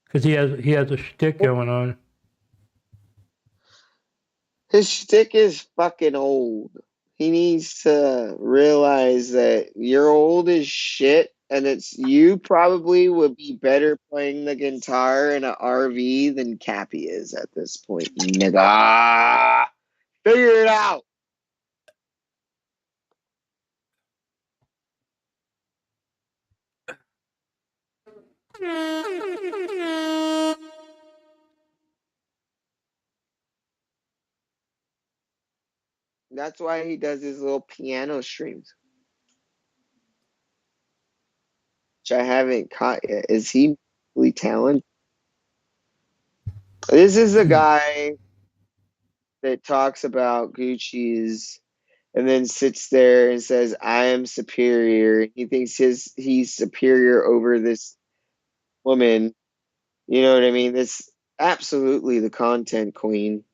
because he has a shtick going on. his shtick is fucking old. He needs to realize that you're old as shit, and you probably would be better playing the guitar in an RV than Cappy is at this point, nigga. Figure it out. That's why he does his little piano streams, which I haven't caught yet. Is he really talented? This is a guy that talks about Gucci's and then sits there and says, I am superior. He thinks he's superior over this woman. You know what I mean? That's absolutely the content queen.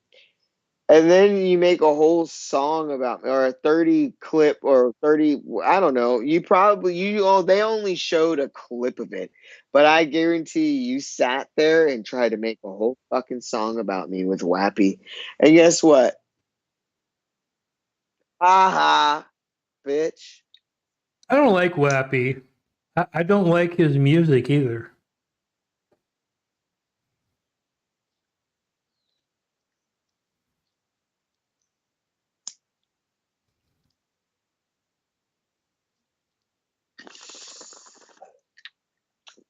And then you make a whole song about, or a 30 clip or 30, I don't know. They only showed a clip of it. But I guarantee you sat there and tried to make a whole fucking song about me with Wappy. And guess what? Haha, bitch. I don't like Wappy. I don't like his music either.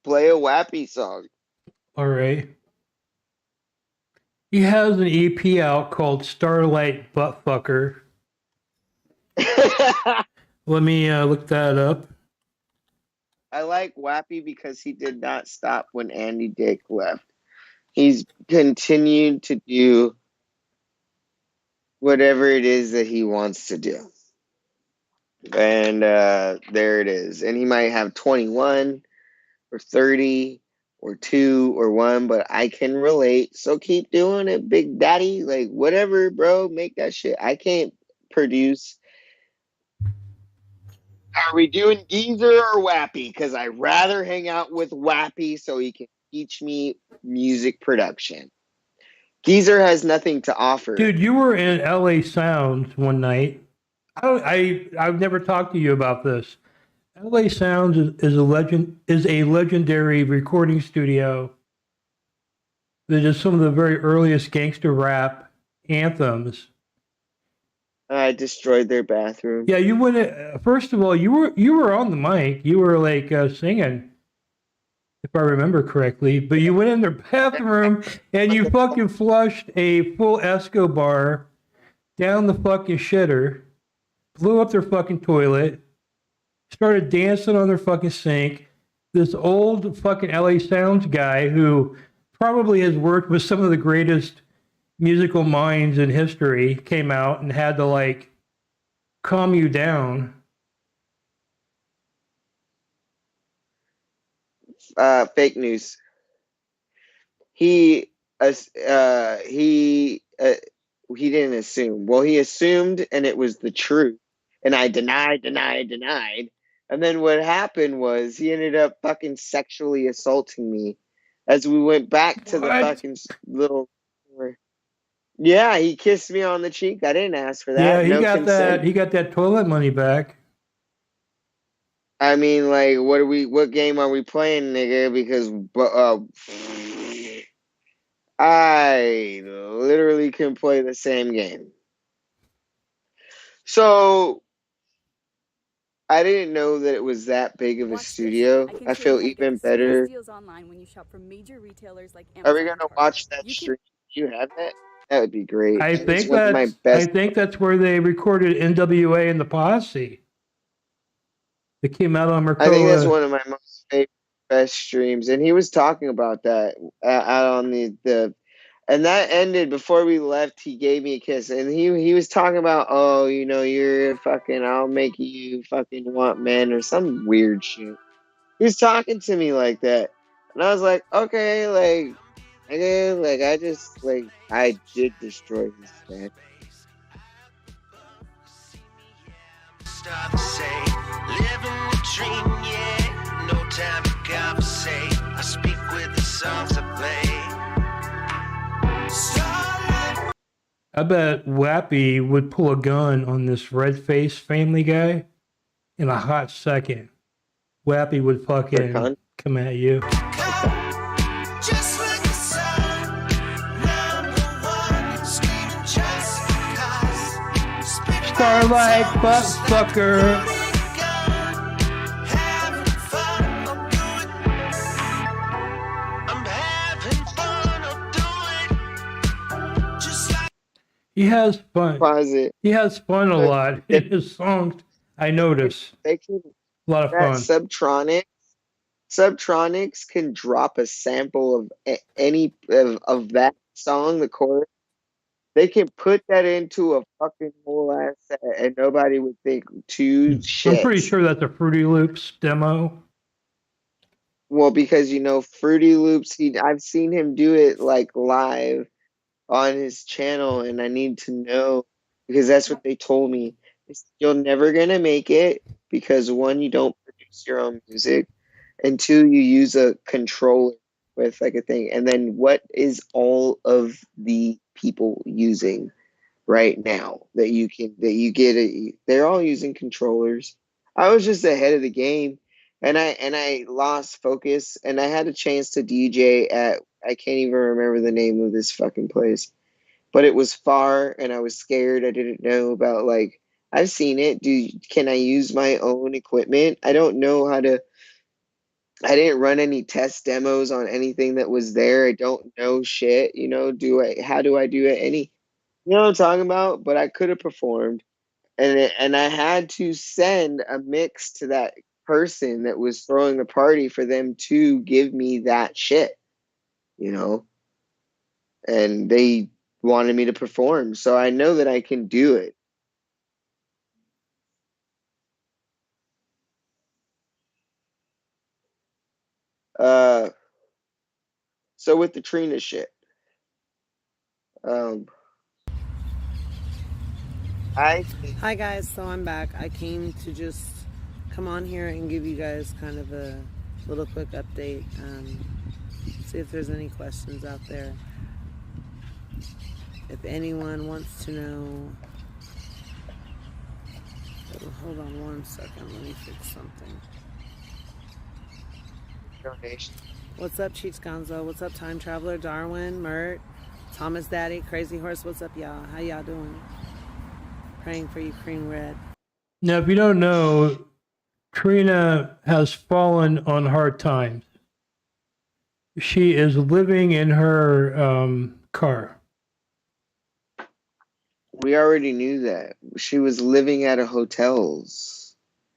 Play a Wappy song. All right. He has an EP out called Starlight Buttfucker. Let me look that up. I like Wappy because he did not stop when Andy Dick left. He's continued to do whatever it is that he wants to do. And there it is. And he might have 21 or 30 or 2 or 1, but I can relate. So keep doing it, Big Daddy. Like, whatever, bro. Make that shit. I can't produce. Are we doing Geezer or Wappy? Because I'd rather hang out with Wappy so he can teach me music production. Geezer has nothing to offer. Dude, you were in LA Sounds one night. I've never talked to you about this. LA Sounds is a legendary recording studio that is some of the very earliest gangster rap anthems. I destroyed their bathroom. Yeah, you went. First of all, you were on the mic. You were like singing, if I remember correctly. But you went in their bathroom and you fucking flushed a full Escobar down the fucking shitter, blew up their fucking toilet, started dancing on their fucking sink. This old fucking LA Sounds guy who probably has worked with some of the greatest musical minds in history came out and had to like calm you down. Fake news. He didn't assume. Well, he assumed, and it was the truth. And I denied. And then what happened was he ended up fucking sexually assaulting me as we went back to the fucking little. Yeah, he kissed me on the cheek. I didn't ask for that. Yeah, he No got consent. that. He got that toilet money back. I mean, like, what game are we playing, nigga? Because I literally can play the same game. So I didn't know that it was that big of a studio. I feel even better. Are we gonna watch that stream? Do you have that? That would be great. I think that's where they recorded NWA and the Posse. It came out on Mercola. I think that's one of my most favorite best streams, and he was talking about that out on the And that ended before we left. He gave me a kiss, and he was talking about, oh, you know, you're fucking, I'll make you fucking want men or some weird shit. He was talking to me like that, and I was like, okay, like, again, like I did destroy his stand. Start to say, living the dream, yeah. No time to conversate. I speak with the songs I play. I bet Wappy would pull a gun on this red-faced family guy in a hot second. Wappy would fucking come at you. Just like the sun, #1, screaming just because. Starlight butt fucker. He has fun. He has fun a lot in his songs. I notice. They can, a lot of fun. Subtronics can drop a sample of any of that song, the chorus. They can put that into a fucking whole ass set, and nobody would think two shits. I'm pretty sure that's a Fruity Loops demo. Well, because you know Fruity Loops, I've seen him do it like live on his channel, and I need to know because that's what they told me. You're never gonna make it because one, you don't produce your own music, and two, you use a controller with like a thing. And then what is all of the people using right now that you get? They're all using controllers. I was just ahead of the game, and I lost focus, and I had a chance to DJ at, I can't even remember the name of this fucking place, but it was far, and I was scared. I didn't know about, like, I've seen it. Can I use my own equipment? I don't know how to. I didn't run any test demos on anything that was there. I don't know shit. You know, how do I do it? You know what I'm talking about? But I could have performed, and I had to send a mix to that person that was throwing the party for them to give me that shit. You know, and they wanted me to perform, so I know that I can do it. So with the Trina shit, Hi guys, so I'm back. I came to just come on here and give you guys kind of a little quick update. See if there's any questions out there. If anyone wants to know, hold on one second, let me fix something. Donation. What's up, Cheats Gonzo? What's up, Time Traveler, Darwin, Mert, Thomas Daddy, Crazy Horse? What's up, y'all? How y'all doing? Praying for you, Cream Red. Now, if you don't know, Trina has fallen on hard times. She is living in her car. We already knew that. She was living at a hotel's.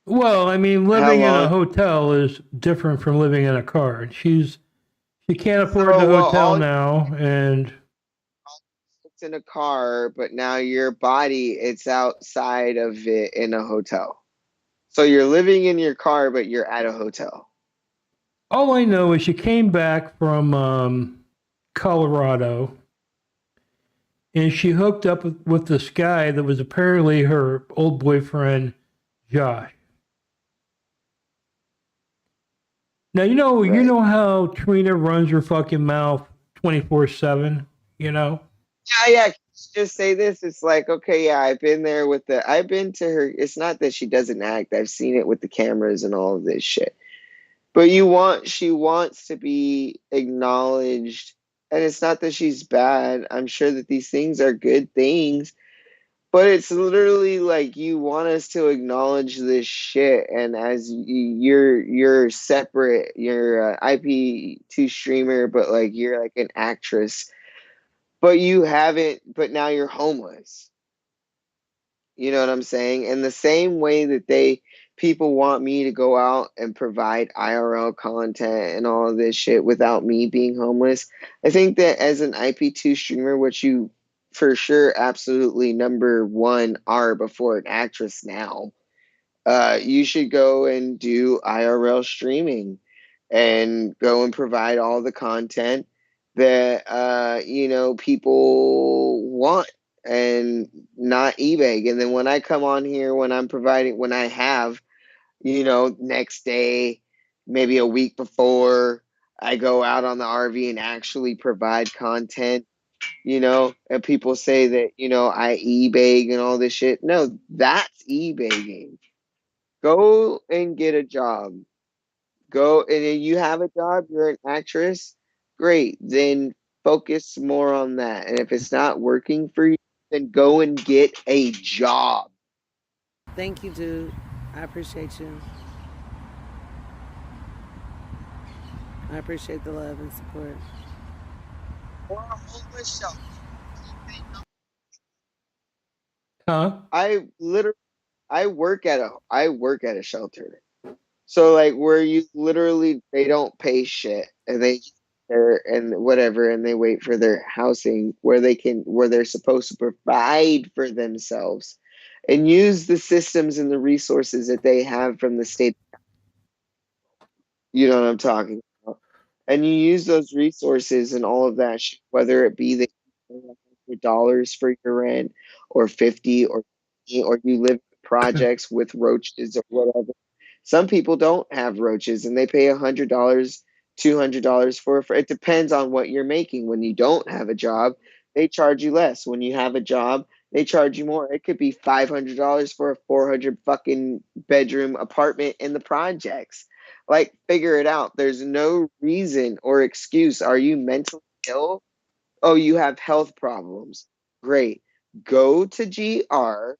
Well, I mean, living in a hotel is different from living in a car. She can't afford the hotel now, and it's in a car, but now your body, it's outside of it in a hotel. So you're living in your car, but you're at a hotel. all I know is she came back from Colorado, and she hooked up with this guy that was apparently her old boyfriend, Josh. Now, you know how Trina runs her fucking mouth 24/7, you know? Yeah. Just say this. It's like, okay, yeah, I've been to her. It's not that she doesn't act. I've seen it with the cameras and all of this shit. But she wants to be acknowledged. And it's not that she's bad. I'm sure that these things are good things. But it's literally like you want us to acknowledge this shit, and as you're separate, you're IP2 streamer, but like you're like an actress, but you haven't. But now you're homeless. You know what I'm saying? And the same way that people want me to go out and provide IRL content and all of this shit without me being homeless. I think that as an IP2 streamer, which you for sure absolutely number one are before an actress now, you should go and do IRL streaming and go and provide all the content that people want and not eBay. And then when I come on here, when I have, next day, maybe a week before, I go out on the RV and actually provide content, and people say that, I eBay and all this shit. No, that's eBaying. Go and get a job. Go and if you have a job, you're an actress, great. Then focus more on that. And if it's not working for you, then go and get a job. Thank you, dude. I appreciate you. I appreciate the love and support. Or a homeless shelter. Huh? I work at a shelter. So like where you literally they don't pay shit and they and whatever and they wait for their housing where they're supposed to provide for themselves and use the systems and the resources that they have from the state. You know what I'm talking about? And you use those resources and all of that shit, whether it be that you pay $100 for your rent or 50 or 20, or you live in projects with roaches or whatever. Some people don't have roaches and they pay $100, $200 for it depends on what you're making. When you don't have a job, they charge you less. When you have a job, they charge you more. It could be $500 for a 400 fucking bedroom apartment in the projects. Like, figure it out. There's no reason or excuse. Are you mentally ill? Oh, you have health problems. Great. Go to GR,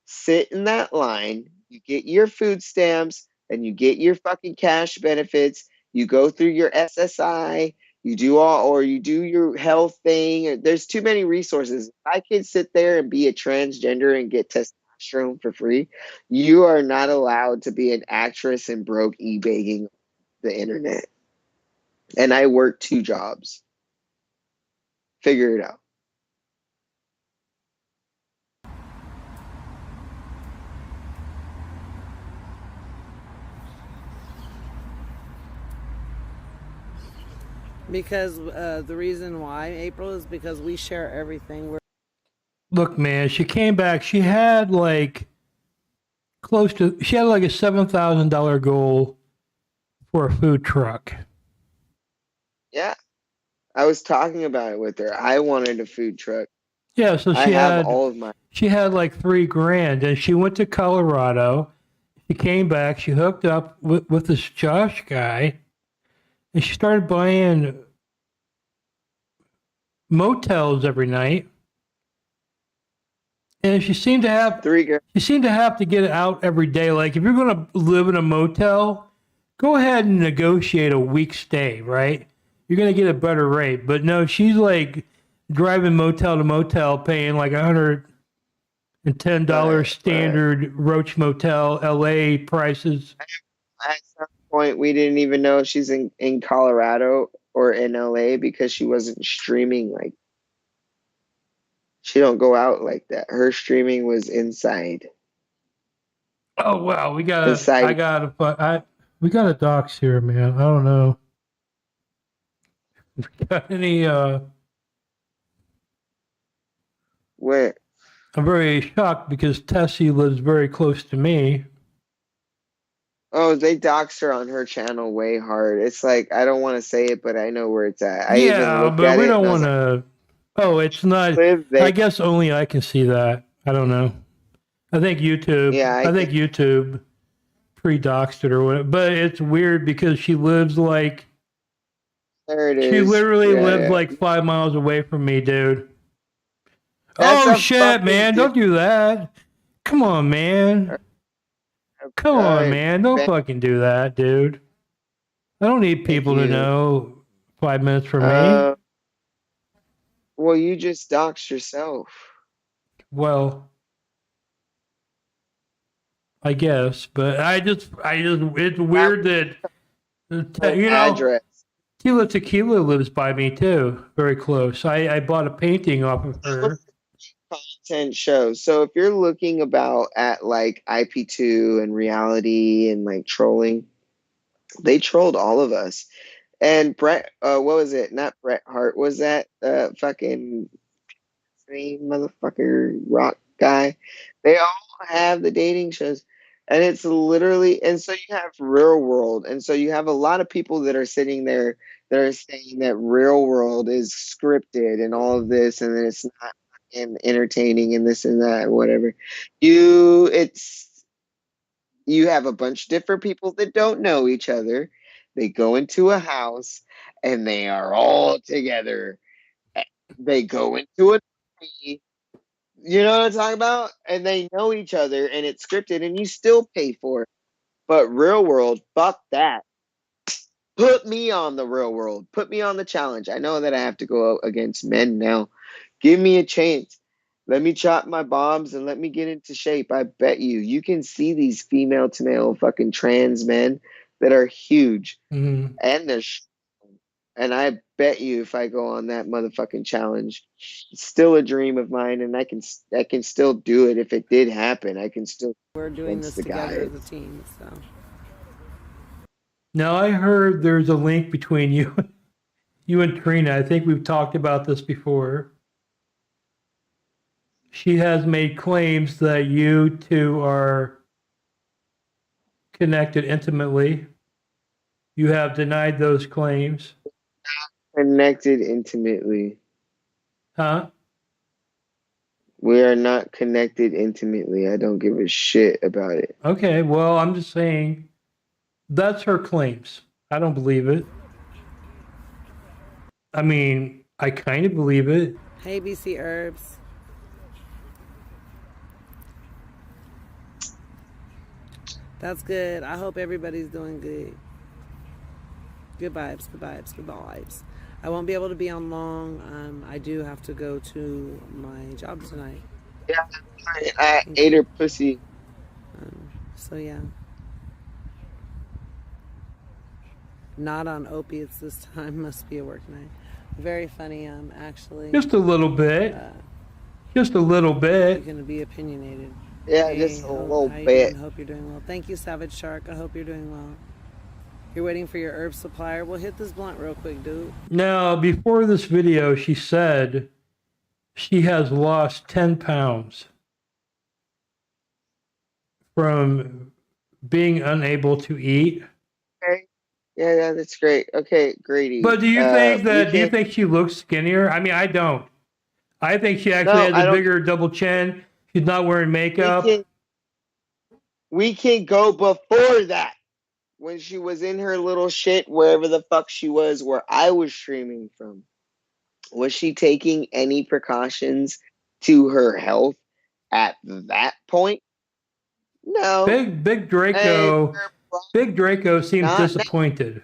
sit in that line, you get your food stamps, and you get your fucking cash benefits. You go through your SSI, you do your health thing. There's too many resources. If I can sit there and be a transgender and get testosterone for free, you are not allowed to be an actress and broke eBaying the internet. And I work 2 jobs. Figure it out. Because the reason why, April, is because we share everything. Look, man, she came back. She had like a $7,000 goal for a food truck. Yeah. I was talking about it with her. I wanted a food truck. Yeah, so I have all of my. She had like $3,000, and she went to Colorado. She came back. She hooked up with this Josh guy, and she started buying motels every night. And she seemed to have to get out every day. Like if you're going to live in a motel, go ahead and negotiate a week stay, right? You're going to get a better rate. But no, she's like driving motel to motel, paying like $110 standard Roach Motel LA prices. At some point, we didn't even know if she's in Colorado or in LA because she wasn't streaming like. She don't go out like that. Her streaming was inside. Oh wow, we got a dox here, man. I don't know. We got any Where? I'm very shocked because Tessie lives very close to me. Oh, they doxed her on her channel way hard. It's like I don't want to say it, but I know where it's at. I even looked but at we it don't want to. Oh, it's not. I guess only I can see that. I don't know. I think YouTube. Yeah, I think YouTube pre-doxed it or whatever. But it's weird because she lives like. There it is. She literally lives like 5 miles away from me, dude. That's oh a shit, fucking man! Don't do that. Come on, man. Come on, man! Don't fucking do that, dude. I don't need people to know 5 minutes from me. Well, you just doxed yourself. Well, I guess. But it's weird that, you know, Address. Tila Tequila lives by me too, very close. I bought a painting off of her. Content shows. So if you're looking about at like IP2 and reality and like trolling, they trolled all of us. And Bret, what was it? Not Bret Hart. Was that fucking same motherfucker rock guy? They all have the dating shows, and it's literally. And so you have Real World, and so you have a lot of people that are sitting there that are saying that Real World is scripted and all of this, and that it's not fucking entertaining and this and that and whatever. You have a bunch of different people that don't know each other. They go into a house and they are all together. They go into a tree, you know what I'm talking about? And they know each other and it's scripted and you still pay for it. But Real World, fuck that. Put me on the Real World. Put me on the challenge. I know that I have to go against men now. Give me a chance. Let me chop my bombs and let me get into shape. I bet you can see these female to male fucking trans men that are huge. Mm-hmm. And they're and I bet you if I go on that motherfucking challenge, it's still a dream of mine and I can still do it if it did happen. I can still We're doing this together as a team, so. Now I heard there's a link between you and Trina. I think we've talked about this before. She has made claims that you two are connected intimately. You have denied those claims. Connected intimately. Huh? We are not connected intimately. I don't give a shit about it. Okay, well, I'm just saying that's her claims. I don't believe it. I mean, I kind of believe it. Hey, BC Herbs. That's good. I hope everybody's doing good. Good vibes, good vibes, good vibes. I won't be able to be on long. I do have to go to my job tonight. Yeah, I ate her pussy. So yeah. Not on opiates this time. Must be a work night. Very funny, actually. Just a little bit. Just a little bit. You're going to be opinionated. Yeah, hey, just a little how you bit. doing? Hope you're doing well. Thank you, Savage Shark. I hope you're doing well. You're waiting for your herb supplier. Well, hit this blunt real quick, dude. Now, before this video, she said she has lost 10 pounds from being unable to eat. Okay. Yeah, that's great. Okay, Grady. But do you think that? Do you think she looks skinnier? I mean, I don't. I think she actually has a bigger double chin. She's not wearing makeup. We can go before that. When she was in her little shit, wherever the fuck she was, where I was streaming from. Was she taking any precautions to her health at that point? No. Big Draco. Big Draco seems disappointed.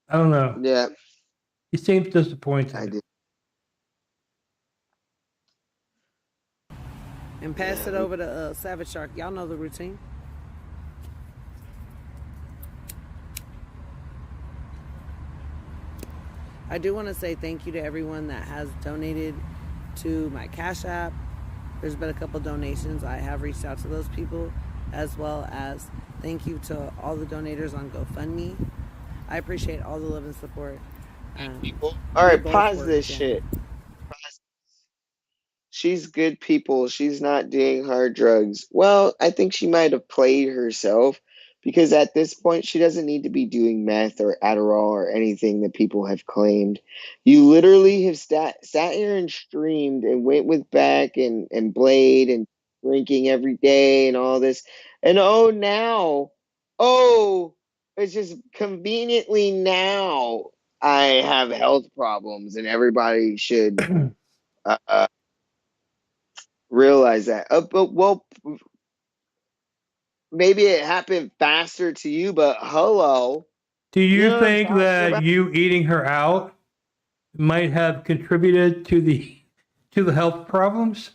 I don't know. Yeah. He seems disappointed. I did. And pass it over to Savage Shark. Y'all know the routine. I do want to say thank you to everyone that has donated to my Cash App. There's been a couple donations. I have reached out to those people, as well as thank you to all the donators on GoFundMe. I appreciate all the love and support. All right, pause this shit. She's good people. She's not doing hard drugs. Well, I think she might have played herself because at this point, she doesn't need to be doing meth or Adderall or anything that people have claimed. You literally have sat here and streamed and went with Beck and Blade and drinking every day and all this. And it's just conveniently now I have health problems and everybody should realize that. But well, maybe it happened faster to you, but hello. Do you think that you eating her out might have contributed to the health problems?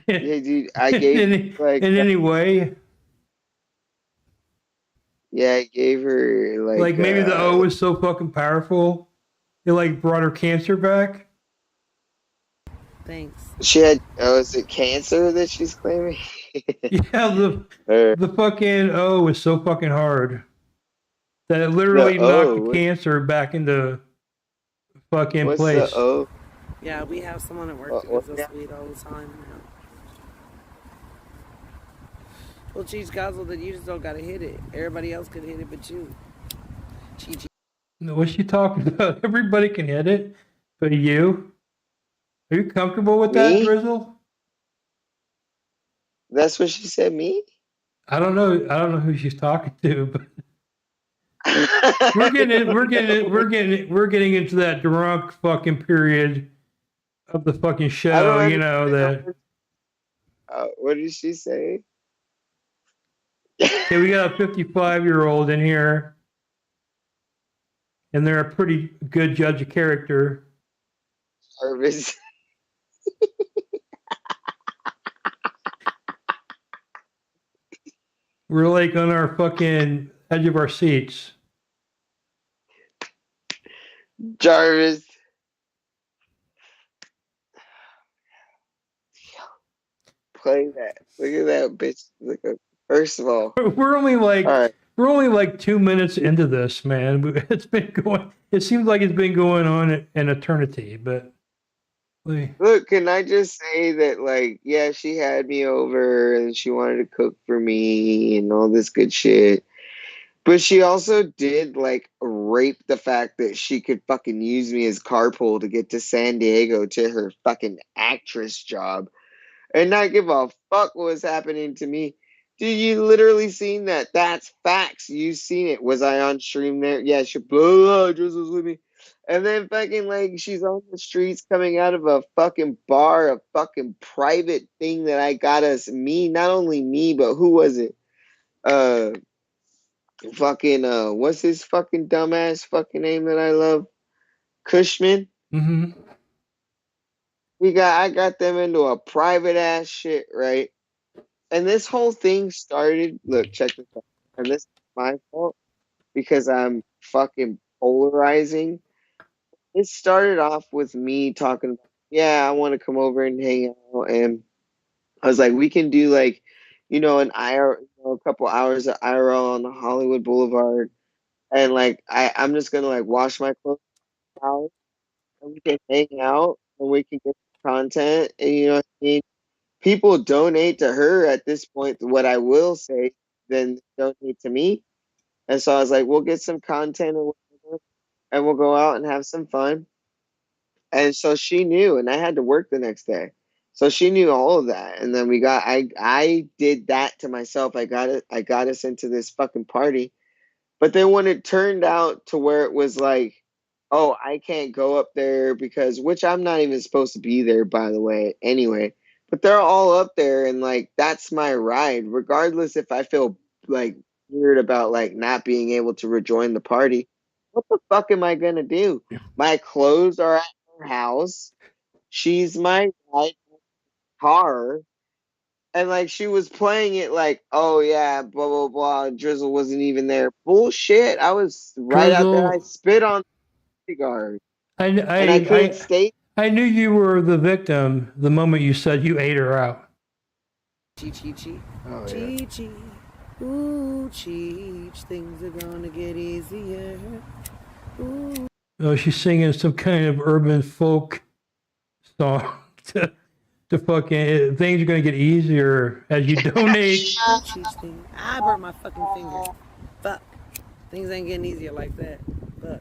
Yeah, dude, I gave like in any way. yeah, I gave her Like maybe the O was so fucking powerful, it like brought her cancer back. Thanks. she had is it cancer that she's claiming? Yeah, the fucking O was so fucking hard that it The literally knocked the O. cancer back into fucking What's the place. O? Yeah, we have someone at work that gives us weed all the time now. Well, Cheech Gozzle, that you just don't gotta hit it. Everybody else can hit it but you. Cheech. What's she talking about? Everybody can hit it, but you? Are you comfortable with that, Me? Drizzle? That's what she said. Me? I don't know. I don't know who she's talking to, but we're getting into that drunk fucking period of the fucking show. You know that. What did she say? Okay, we got a 55-year-old in here, and they're a pretty good judge of character. Jarvis. We're like on our fucking edge of our seats. Jarvis. Play that. Look at that bitch. Look at. First of all, we're only like 2 minutes into this, man. It's been going. It seems like it's been going on an eternity, but. Look, can I just say that, like, yeah, she had me over and she wanted to cook for me and all this good shit. But she also did, like, rape the fact that she could fucking use me as carpool to get to San Diego to her fucking actress job and not give a fuck what was happening to me. Dude, you literally seen that. That's facts. You seen it. Was I on stream there? Yeah, she blah, Drizzle's with me. And then fucking like she's on the streets coming out of a fucking bar, a fucking private thing that I got us, not only me, but who was it? What's his fucking dumbass fucking name that I love? Cushman. Mm-hmm. I got them into a private ass shit, right? And this whole thing started, look, check this out. And this is my fault because I'm fucking polarizing. It started off with me talking about, yeah, I want to come over and hang out. And I was like, we can do like, an a couple hours of IRL on the Hollywood Boulevard. And like, I'm just going to like wash my clothes out and we can hang out and we can get content. And you know what I mean? People donate to her at this point. What I will say, then donate to me. And so I was like, we'll get some content or whatever, and we'll go out and have some fun. And so she knew, and I had to work the next day. So she knew all of that. And then I did that to myself. I got us into this fucking party. But then when it turned out to where it was like, oh, I can't go up there because, which I'm not even supposed to be there, by the way, anyway. But they're all up there, and like that's my ride, regardless if I feel like weird about like not being able to rejoin the party. What the fuck am I gonna do? My clothes are at her house. She's my ride car. And like she was playing it like, oh yeah, blah blah blah. Drizzle wasn't even there. Bullshit. I was right out there. I Drizzle, spit on the guard, and I I couldn't stay. I knew you were the victim the moment you said you ate her out. Cheech. Oh, yeah. Cheech. Ooh, Cheech. Things are gonna get easier. Ooh. Oh, she's singing some kind of urban folk song to fucking things are gonna get easier as you donate. I burnt my fucking finger. Fuck. Things ain't getting easier like that. Fuck.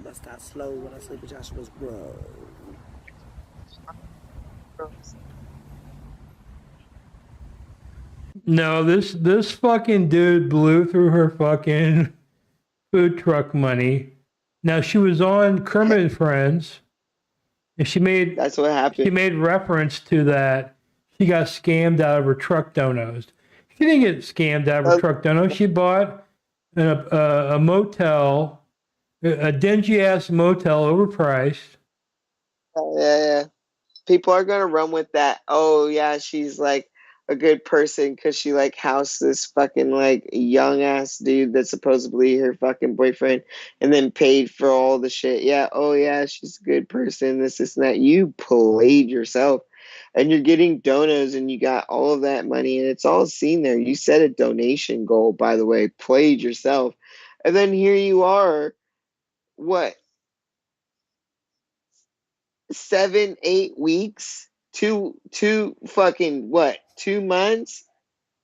Bust out slow when I sleep with Joshua's bro. No, this fucking dude blew through her fucking food truck money. Now she was on Kermit and Friends, and that's what happened. She made reference to that. She got scammed out of her truck donos. She didn't get scammed out of her truck donos. She bought a motel A dingy ass motel, overpriced. Yeah. People are gonna run with that. Oh yeah, she's like a good person because she like housed this fucking like young ass dude that's supposedly her fucking boyfriend, and then paid for all the shit. Yeah, oh yeah, she's a good person. This and that. You played yourself, and you're getting donos, and you got all of that money, and it's all seen there. You set a donation goal, by the way. Played yourself, and then here you are. What? 7, 8 weeks, two fucking what? 2 months?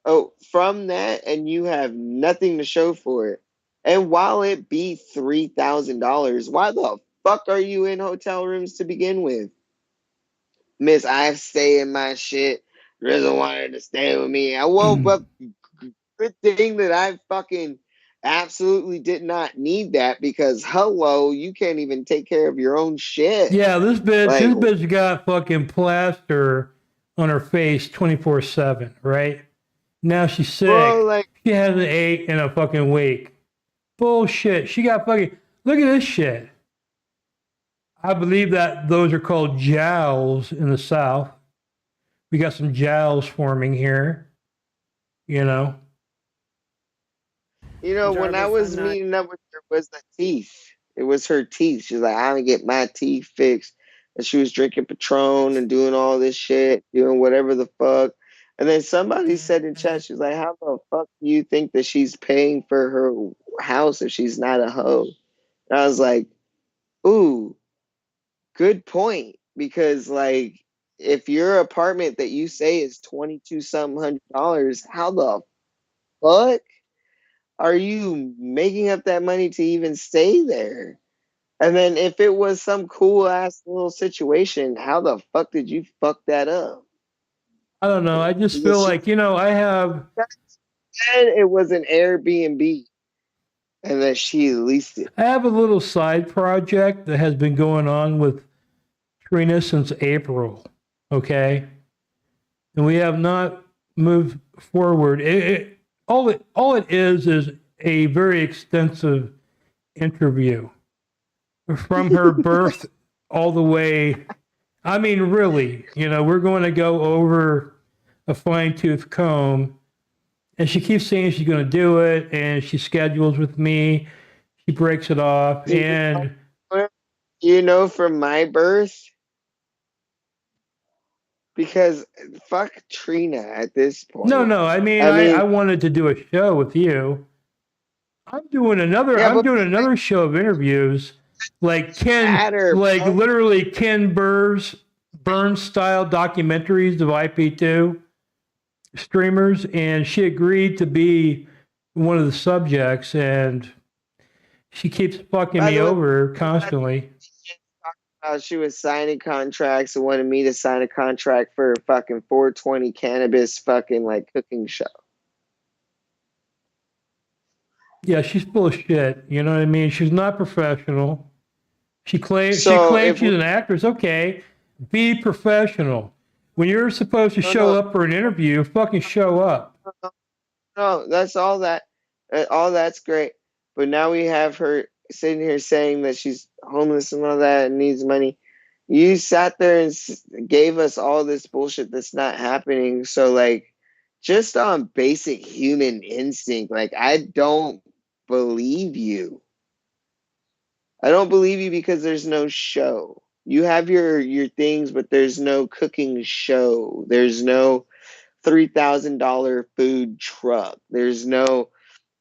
Oh, from that, and you have nothing to show for it. And while it be $3,000, why the fuck are you in hotel rooms to begin with? Miss, I stay in my shit. Drizzle wanted to stay with me. I woke up. Good thing that I fucking absolutely did not need that because hello, you can't even take care of your own shit. Yeah, this Like, bitch got fucking plaster on her face 24/7, right? Now she's sick. bro, like, She hasn't ate in a fucking week. Bullshit. She got fucking. Look at this shit. I believe that those are called jowls in the South. We got some jowls forming here. You know. when I was meeting up with her, was the teeth. It was her teeth. She's like, I'm gonna get my teeth fixed. And she was drinking Patron and doing all this shit, doing whatever the fuck. And then somebody said in chat, she's like, how the fuck do you think that she's paying for her house if she's not a hoe? And I was like, ooh, good point. Because like if your apartment that you say is 22 something $100, how the fuck are you making up that money to even stay there? And then if it was some cool ass little situation, how the fuck did you fuck that up? I don't know. I just feel like, I have. And it was an Airbnb, and then she leased it. I have a little side project that has been going on with Trina since April. Okay. And we have not moved forward. All it is a very extensive interview from her birth all the way. I mean, really, we're going to go over a fine tooth comb, and she keeps saying she's going to do it, and she schedules with me. She breaks it off, and from my birth, because fuck Trina at this point. No. I mean, I wanted to do a show with you. I'm doing another show of interviews, like literally Ken Burns style documentaries of IP2 streamers, and she agreed to be one of the subjects, and she keeps fucking me over constantly. She was signing contracts and wanted me to sign a contract for a fucking 420 cannabis fucking like cooking show. Yeah, she's full of shit. You know what I mean? She's not professional. She claims she's an actress. Okay, be professional. When you're supposed to show up for an interview, fucking show up. No, that's all that. All that's great. But now we have her sitting here saying that she's homeless and all that and needs money. You sat there and gave us all this bullshit that's not happening. So, like, just on basic human instinct, like, I don't believe you. I don't believe you because there's no show. You have your things, but there's no cooking show. There's no $3,000 food truck. There's no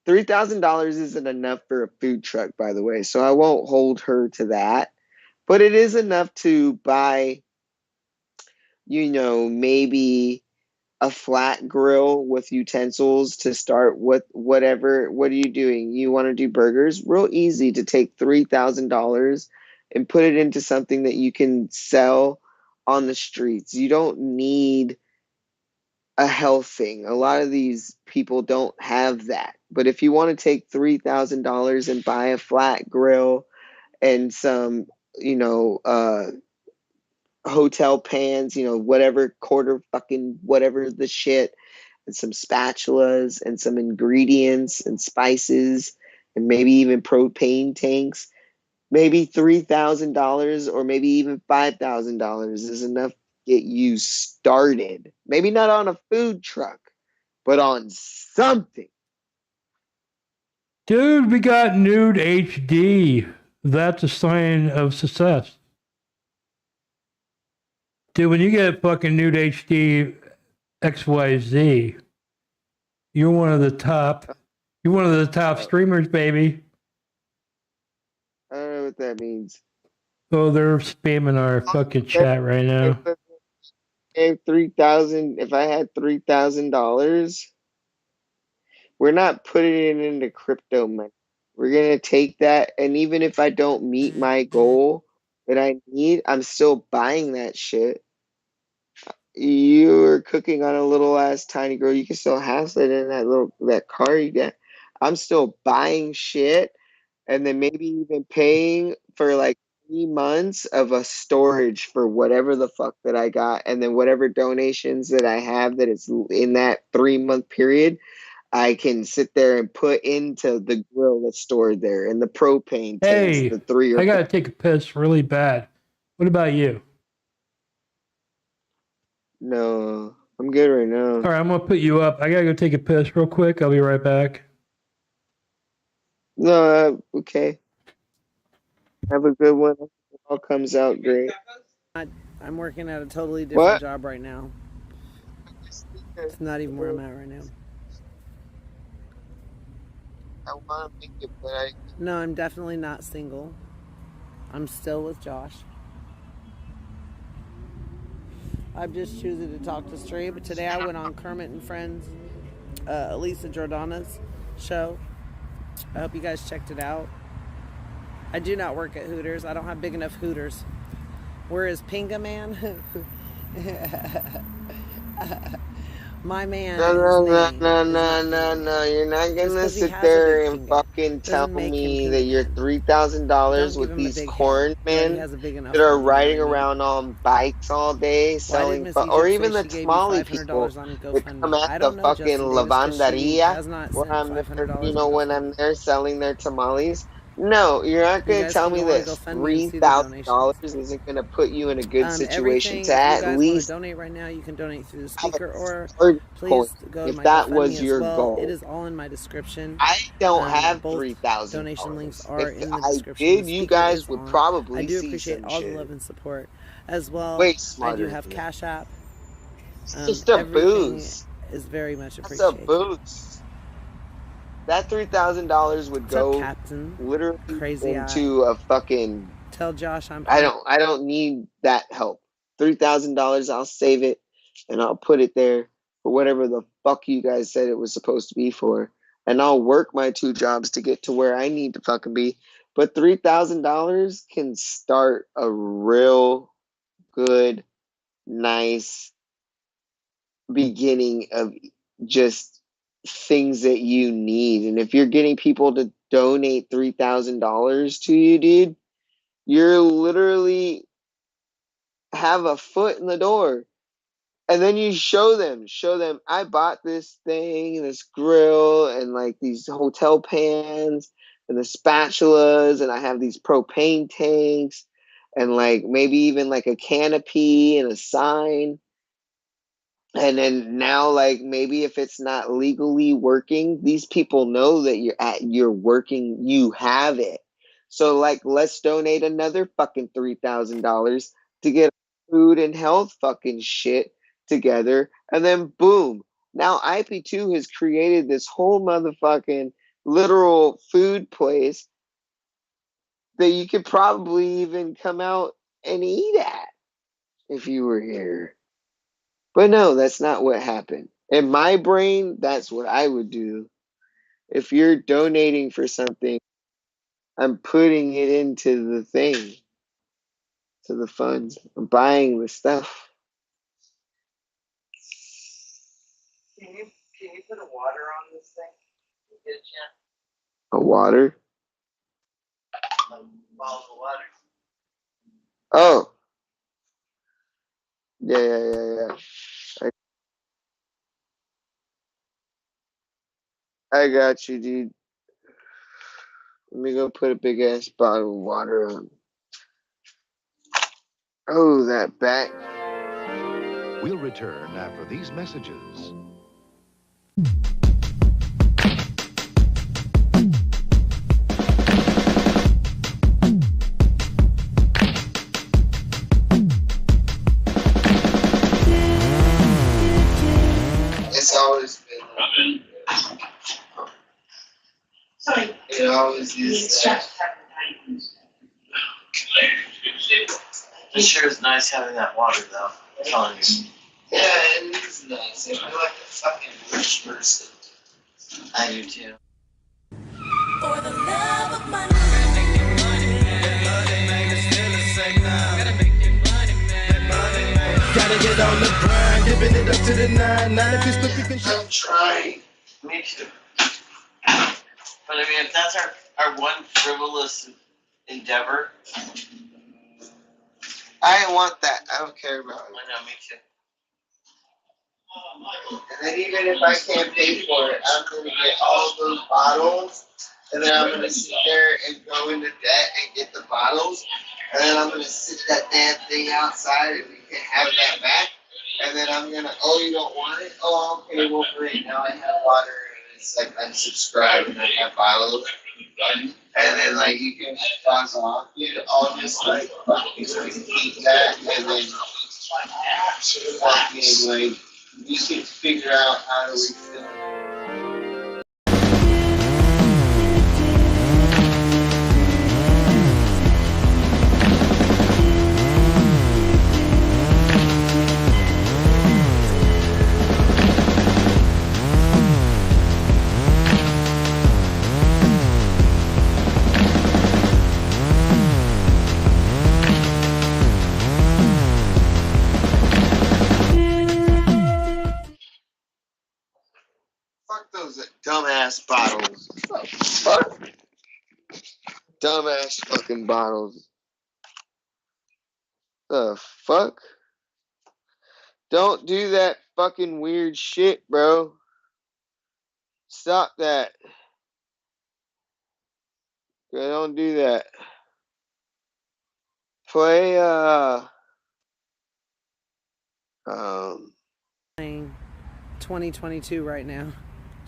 $3,000 isn't enough for a food truck, by the way. So I won't hold her to that. But it is enough to buy, maybe a flat grill with utensils to start with whatever. What are you doing? You want to do burgers? Real easy to take $3,000 and put it into something that you can sell on the streets. You don't need a health thing. A lot of these people don't have that. But if you want to take $3,000 and buy a flat grill and some, hotel pans, whatever quarter fucking whatever the shit, and some spatulas and some ingredients and spices and maybe even propane tanks, maybe $3,000 or maybe even $5,000 is enough to get you started. Maybe not on a food truck, but on something. Dude, we got nude HD. That's a sign of success. Dude, when you get fucking nude HD XYZ, you're one of the top. You're one of the top streamers, baby. I don't know what that means. Oh, they're spamming our fucking chat right now. If I had $3,000, we're not putting it into crypto money. We're gonna take that, and even if I don't meet my goal that I need, I'm still buying that shit. You're cooking on a little ass tiny girl. You can still have it in that car you get. I'm still buying shit, and then maybe even paying for like 3 months of a storage for whatever the fuck that I got, and then whatever donations that I have that is in that 3 month period, I can sit there and put into the grill that's stored there and the propane tanks, Hey, the 3 or I 4. gotta take a piss really bad. What about you? No, I'm good right now. All right, I'm gonna put you up. I gotta go take a piss real quick. I'll be right back. No, okay. Have a good one. It all comes out great. I'm working at a totally different What? job right now. It's not even where I'm at right now. I want to make it, but I. No, I'm definitely not single. I'm still with Josh. I'm just choosing to talk to straight, but today I went on Kermit and Friends, Elisa Jordana's show. I hope you guys checked it out. I do not work at Hooters. I don't have big enough Hooters. Where is Pinga Man? My man. No. You're not gonna sit there and fucking tell me that you're $3,000 with these corn men that are riding around on bikes all day selling, or even the tamale people that come at the fucking lavanderia where I'm there, when I'm there selling their tamales. No, you're not going to tell me that $3,000 isn't going to put you in a good situation to at least donate right now. You can donate through the speaker, or please go to if my that GoFundMe was as your well. goal. It is all in my description. I don't have both $3,000. donation links are If in the I description. did, The you speaker guys is would on. probably I do see appreciate some all shit. the love and support as well. Way I smarter do have than Cash App. It's just a Everything boost. is very much That's a appreciated. boost. That $3,000 would go literally Crazy into a fucking. Tell Josh I'm. I don't need that help. $3,000, I'll save it and I'll put it there for whatever the fuck you guys said it was supposed to be for, and I'll work my 2 jobs to get to where I need to fucking be. But $3,000 can start a real good, nice beginning of just things that you need. And if you're getting people to donate $3,000 to you, dude, you're literally have a foot in the door. And then you show them, I bought this thing, this grill, and like these hotel pans and the spatulas, and I have these propane tanks, and like maybe even like a canopy and a sign. And then now, like, maybe if it's not legally working, these people know that you're working, you have it. So like, let's donate another fucking $3,000 to get food and health fucking shit together. And then boom, now IP2 has created this whole motherfucking literal food place that you could probably even come out and eat at if you were here. But no, that's not what happened. In my brain, that's what I would do. If you're donating for something, I'm putting it into the thing, to the funds. I'm buying the stuff. Can you put a water on this thing? Get a chance. A water? A bottle of water. Oh. Yeah. I got you, dude. Let me go put a big ass bottle of water on. Oh, that back. We'll return after these messages. It's always been. Sorry. It always is that. It sure is nice having that water, though. I'm telling you. Yeah, it is nice. I feel like a fucking rich person. I do too. For the love of money. Gotta get on the grind, giving it up to the 9-9. If you still picking shit. I'm trying. Me too. But I mean, if that's our one frivolous endeavor. I want that. I don't care about it. I know, me too. And then even if I can't pay for it, I'm going to get all those bottles. And then I'm going to sit there and go into debt and get the bottles. And then I'm going to sit that damn thing outside and we can have that back. And then I'm going to, oh, you don't want it? Oh, okay, well, great. Now I have water and it's like unsubscribed and I have bottles. And then, like, you can toss off. Dude, I'll just, like, fucking keep that and then fucking, like, you can figure out how to refill it. Fuck those dumbass bottles. Fuck. Dumbass fucking bottles. The fuck? Don't do that fucking weird shit, bro. Stop that. Okay, don't do that. Play, Playing 2022 right now.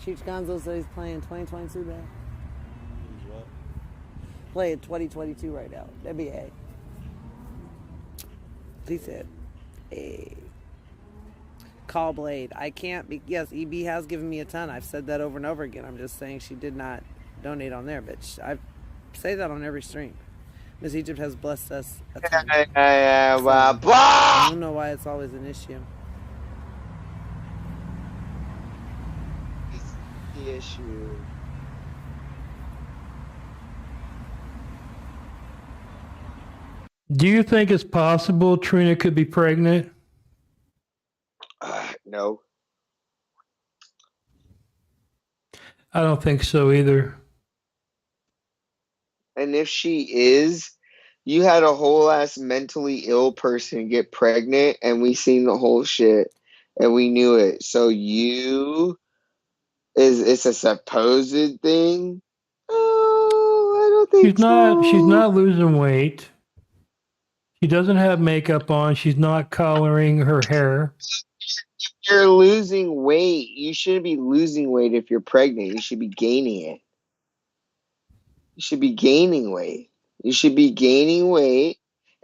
Cheech Gonzo says he's playing 2022 now. Playing 2022 right now. NBA. He said, hey. Call Blade. I can't be. Yes, EB has given me a ton. I've said that over and over again. I'm just saying she did not donate on there, bitch. I say that on every stream. Miss Egypt has blessed us a ton. I don't know why it's always an issue. It's the issue. Do you think it's possible Trina could be pregnant? No. I don't think so either. And if she is, you had a whole ass mentally ill person get pregnant and we seen the whole shit and we knew it. So it's a supposed thing? Oh, I don't think She's not losing weight. She doesn't have makeup on. She's not coloring her hair. You're losing weight. You shouldn't be losing weight if you're pregnant. You should be gaining it. You should be gaining weight. You should be gaining weight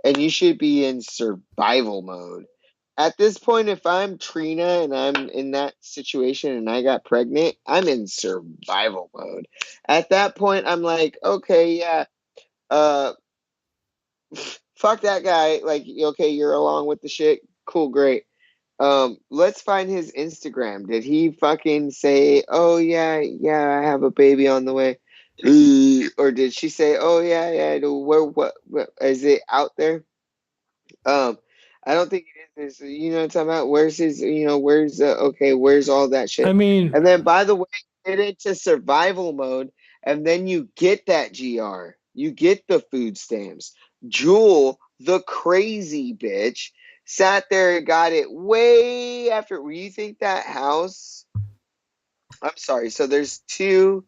and you should be in survival mode. At this point, if I'm Trina and I'm in that situation and I got pregnant, I'm in survival mode. At that point, I'm like, okay, yeah, fuck that guy. Like, okay, you're along with the shit. Cool, great. Let's find his Instagram. Did he fucking say, oh yeah, I have a baby on the way? Or did she say, oh yeah, what is it out there? I don't think it is. You know what I'm talking about? Where's his, where's where's all that shit? I mean, and then by the way, get into survival mode, and then you get that GR. You get the food stamps. Jewel, the crazy bitch, sat there and got it way after. Where you think that house? I'm sorry. So there's two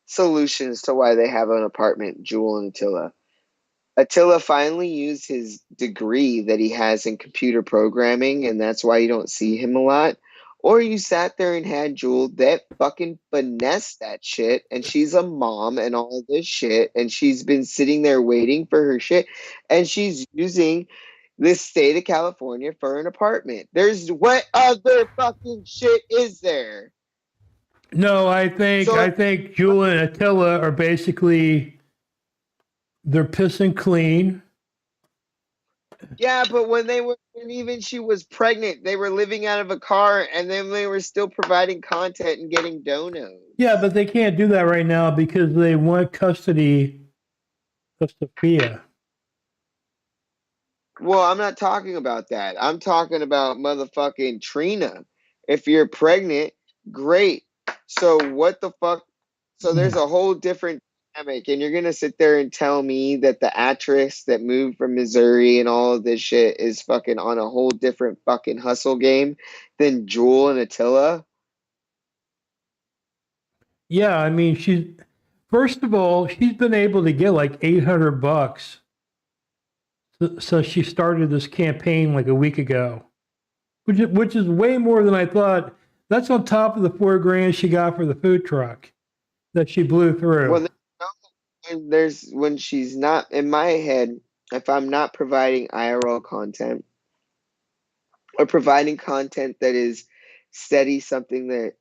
solutions to why they have an apartment, Jewel and Attila. Attila finally used his degree that he has in computer programming, and that's why you don't see him a lot. Or you sat there and had Jewel that fucking finesse that shit, and she's a mom and all this shit, and she's been sitting there waiting for her shit, and she's using this state of California for an apartment. There's what other fucking shit is there? No, I think Jewel and Attila are basically they're pissing clean. Yeah, but when even she was pregnant, they were living out of a car, and then they were still providing content and getting donos. Yeah, but they can't do that right now because they want custody of Sophia. Well, I'm not talking about that. I'm talking about motherfucking Trina. If you're pregnant, great. So what the fuck? So there's a whole different dynamic, and you're gonna sit there and tell me that the actress that moved from Missouri and all of this shit is fucking on a whole different fucking hustle game than Jewel and Attila? Yeah, I mean, first of all, she's been able to get like $800 since she started this campaign like a week ago, which is way more than I thought. That's on top of the $4,000 she got for the food truck that she blew through. Well, when she's not in my head, if I'm not providing IRL content or providing content that is steady, something that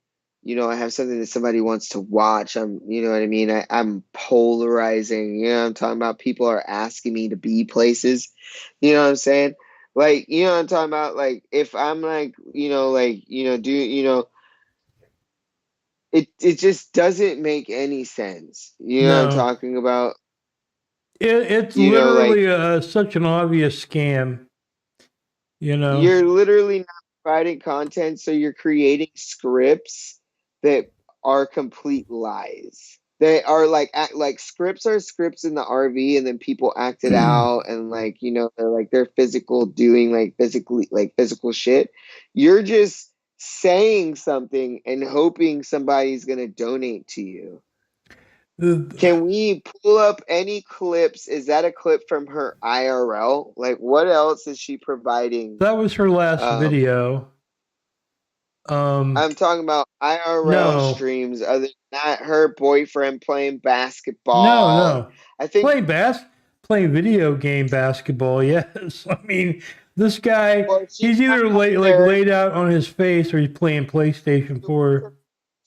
I have something that somebody wants to watch. You know what I mean? I'm polarizing. I'm talking about people are asking me to be places. You know what I'm saying? Like, what I'm talking about? Like, if I'm like, it just doesn't make any sense. You know what I'm talking about? It's literally such an obvious scam. You're literally not providing content, so you're creating scripts that are complete lies. They are like scripts are scripts in the RV, and then people act it out, and they're physical doing physical shit. You're just saying something and hoping somebody's gonna donate to you. Can we pull up any clips? Is that a clip from her IRL? Like, what else is she providing? That was her last video. I'm talking about IRL streams other than that, her boyfriend playing basketball. No. I think playing video game basketball, yes. I mean, this guy, he's either laid out on his face or he's playing PlayStation 4.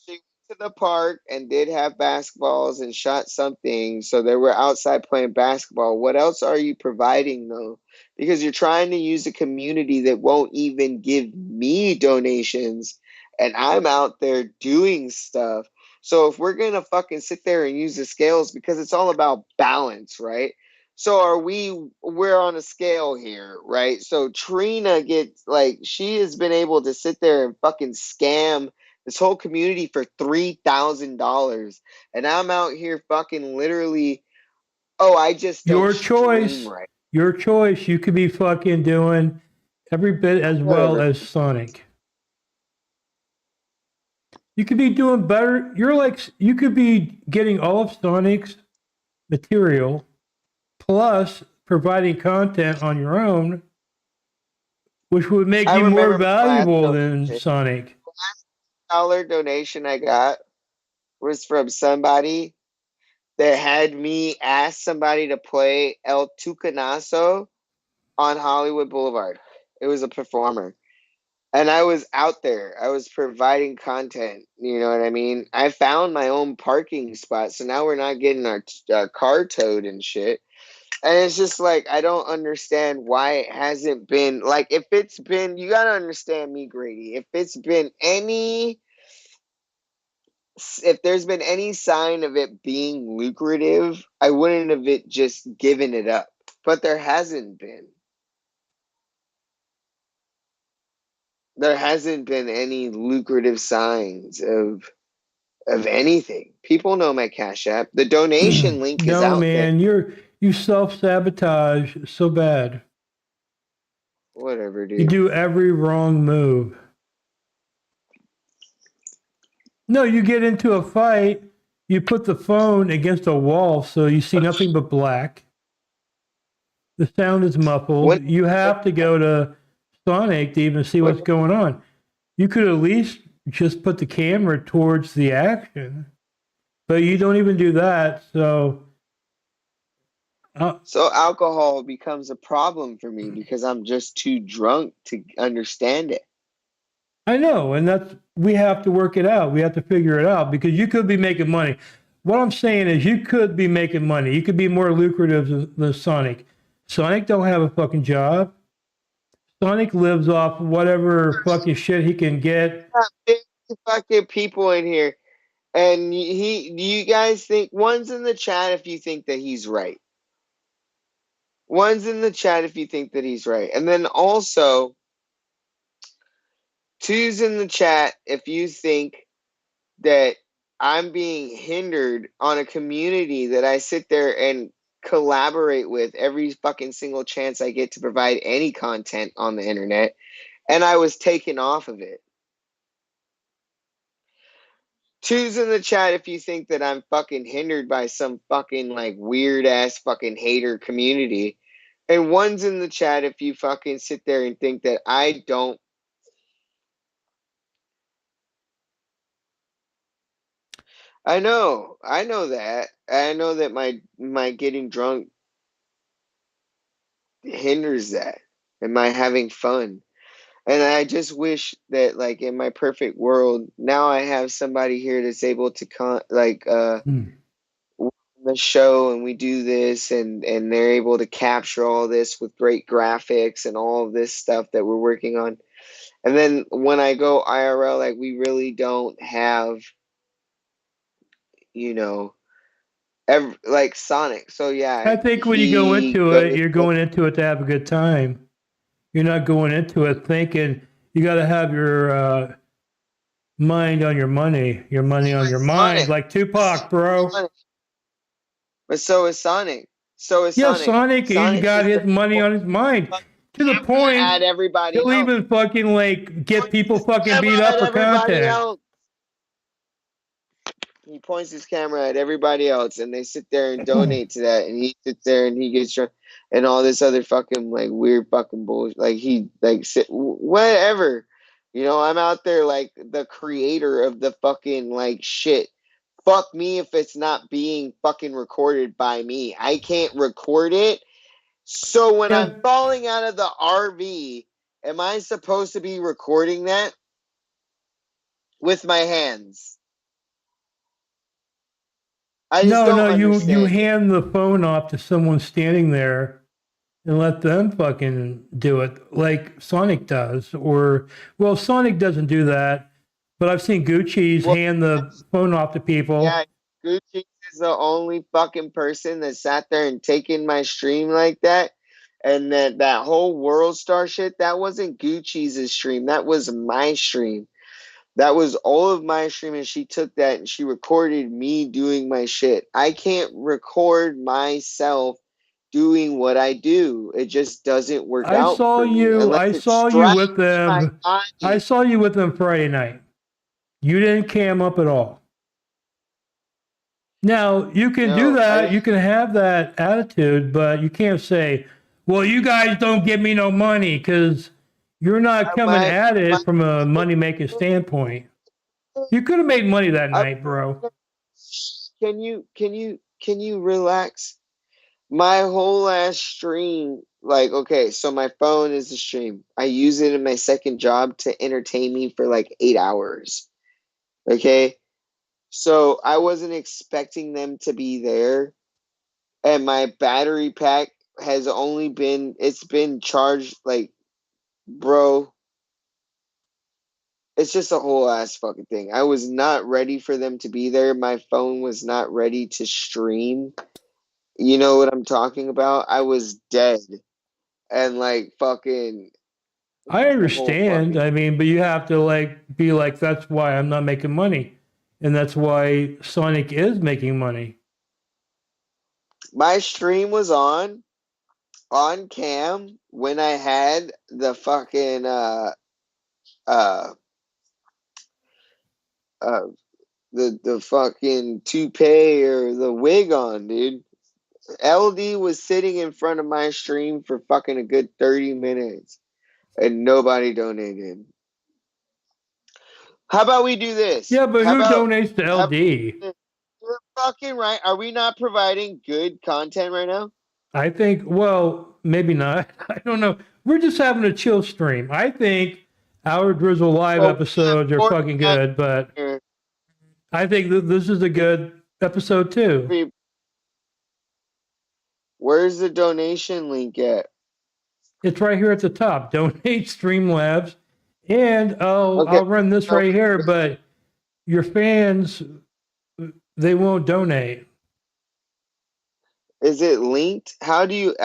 She went to the park and did have basketballs and shot something. So they were outside playing basketball. What else are you providing, though? Because you're trying to use a community that won't even give me donations, and I'm out there doing stuff. So if we're going to fucking sit there and use the scales, because it's all about balance, right? So we're on a scale here, right? So Trina gets, she has been able to sit there and fucking scam this whole community for $3,000. And I'm out here fucking literally, I just don't Your choice. stream right. Your choice. You could be fucking doing every bit as well as Sonic. You could be doing better. You could be getting all of Sonic's material plus providing content on your own, which would make you more valuable than Sonic. The last $1 donation I got was from somebody that had me ask somebody to play El Tucanazo on Hollywood Boulevard. It was a performer. And I was out there. I was providing content. You know what I mean? I found my own parking spot. So now we're not getting our car towed and shit. And it's just like, I don't understand why it hasn't been. Like, if it's been, you got to understand me, Grady. If there's been any sign of it being lucrative, I wouldn't have just given it up. But there hasn't been. There hasn't been any lucrative signs of anything. People know my Cash App. The donation link is out man, there. You self-sabotage so bad. Whatever, dude. You do every wrong move. No, you get into a fight, you put the phone against a wall so you see nothing but black. The sound is muffled. You have to go to Sonic to even see what's going on. You could at least just put the camera towards the action, but you don't even do that. So alcohol becomes a problem for me because I'm just too drunk to understand it. I know, and we have to work it out. We have to figure it out because you could be making money. What I'm saying is you could be making money. You could be more lucrative than Sonic. Sonic don't have a fucking job. Sonic lives off whatever fucking shit he can get. Fucking people in here, and do you guys think one's in the chat if you think that he's right? One's in the chat if you think that he's right, and then also two's in the chat if you think that I'm being hindered on a community that I sit there and collaborate with every fucking single chance I get to provide any content on the internet, and I was taken off of it. Two's in the chat if you think that I'm fucking hindered by some fucking like weird ass fucking hater community. And one's in the chat if you fucking sit there and think that I don't. I know that. I know that my getting drunk hinders that and my having fun. And I just wish that, like, in my perfect world, now I have somebody here that's able to the show, and we do this, and they're able to capture all this with great graphics and all of this stuff that we're working on. And then when I go IRL, like, we really don't have, like Sonic. So yeah, I think when you go into it, you're going into it to have a good time. You're not going into it thinking you got to have your mind on your money, your money on your mind, like Tupac, bro. But so is Sonic. Sonic he's got his money on his mind to the point at everybody he'll else. even fucking like get people fucking beat up for content. Else. He points his camera at everybody else, and they sit there and donate to that, and he sits there and he gets drunk, and all this other fucking like weird fucking bullshit. Like whatever, I'm out there like the creator of the fucking like shit. Fuck me if it's not being fucking recorded by me. I can't record it. So when I'm falling out of the RV, am I supposed to be recording that with my hands? You hand the phone off to someone standing there and let them fucking do it like Sonic does. Sonic doesn't do that, but I've seen Gucci's hand the phone off to people. Yeah, Gucci is the only fucking person that sat there and taken my stream like that. And that whole World Star shit, that wasn't Gucci's stream. That was my stream. That was all of my stream, and she took that and she recorded me doing my shit. I can't record myself doing what I do. It just doesn't work out. I saw you with them. I saw you with them Friday night. You didn't cam up at all. Now, you can do that. You can have that attitude, but you can't say, well, you guys don't give me no money, because you're not coming at it from a money-making standpoint. You could have made money that night, bro. Can you relax? My whole ass stream, like, okay, so my phone is the stream. I use it in my second job to entertain me for like 8 hours. Okay? So I wasn't expecting them to be there. And my battery pack has it's been charged, like, bro, it's just a whole ass fucking thing. I was not ready for them to be there. My phone was not ready to stream. You know what I'm talking about? I was dead. And like fucking I understand. I mean, but you have to like be like, that's why I'm not making money. And that's why Sonic is making money. My stream was on cam when I had the fucking the fucking toupee or the wig on, dude. LD was sitting in front of my stream for fucking a good 30 minutes and nobody donated. How about we do this? Yeah, but How who about, donates to how- LD? You're fucking right. Are we not providing good content right now? I think, well, maybe not. I don't know. We're just having a chill stream. I think our Drizzle Live Well, episodes are fucking good, but I think that this is a good episode too. Where's the donation link at? It's right here at the top. Donate Streamlabs. And I'll run this right here, but your fans, they won't donate. Is it linked? How do you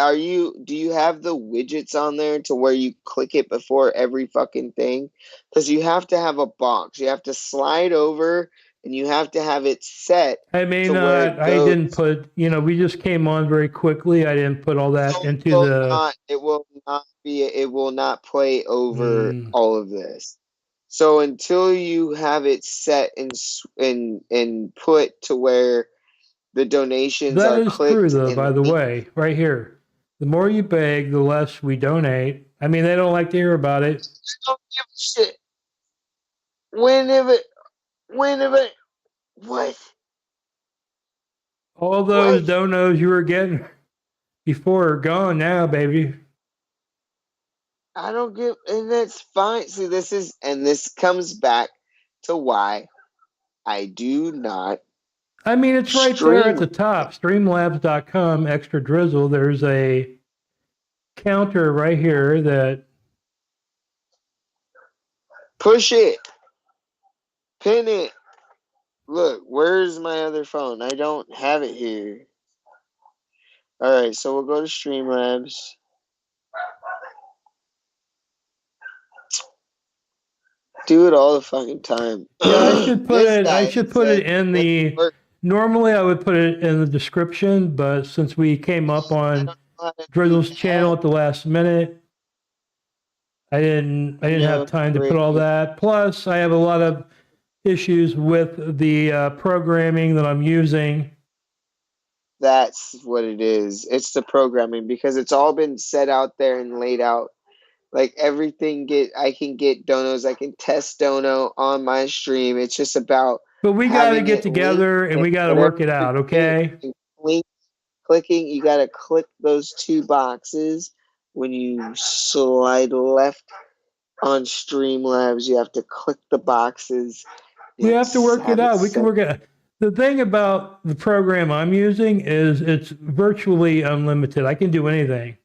do you have the widgets on there to where you click it before every fucking thing? Because you have to have a box. You have to slide over and you have to have it set. I may not, I didn't put, we just came on very quickly. I didn't put all that into the. It will not play over all of this. So until you have it set and put to where the donations That are is clicked. true, though, by the way, right here. The more you beg, the less we donate. I mean, they don't like to hear about it. I don't give a shit. Whenever, what? All those donos you were getting before are gone now, baby. I don't give, and that's fine. See, this comes back to why I do not. I mean, it's right there at the top. Streamlabs.com, extra drizzle. There's a counter right here that. Push it. Pin it. Look, where's my other phone? I don't have it here. All right, so we'll go to Streamlabs. Do it all the fucking time. Yeah, I should put it. I should put it in the. Normally, I would put it in the description, but since we came up on Drizzle's channel at the last minute, I didn't have time to put all that. Plus, I have a lot of issues with the programming that I'm using. That's what it is. It's the programming because it's all been set out there and laid out. Like everything I can get donos. I can test dono on my stream. It's just about. But we got to get together and we got to work it out, okay? Clicking, you got to click those two boxes. When you slide left on Streamlabs, you have to click the boxes. We have to work it out. We can work it out. The thing about the program I'm using is it's virtually unlimited. I can do anything.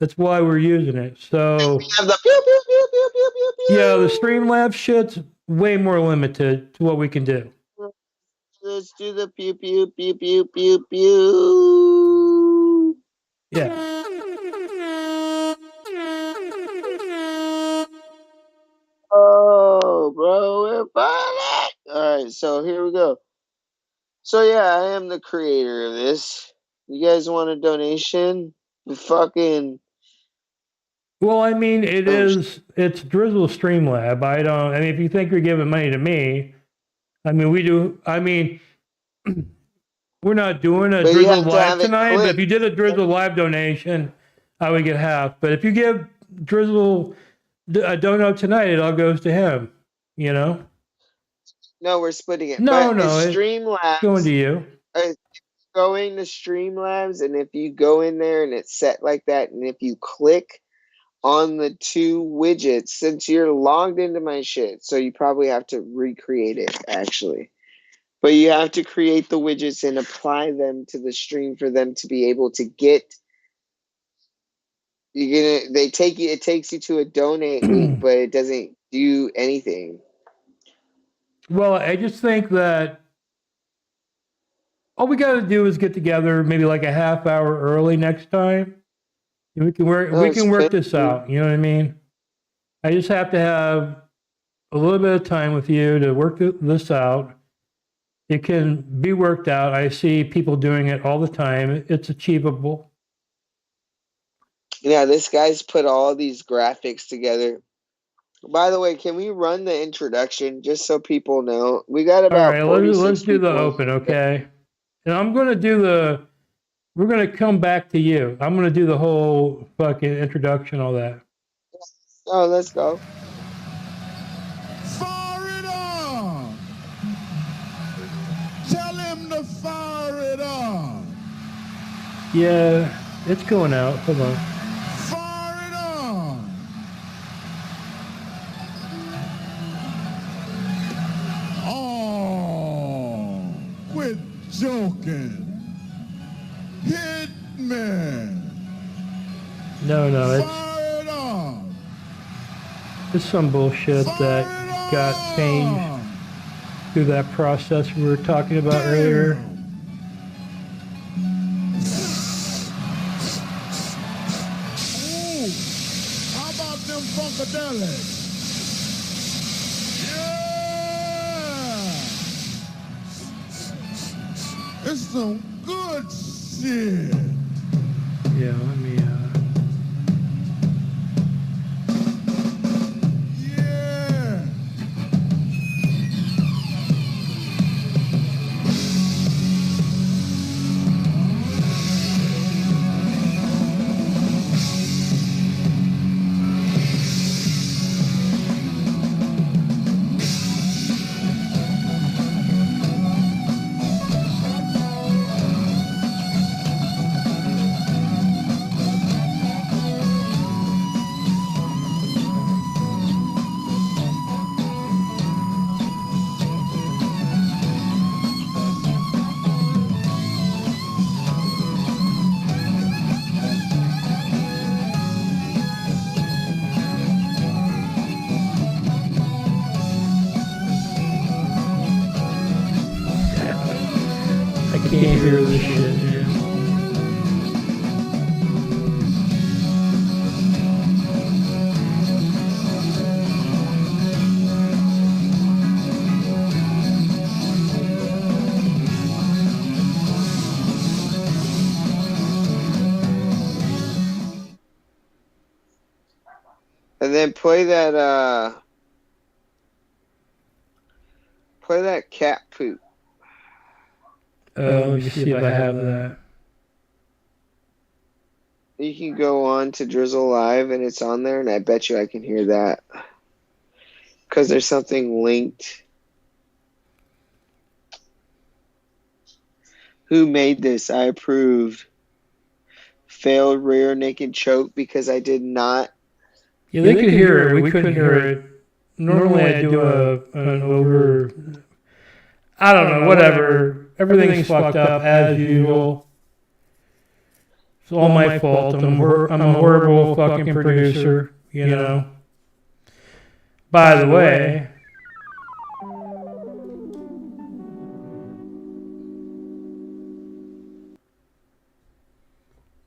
That's why we're using it. So yeah, the Streamlabs shit's way more limited to what we can do. Let's do the pew pew pew pew pew pew. Yeah. Oh, bro, we're back. All right, so here we go. So yeah, I am the creator of this. You guys want a donation? Fucking. Well, I mean, it's Drizzle Streamlab. I mean, if you think you're giving money to me, I mean, we do. I mean, we're not doing a Drizzle Live tonight, but if you did a Drizzle Live donation, I would get half. But if you give Drizzle a dono tonight, it all goes to him, No, we're splitting it. No, Streamlabs going to you. Going to Streamlabs, and if you go in there and it's set like that, and if you click on the two widgets, since you're logged into my shit, so you probably have to recreate it actually. But you have to create the widgets and apply them to the stream for them to be able to get. It takes you to a donate link, but it doesn't do anything. Well, I just think that all we got to do is get together maybe like a half hour early next time. And we can work this out. You know what I mean? I just have to have a little bit of time with you to work this out. It can be worked out. I see people doing it all the time. It's achievable. Yeah, this guy's put all these graphics together By the way, can we run the introduction just so people know? We got All about right, 46 let's do the people. open, okay? And I'm gonna do we're gonna come back to you. I'm gonna do the whole fucking introduction, all that. Oh, let's go. Fire it up! Tell him to fire it up! Yeah, it's going out. Hold on. Fire it up! Oh, quit joking. Hit me. No, it's Fire it up! it's some bullshit that got changed through that process we were talking about earlier. Ooh, how about them funkadelics? Yeah! It's some good shit. Yeah, let me Yeah. I can't hear this shit, dude. And then play that cat poop. Let me see if I have that. You can go on to Drizzle Live and it's on there, and I bet you I can hear that. Because there's something linked. Who made this? I approved. Failed rear naked choke because I did not. Yeah, they could hear it. We couldn't hear it. Normally I do an over... I don't know, whatever. Everything's fucked up as usual. It's all my fault. I'm a horrible fucking producer, you know. By the way,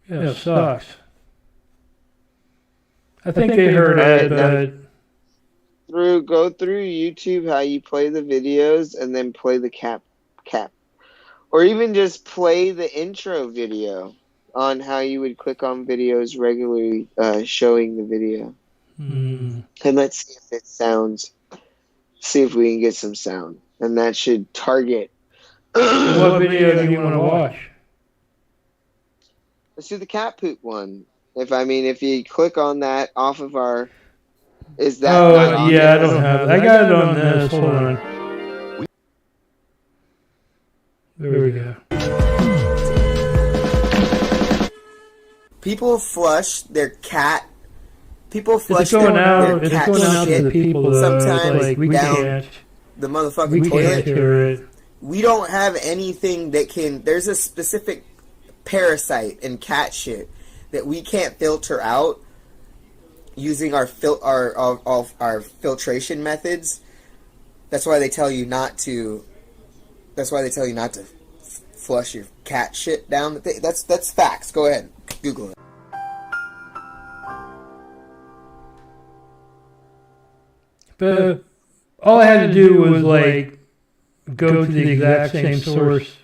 yeah, it sucks. I think they heard it, but Go through YouTube how you play the videos and then play the cap. Or even just play the intro video on how you would click on videos regularly showing the video. And let's see if it sounds. See if we can get some sound. And that should target. What video do you want to watch? Let's do the cat poop one. If you click on that off of our... Is that not on yeah, there? I don't have it. I got it on this. Hold on. There we go. People flush their cat. People flush It's going out. It's cat going out to the shit people. Though. sometimes Like, we down can't. the motherfucking We toilet. can't hear it. We don't have anything that can. There's a specific parasite in cat shit that we can't filter out using our filtration methods. That's why they tell you not to. That's why they tell you not to flush your cat shit down. That's facts. Go ahead, Google it. But all I had to do was like go to the exact same source.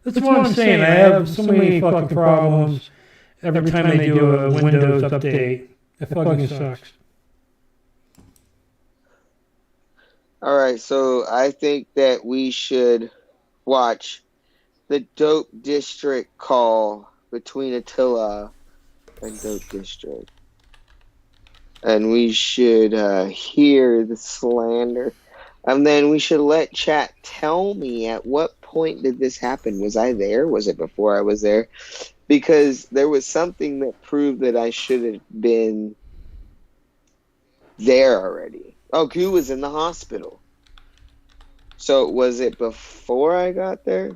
That's what I'm saying. I have so many fucking problems every time they do a Windows update. It fucking sucks. All right, so I think that we should watch the Dope District call between Attila and Dope District. And we should hear the slander. And then we should let chat tell me at what point did this happen? Was I there? Was it before I was there? Because there was something that proved that I should have been there already. Oh, Goo was in the hospital. So was it before I got there?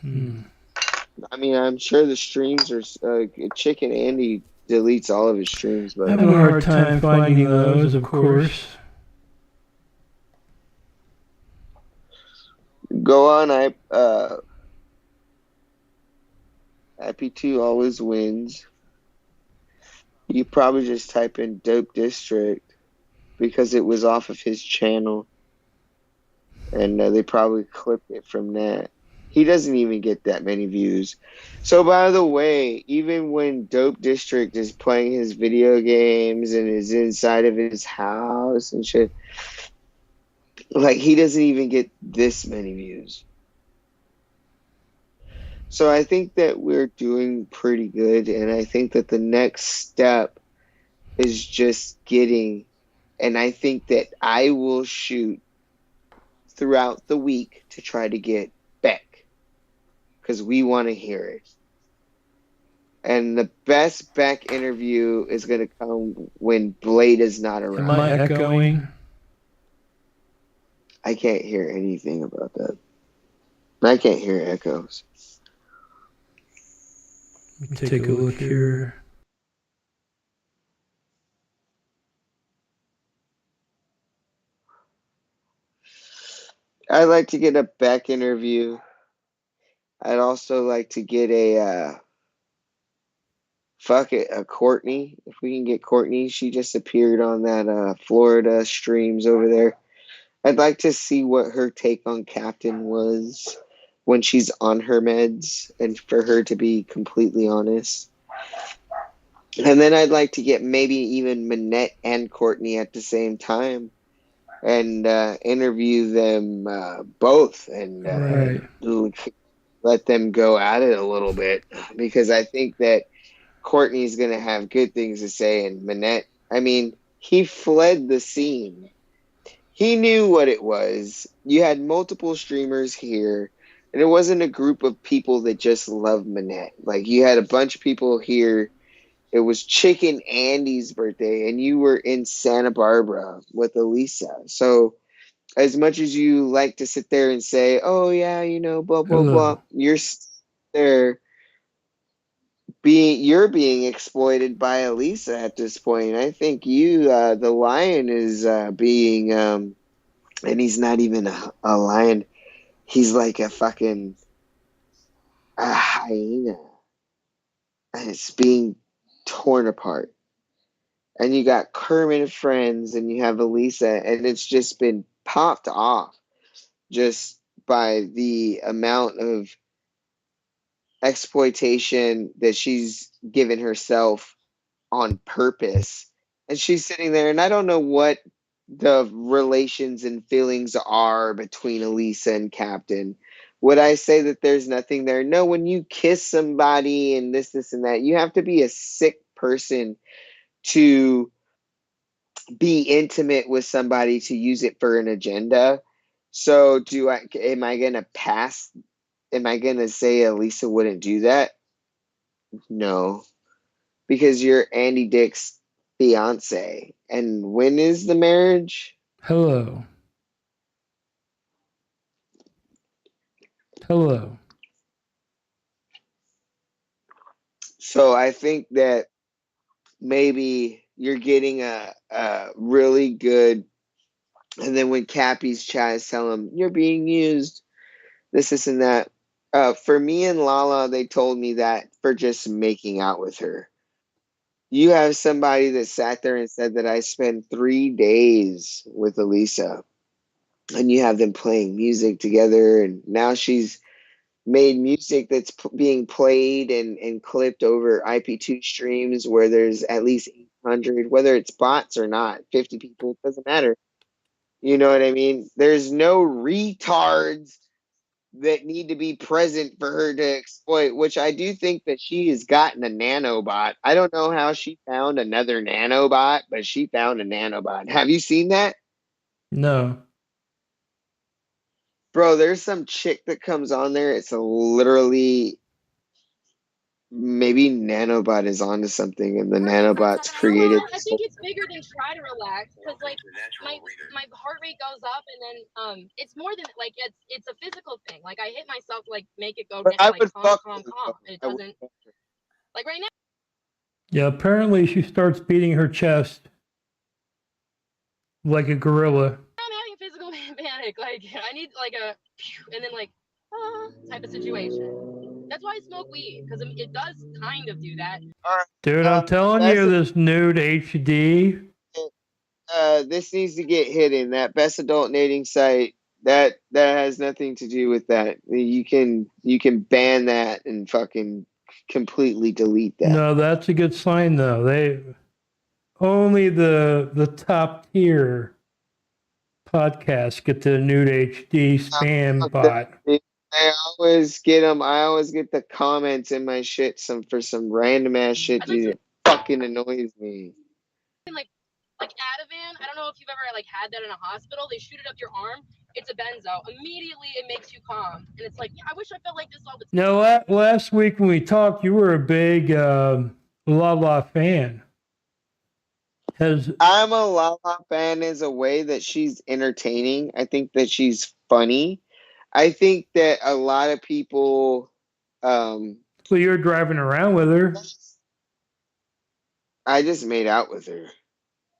I mean, I'm sure the streams are... Chicken Andy deletes all of his streams, but... I have a hard time finding those, of course. Go on, IP2 always wins. You probably just type in Dope District because it was off of his channel. And they probably clipped it from that. He doesn't even get that many views. So, by the way, even when Dope District is playing his video games and is inside of his house and shit, like, he doesn't even get this many views. So I think that we're doing pretty good, and I think that the next step is just getting, and I think that I will shoot throughout the week to try to get Beck, because we want to hear it. And the best Beck interview is going to come when Blade is not around. Am I echoing? I can't hear anything about that. I can't hear echoes. Take a look here. I'd like to get a Beck interview. I'd also like to get a Courtney. If we can get Courtney, she just appeared on that Florida streams over there. I'd like to see what her take on Captain was when she's on her meds, and for her to be completely honest. And then I'd like to get maybe even Manette and Courtney at the same time and interview them both and let them go at it a little bit, because I think that Courtney's going to have good things to say. And Manette, I mean, he fled the scene. He knew what it was. You had multiple streamers here, and it wasn't a group of people that just loved Manette. Like, you had a bunch of people here. It was Chicken Andy's birthday, and you were in Santa Barbara with Elisa. So, as much as you like to sit there and say, oh, yeah, you know, blah, blah, blah, you're there. You're being exploited by Elisa at this point. I think the lion is being, and he's not even a lion. He's like a fucking hyena. And it's being torn apart. And you got Kermit and friends, and you have Elisa, and it's just been popped off just by the amount of exploitation that she's given herself on purpose. And she's sitting there, and I don't know what the relations and feelings are between Elisa and Captain. Would I say that there's nothing there? No, when you kiss somebody and this, and that, you have to be a sick person to be intimate with somebody to use it for an agenda. So am I going to say Elisa wouldn't do that? No. Because you're Andy Dick's fiance. And when is the marriage? Hello. So I think that maybe you're getting a really good, and then when Cappy's chat tell him you're being used, this and that. For me and Lala, they told me that for just making out with her. You have somebody that sat there and said that I spent 3 days with Elisa, and you have them playing music together, and now she's made music that's being played and clipped over IP2 streams where there's at least 100, whether it's bots or not, 50 people, it doesn't matter. You know what I mean? There's no retards that need to be present for her to exploit, which I do think that she has gotten a nanobot. I don't know how she found another nanobot, but she found a nanobot. Have you seen that? No. Bro, there's some chick that comes on there. It's literally maybe nanobot is onto something, and the nanobot's created. I think it's bigger than try to relax because like my heart rate goes up and then it's more than like it's a physical thing. Like I hit myself to like make it go But I like would calm, fuck calm, with calm. And it I would doesn't like right now. Yeah, apparently she starts beating her chest like a gorilla. I'm having a physical panic. Like I need like a and then like type of situation. That's why I smoke weed because it does kind of do that. All right, Dude, I'm telling you, this nude HD. this needs to get hidden. That best adult dating site that has nothing to do with that. You can ban that and fucking completely delete that. No, that's a good sign though. They only the top tier podcasts get the nude HD spam bot. I always get them. I always get the comments in my shit for some random ass shit. Dude, it fucking annoys me. Like Ativan, I don't know if you've ever like had that in a hospital. They shoot it up your arm. It's a benzo. Immediately, it makes you calm, and it's like, yeah, I wish I felt like this all the time. No, last week when we talked, you were a big Lala fan. I'm a Lala fan as a way that she's entertaining. I think that she's funny. I think that a lot of people. Well, you're driving around with her. I just made out with her.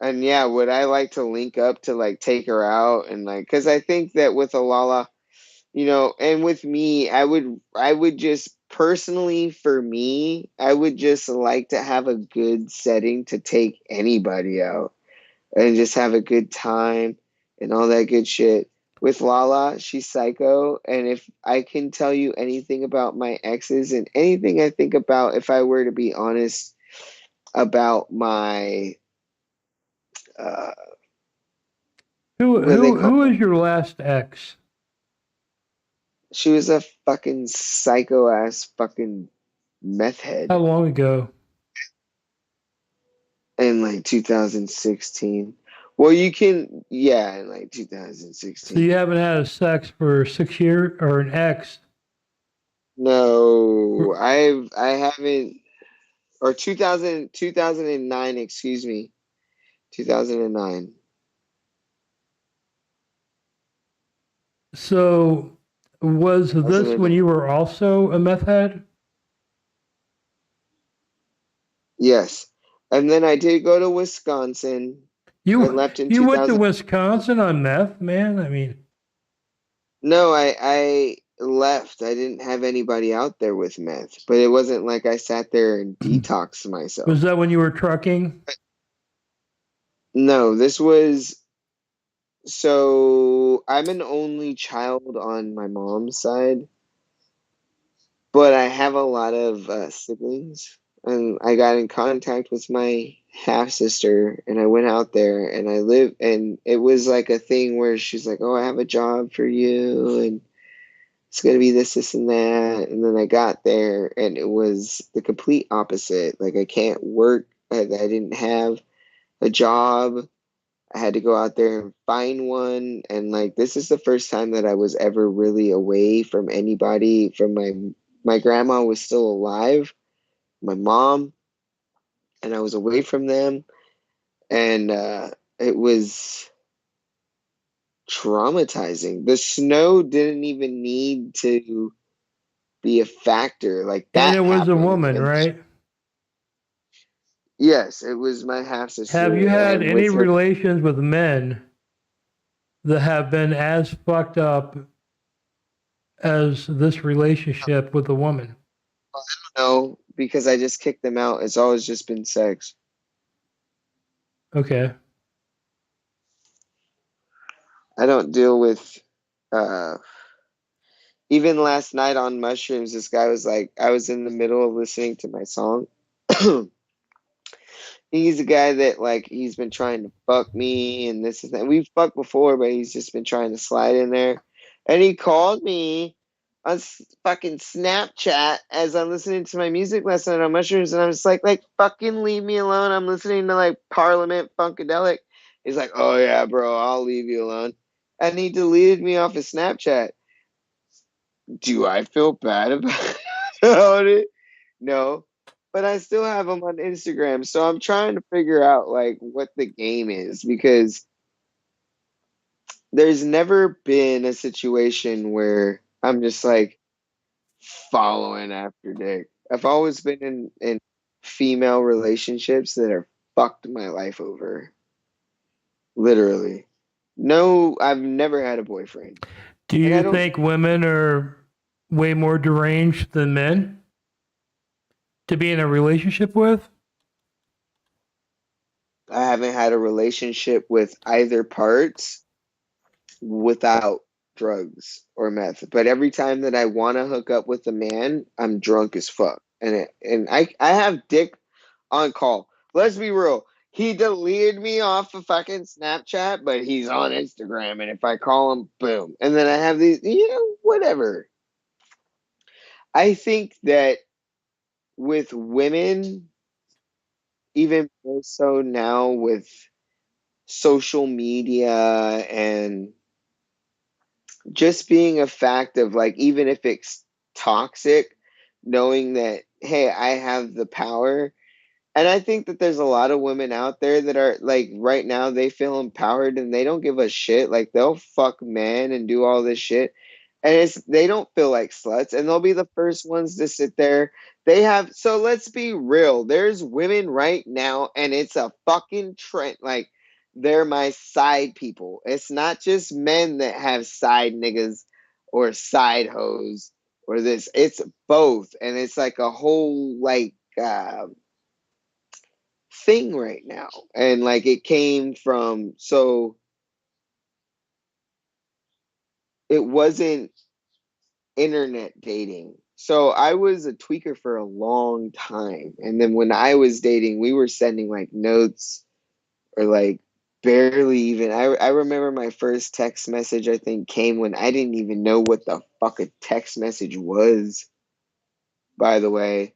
And yeah, would I like to link up to like take her out and like, because I think that with Alala, you know, and with me, I would just personally for me, I would just like to have a good setting to take anybody out and just have a good time and all that good shit. With Lala, she's psycho, and if I can tell you anything about my exes and anything I think about, if I were to be honest about my Who is your last ex? she was a fucking psycho ass fucking meth head How long ago? in like 2016. Well, you can, yeah, in like 2016. So you haven't had a sex for 6 years or an ex? No, I haven't, or 2009, excuse me, 2009. So was this when you were also a meth head? Yes, and then I did go to Wisconsin. I left in You 2000. went to Wisconsin on meth, man? I mean, No, I left. I didn't have anybody out there with meth, but it wasn't like I sat there and detoxed myself. was that when you were trucking? No, this was, so I'm an only child on my mom's side, but I have a lot of siblings, and I got in contact with my half sister, and I went out there, and I lived, and it was like a thing where she's like, "Oh, I have a job for you, and it's gonna be this, and that." And then I got there, and it was the complete opposite. Like I can't work. I didn't have a job. I had to go out there and find one. And like this is the first time that I was ever really away from anybody. From my grandma was still alive, my mom, and I was away from them. And it was traumatizing. The snow didn't even need to be a factor. Like that. And it was a happened. woman, And right? yes, it was my half sister. Have you had and any with her, relations with men that have been as fucked up as this relationship with a woman? I don't know, because I just kicked them out. It's always just been sex. Okay. I don't deal with even last night on mushrooms, this guy was like, I was in the middle of listening to my song He's a guy that like he's been trying to fuck me and this and that. We've fucked before, but he's just been trying to slide in there. And he called me on fucking Snapchat as I'm listening to my music last night on mushrooms, and I'm just like fucking leave me alone. I'm listening to like Parliament Funkadelic. He's like, oh yeah, bro, I'll leave you alone. And he deleted me off his Snapchat. Do I feel bad about it? No. But I still have him on Instagram, so I'm trying to figure out like what the game is because there's never been a situation where I'm just like following after dick. I've always been in female relationships that have fucked my life over. Literally. No, I've never had a boyfriend. Do And I you don't think women are way more deranged than men to be in a relationship with? I haven't had a relationship with either parts without drugs or meth. But every time that I want to hook up with a man, I'm drunk as fuck. And I have dick on call. Let's be real. He deleted me off of fucking Snapchat, but he's on Instagram. And if I call him, boom. And then I have these, whatever. I think that with women, even more so now with social media and just being a fact of like, even if it's toxic, knowing that, hey, I have the power. And I think that there's a lot of women out there that are like right now they feel empowered and they don't give a shit. Like they'll fuck men and do all this shit. And they don't feel like sluts and they'll be the first ones to sit there. So let's be real. There's women right now and it's a fucking trend. Like they're my side people. It's not just men that have side niggas or side hoes or this. It's both. And it's like a whole like thing right now. And like it came from, so it wasn't internet dating. So I was a tweaker for a long time. And then when I was dating, we were sending like notes or like barely even. I remember my first text message, I think, came when I didn't even know what the fuck a text message was, by the way.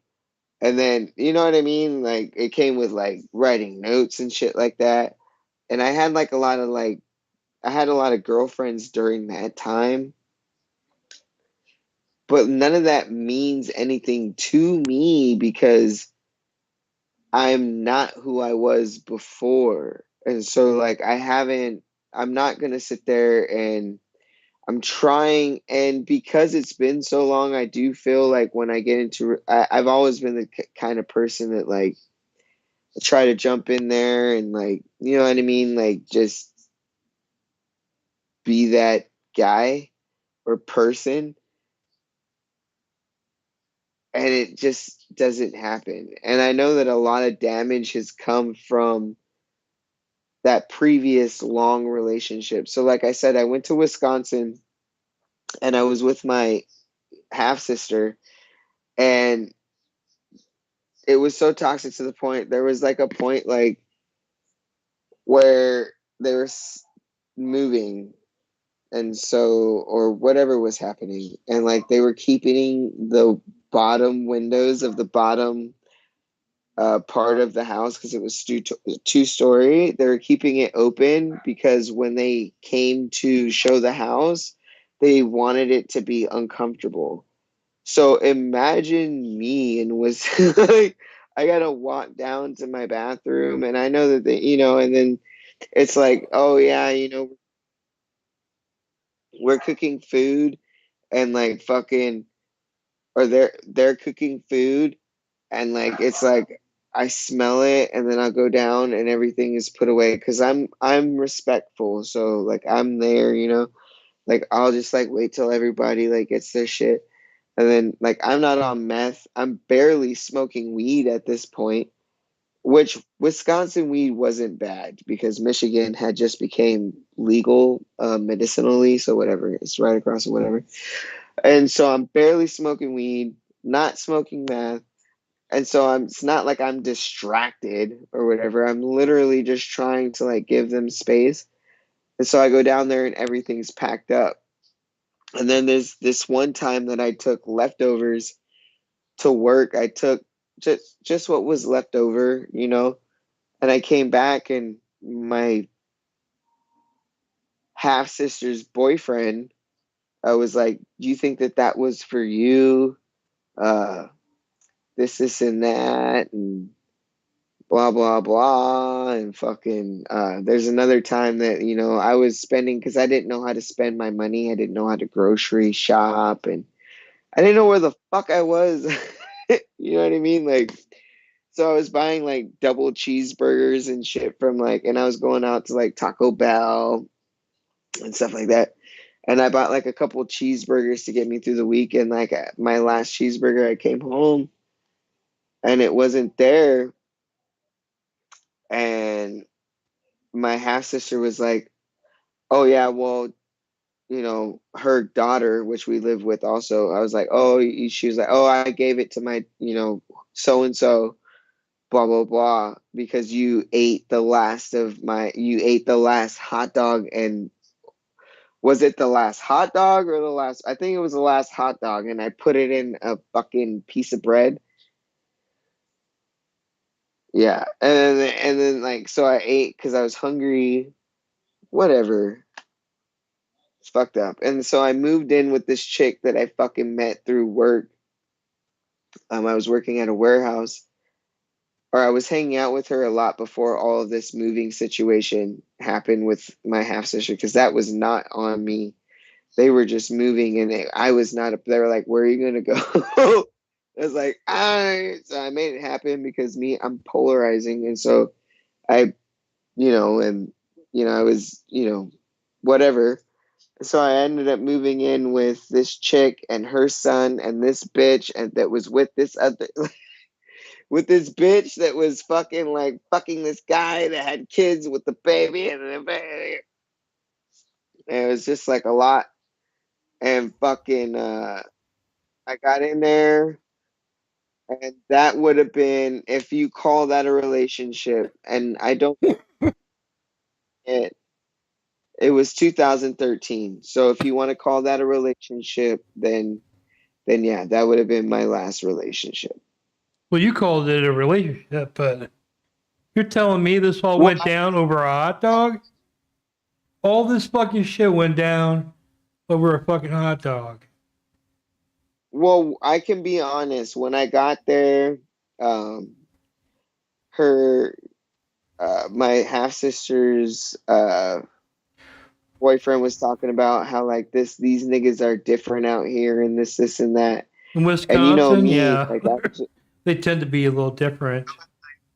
And then, you know what I mean? Like it came with like writing notes and shit like that. And I had like I had a lot of girlfriends during that time, but none of that means anything to me because I'm not who I was before. And so like I'm not going to sit there and I'm trying, and because it's been so long, I do feel like when I get I've always been the kind of person that like try to jump in there and like, you know what I mean? Like just be that guy or person, and it just doesn't happen. And I know that a lot of damage has come from that previous long relationship. So like I said, I went to Wisconsin and I was with my half sister, and it was so toxic to the point there was like a point like where they were moving, and so, or whatever was happening, and like they were keeping the bottom windows of the bottom part of the house because it was two-story. They were keeping it open because when they came to show the house, they wanted it to be uncomfortable. So imagine me and was like, I gotta walk down to my bathroom, and I know that and then it's like, oh yeah, we're cooking food, and like fucking, or they're cooking food, and like it's like I smell it, and then I'll go down and everything is put away because I'm respectful. So like I'm there, like I'll just like wait till everybody like gets their shit, and then like I'm not on meth. I'm barely smoking weed at this point, which Wisconsin weed wasn't bad because Michigan had just became legal medicinally, so whatever, it's right across or whatever. And so I'm barely smoking weed, not smoking meth. And so it's not like I'm distracted or whatever. I'm literally just trying to like give them space. And so I go down there and everything's packed up. And then there's this one time that I took leftovers to work. I took just what was left over, you know. And I came back and my half sister's boyfriend, I was like, "Do you think that that was for you? This, and that, and blah blah blah." And fucking there's another time that, you know, I was spending because I didn't know how to spend my money. I didn't know how to grocery shop, and I didn't know where the fuck I was. You know what I mean? Like, so I was buying like double cheeseburgers and shit from like, and I was going out to like Taco Bell and stuff like that. And I bought like a couple cheeseburgers to get me through the week. And like my last cheeseburger, I came home and it wasn't there. And my half sister was like, "Oh yeah, well, you know, her daughter, which we live with also." I was like, "Oh," she was like, "Oh, I gave it to my, you know, so and so, blah blah blah, because you ate the last hot dog." And was it the last hot dog or the last? I think it was the last hot dog, and I put it in a fucking piece of bread. Yeah, and then like so I ate because I was hungry. Whatever. It's fucked up. And so I moved in with this chick that I fucking met through work. I was working at a warehouse, or I was hanging out with her a lot before all of this moving situation happened with my half sister, because that was not on me. They were just moving, and I was not up. They were like, "Where are you gonna go?" I was like, so I made it happen because I'm polarizing, and so I, you know, and you know, I was, you know, whatever. So I ended up moving in with this chick and her son and this bitch, and that was with this other with this bitch that was fucking this guy that had kids with the baby, and it was just like a lot. And fucking I got in there, and that would have been, if you call that a relationship, and I don't it it was 2013. So if you want to call that a relationship, then yeah, that would have been my last relationship. Well, you called it a relationship, but you're telling me this all went down over a hot dog? All this fucking shit went down over a fucking hot dog. Well, I can be honest. When I got there, her, my half sister's boyfriend was talking about how like these niggas are different out here, and this and that. In Wisconsin, and you know me, yeah, like they tend to be a little different.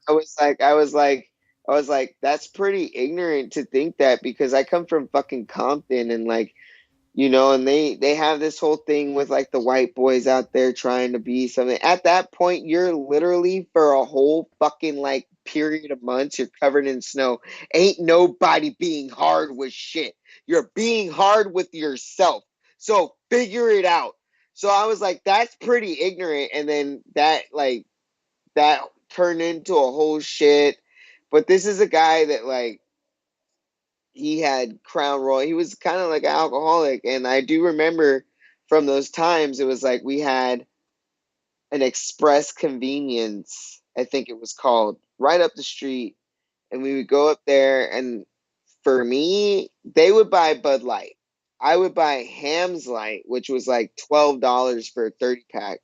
I was like, that's pretty ignorant to think that, because I come from fucking Compton, and like, you know, and they have this whole thing with like the white boys out there trying to be something. At that point, you're literally, for a whole fucking like period of months, you're covered in snow. Ain't nobody being hard with shit. You're being hard with yourself. So figure it out. So I was like, that's pretty ignorant. And then that turned into a whole shit. But this is a guy that like, he had Crown Royal. He was kind of like an alcoholic. And I do remember from those times, it was like we had an Express Convenience, I think it was called, right up the street. And we would go up there, and for me, they would buy Bud Light. I would buy Ham's Light, which was like $12 for a 30 pack.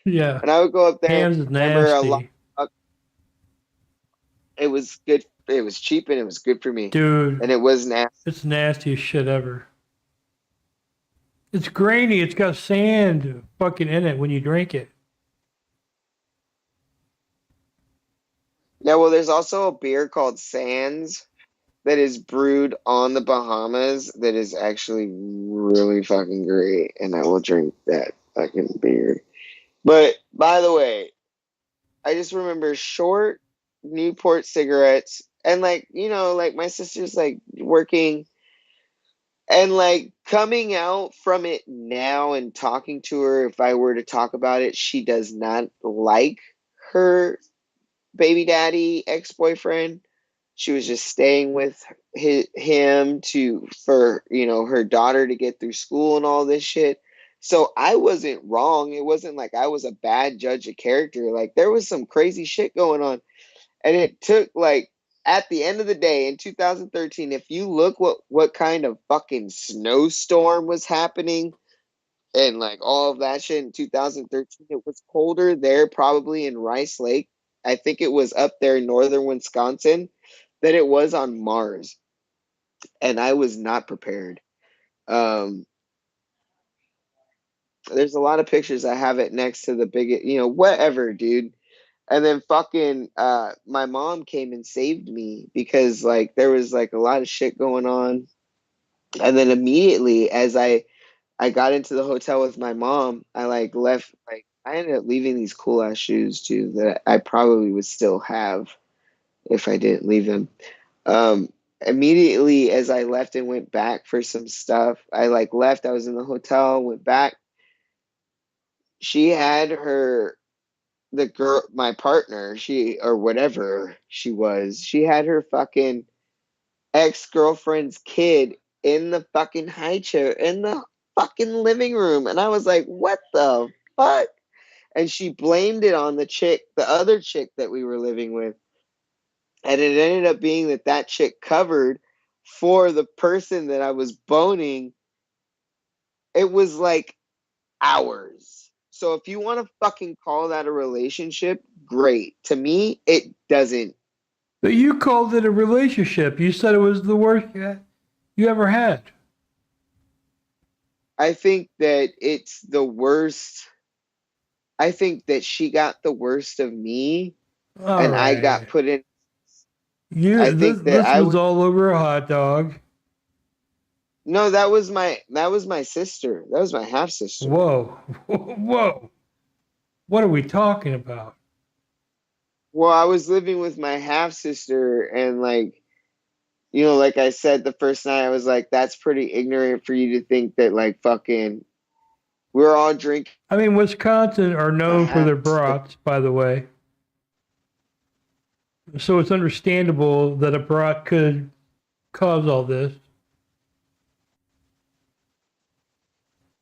Yeah. And I would go up there. Ham's is Remember a lot. nasty. It was good. It was cheap, and it was good for me. Dude. And it was nasty. It's nasty as shit ever. It's grainy. It's got sand fucking in it when you drink it. Yeah, well, there's also a beer called Sands that is brewed on the Bahamas that is actually really fucking great, and I will drink that fucking beer. But by the way, I just remember short Newport cigarettes, and like, you know, like my sister's like working, and like coming out from it now and talking to her, if I were to talk about it, she does not like her baby daddy, ex-boyfriend. She was just staying with him for her daughter to get through school and all this shit. So I wasn't wrong. It wasn't like I was a bad judge of character. Like, there was some crazy shit going on. And it took, like, at the end of the day in 2013, if you look what kind of fucking snowstorm was happening and like all of that shit in 2013, it was colder there probably in Rice Lake. I think it was up there in northern Wisconsin than it was on Mars. And I was not prepared. There's a lot of pictures. I have it next to the big, whatever, dude. And then fucking my mom came and saved me because like there was like a lot of shit going on. And then immediately as I got into the hotel with my mom, I like left, like I ended up leaving these cool ass shoes too that I probably would still have if I didn't leave them. Immediately as I left and went back for some stuff, I like left, I was in the hotel, went back. She had the girl, my partner, or whatever she had her fucking ex-girlfriend's kid in the fucking high chair in the fucking living room. And I was like, what the fuck? And she blamed it on the other chick that we were living with. And it ended up being that chick covered for the person that I was boning. It was like hours. So if you want to fucking call that a relationship, great. To me, it doesn't. But you called it a relationship. You said it was the worst you ever had. I think that it's the worst. I think that she got the worst of me, and I got put in. This was all over a hot dog. No, that was my sister. That was my half sister. Whoa. Whoa. What are we talking about? Well, I was living with my half sister, and like, like I said the first night, I was like, that's pretty ignorant for you to think that like fucking we're all drinking. I mean, Wisconsin are known for their brats, by the way. So it's understandable that a brat could cause all this.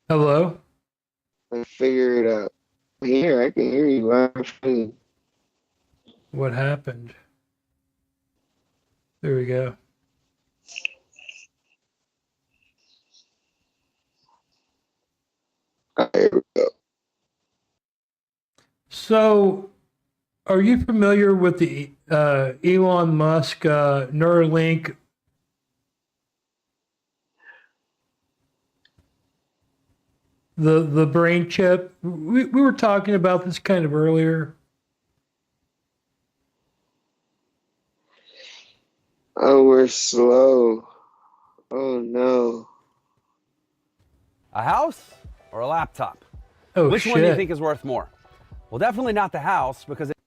Hello? I figure it out. Here, I can hear you. What happened? There we go. Here we go. So, are you familiar with the Elon Musk Neuralink? The brain chip? We were talking about this kind of earlier. Oh, we're slow. Oh, no. A house or a laptop? Oh, Which shit. one do you think is worth more? Well, definitely not the house because it...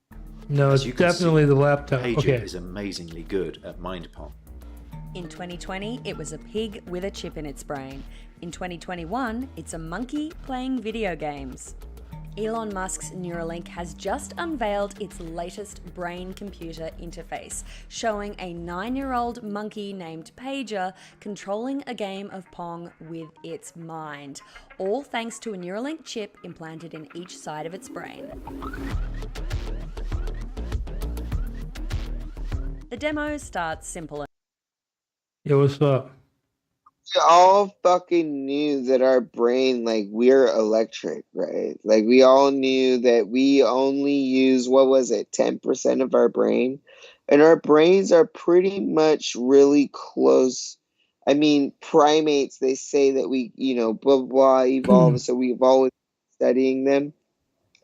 No, it's definitely the laptop. Paging Okay. is amazingly good at mind pong. In 2020, it was a pig with a chip in its brain. In 2021, it's a monkey playing video games. Elon Musk's Neuralink has just unveiled its latest brain-computer interface, showing a 9-year-old monkey named Pager controlling a game of Pong with its mind, all thanks to a Neuralink chip implanted in each side of its brain. The demo starts simple. Yeah, what's up? We all fucking knew that our brain, like, we're electric, right? Like, we all knew that we only use, 10% of our brain? And our brains are pretty much really close. I mean, primates, they say that we, blah, blah, evolve. So we've always been studying them.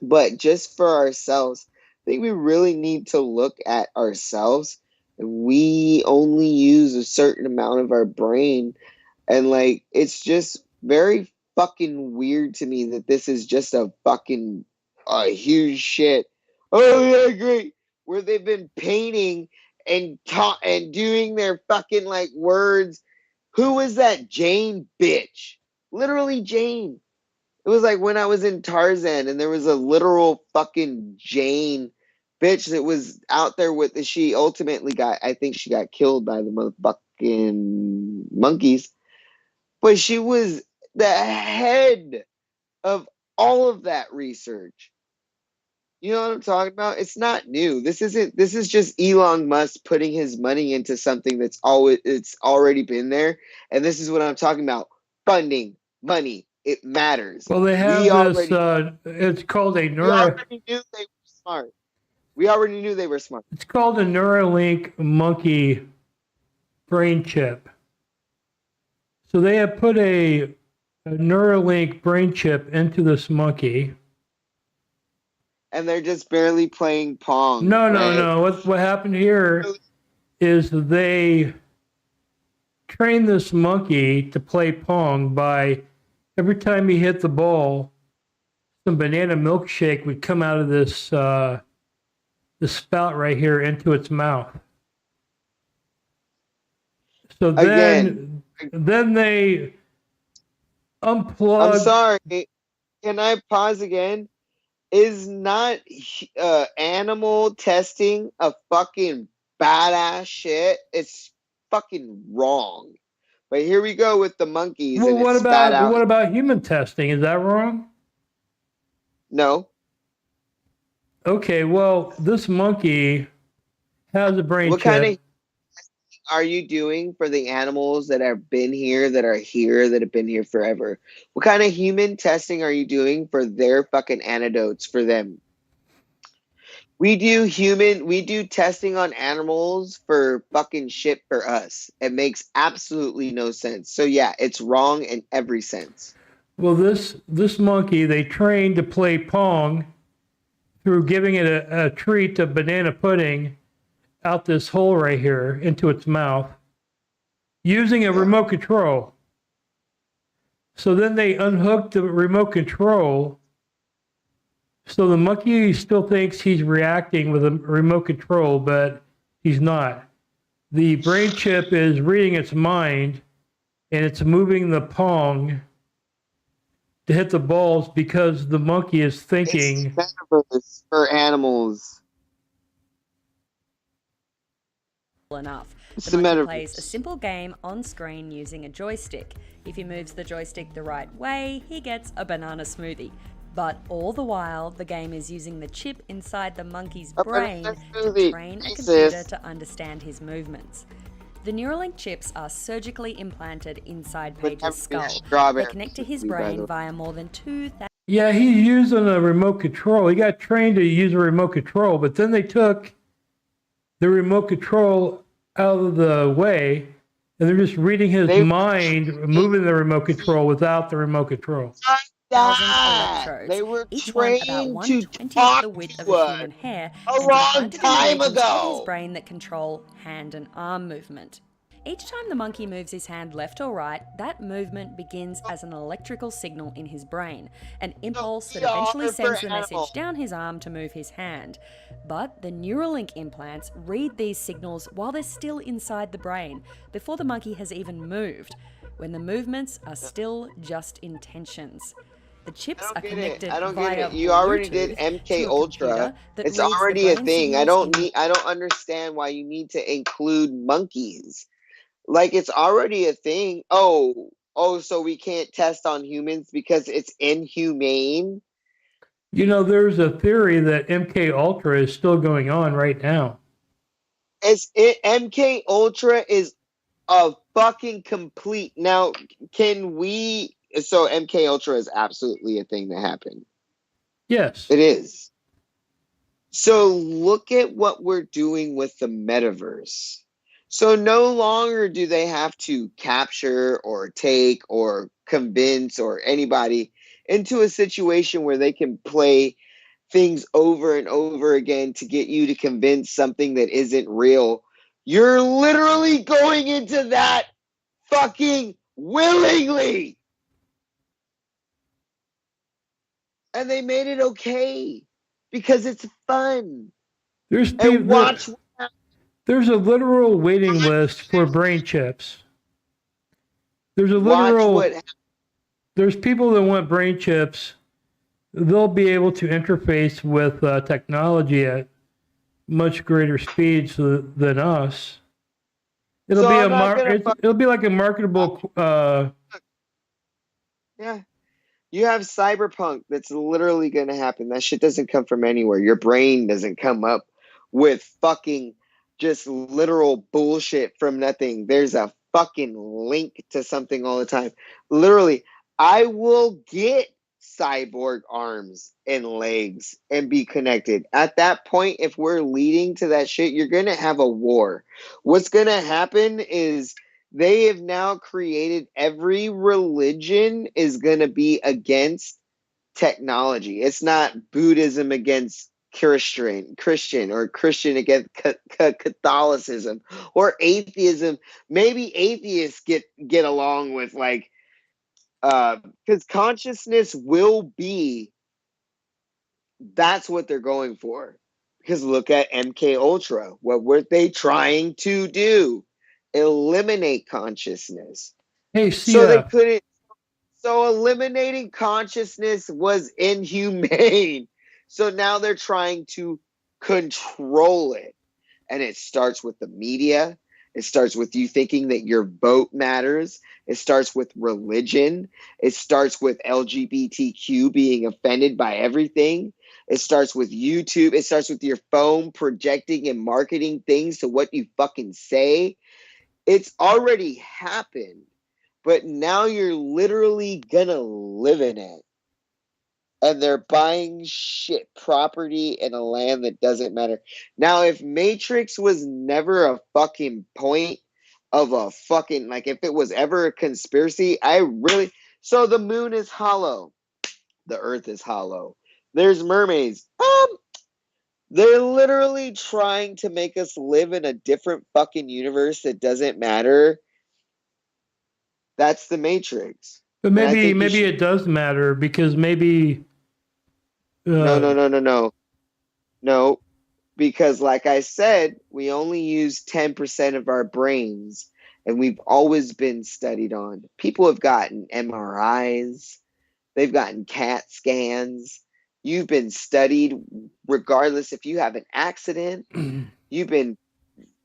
But just for ourselves, I think we really need to look at ourselves. We only use a certain amount of our brain. And like, it's just very fucking weird to me that this is just a fucking huge shit. Oh yeah, great. Where they've been painting and doing their fucking like words. Who was that Jane bitch? Literally Jane. It was like when I was in Tarzan and there was a literal fucking Jane bitch that was out there with the, she ultimately got, I think she got killed by the motherfucking monkeys, but she was the head of all of that research. You know what I'm talking about? It's not new. This is just Elon Musk putting his money into something that's it's already been there. And this is what I'm talking about. Funding, money, it matters. Well, they have this, it's called a we already knew they were smart. We already knew they were smart. It's called a Neuralink monkey brain chip. So they have put a Neuralink brain chip into this monkey. And they're just barely playing Pong. No. right? What happened here is they trained this monkey to play Pong by every time he hit the ball, some banana milkshake would come out of this spout right here into its mouth. So then they unplug. I'm sorry. Can I pause again? Is not animal testing a fucking badass shit? It's fucking wrong. But here we go with the monkeys. Well, and what it's spat out. what about human testing? Is that wrong? No. Okay, well, this monkey has a brain What chip. kind of are you doing for the animals that have been here, that are here, that have been here forever? What kind of human testing are you doing for their fucking antidotes for them? We do testing on animals for fucking shit for us. It makes absolutely no sense. So yeah, it's wrong in every sense. Well, this monkey, they trained to play Pong through giving it a treat of banana pudding out this hole right here into its mouth using a remote control. So then they unhooked the remote control. So the monkey still thinks he's reacting with a remote control, but he's not. The brain chip is reading its mind, and it's moving the Pong to hit the balls because the monkey is thinking. It's Metaverse for animals. Enough. It's The the monkey Metaverse. plays a simple game on screen using a joystick. If he moves the joystick the right way, he gets a banana smoothie. But all the while, the game is using the chip inside the monkey's brain to train a computer to understand his movements. The Neuralink chips are surgically implanted inside Paige's skull. They connect to his brain via more than 2,000. Yeah, he's using a remote control. He got trained to use a remote control, but then they took the remote control out of the way, and they're just reading his mind, moving the remote control without the remote control. Electrodes. They were Each one about trained 1/20th the width of a human hair, a and long implanted in time regions of ago. his brain that control hand and arm movement. Each time the monkey moves his hand left or right, that movement begins as an electrical signal in his brain, an impulse that eventually sends the message down his arm to move his hand. But the Neuralink implants read these signals while they're still inside the brain, before the monkey has even moved, when the movements are still just intentions. The chips are connected I don't via get it. You already did Bluetooth MK to a Ultra. computer that It's reads the already a brain thing. I signals don't understand why you need to include monkeys. Like, it's already a thing. Oh, so we can't test on humans because it's inhumane? You know, there's a theory that MK Ultra is still going on right now. MK Ultra is a fucking complete. Now, can we? So MK Ultra is absolutely a thing that happened. Yes, it is. So look at what we're doing with the metaverse. So no longer do they have to capture or take or convince or anybody into a situation where they can play things over and over again to get you to convince something that isn't real. You're literally going into that fucking willingly. And they made it okay because it's fun. There's and watch. There's a literal waiting list for brain chips. There's a literal. There's people that want brain chips. They'll be able to interface with technology at much greater speeds than us. It'll So be I'm not gonna it'll be like a marketable. Yeah. You have cyberpunk that's literally going to happen. That shit doesn't come from anywhere. Your brain doesn't come up with fucking just literal bullshit from nothing. There's a fucking link to something all the time. Literally, I will get cyborg arms and legs and be connected. At that point, if we're leading to that shit, you're going to have a war. What's going to happen is they have now created every religion is going to be against technology. It's not Buddhism against Christian or Christian against Catholicism or atheism. Maybe atheists get along with like because consciousness will be, that's what they're going for. Because look at MK Ultra. What were they trying to do? Eliminate consciousness. Hey, So they CF. couldn't. So eliminating consciousness was inhumane. So now they're trying to control it. And it starts with the media. It starts with you thinking that your vote matters. It starts with religion. It starts with LGBTQ being offended by everything. It starts with YouTube. It starts with your phone projecting and marketing things to what you fucking say. It's already happened, but now you're literally gonna live in it. And they're buying shit, property, and a land that doesn't matter. Now, if Matrix was never a fucking point of a fucking, like, if it was ever a conspiracy, so the moon is hollow. The earth is hollow. There's mermaids. They're literally trying to make us live in a different fucking universe that doesn't matter. That's the Matrix. But maybe it does matter because maybe. No, because like I said, we only use 10% of our brains, and we've always been studied on. People have gotten MRIs, they've gotten CAT scans. You've been studied regardless if you have an accident. You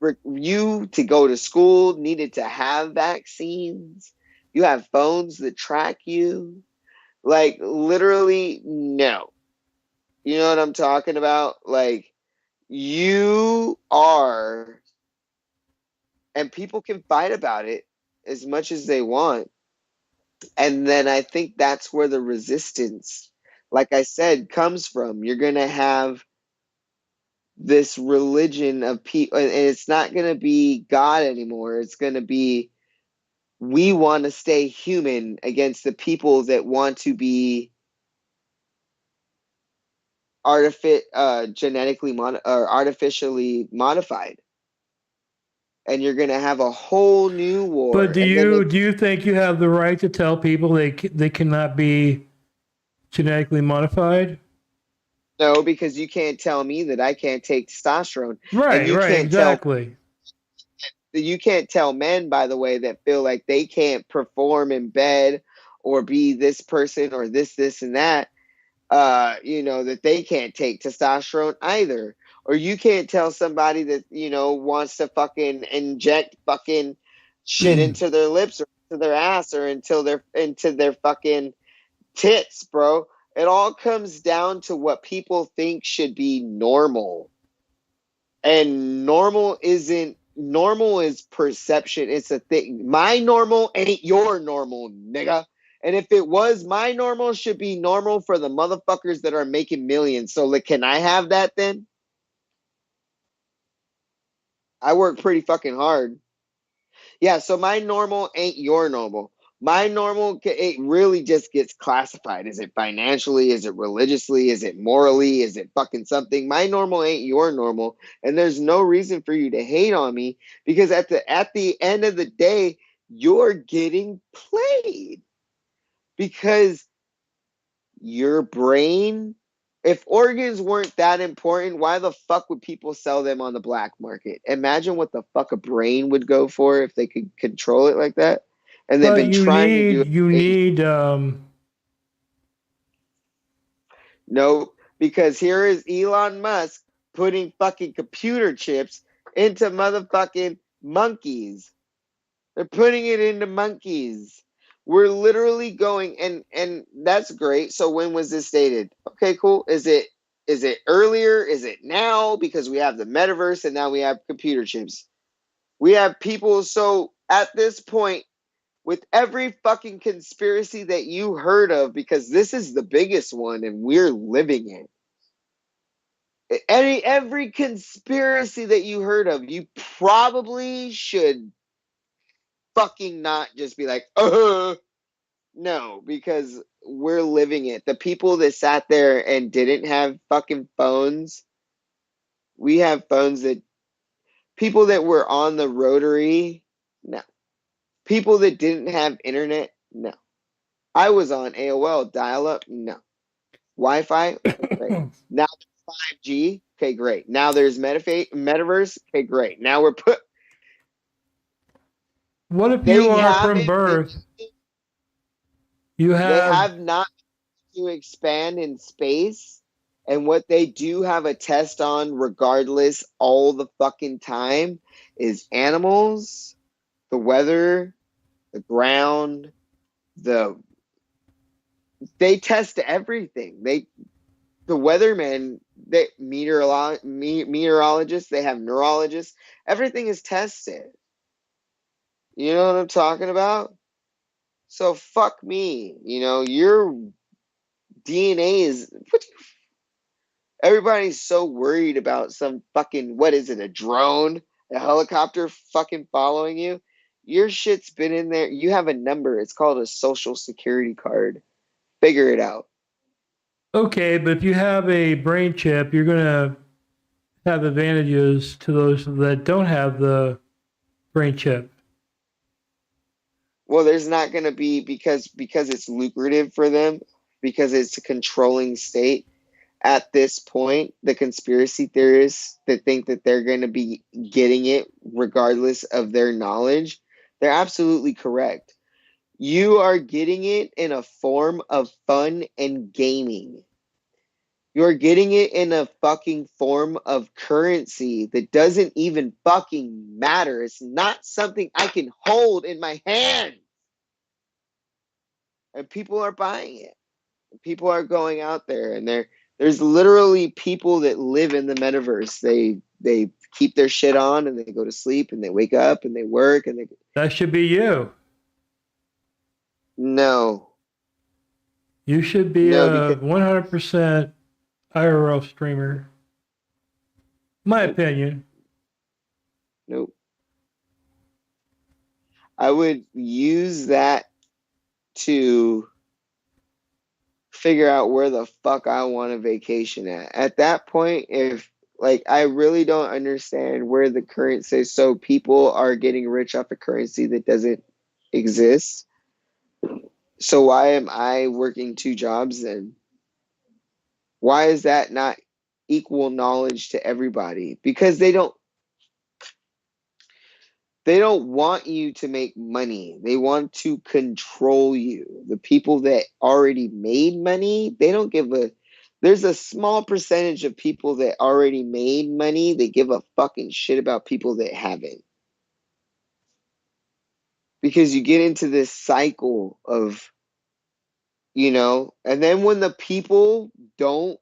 to go to school needed to have vaccines. You have phones that track you. Like, literally, no. You know what I'm talking about? Like, you are, and people can fight about it as much as they want. And then I think that's where the resistance, like I said, comes from. You're going to have this religion of people, and it's not going to be God anymore. It's going to be, we want to stay human against the people that want to be artificially modified. And you're going to have a whole new war. But do you think you have the right to tell people they cannot be genetically modified? No, because you can't tell me that I can't take testosterone. Right, and you right, can't exactly. You can't tell men, by the way, that feel like they can't perform in bed or be this person or this and that, that they can't take testosterone either. Or you can't tell somebody that, wants to fucking inject fucking shit into their lips or into their ass or into their fucking tits, bro. It all comes down to what people think should be normal. And normal is perception. It's a thing. My normal ain't your normal, nigga. And if it was, my normal should be normal for the motherfuckers that are making millions. So, like, can I have that then? I work pretty fucking hard. Yeah, so my normal ain't your normal. My normal, it really just gets classified. Is it financially? Is it religiously? Is it morally? Is it fucking something? My normal ain't your normal. And there's no reason for you to hate on me because at the end of the day, you're getting played. Because your brain, if organs weren't that important, why the fuck would people sell them on the black market? Imagine what the fuck a brain would go for if they could control it like that. And they've been trying to do it. You need No, because here is Elon Musk putting fucking computer chips into motherfucking monkeys. They're putting it into monkeys. We're literally going, and that's great. So when was this stated? Okay, cool. Is it earlier? Is it now? Because we have the metaverse and now we have computer chips. We have people. So at this point, with every fucking conspiracy that you heard of, because this is the biggest one and we're living in. Every conspiracy that you heard of, you probably should fucking not just be like, no, because we're living it. The people that sat there and didn't have fucking phones, we have phones. That people that were on the rotary, no. People that didn't have internet, no. I was on AOL dial-up, no. Wi-Fi, great. Now there's 5G, okay, great. Now there's Metaverse, okay, great. Now we're What if they you are from haven't birth? You They have have not to expand in space, and what they do have a test on regardless all the fucking time is animals, the weather, the ground, they test everything. The weathermen, meteorologists, they have neurologists, everything is tested. You know what I'm talking about? So fuck me. You know, your DNA is everybody's so worried about some fucking, what is it, a drone, a helicopter fucking following you. Your shit's been in there. You have a number. It's called a social security card. Figure it out. okay, but if you have a brain chip, you're going to have advantages to those that don't have the brain chip. Well, there's not going to be, because it's lucrative for them, because it's a controlling state. At this point, the conspiracy theorists that think that they're going to be getting it regardless of their knowledge, they're absolutely correct. You are getting it in a form of fun and gaming. You're getting it in a fucking form of currency that doesn't even fucking matter. It's not something I can hold in my hand. And people are buying it. People are going out there, and there's literally people that live in the metaverse. They keep their shit on and they go to sleep and they wake up and they work and they. That should be you. No. You should be a 100% IRL streamer. My opinion. Nope. I would use that to figure out where the fuck I want a vacation at. At that point, if I really don't understand where the currency is. So people are getting rich off a currency that doesn't exist. So why am I working 2 jobs then? Why is that not equal knowledge to everybody? Because they don't want you to make money. They want to control you. The people that already made money, they don't give a. There's a small percentage of people that already made money. They give a fucking shit about people that haven't. Because you get into this cycle of, and then when the people don't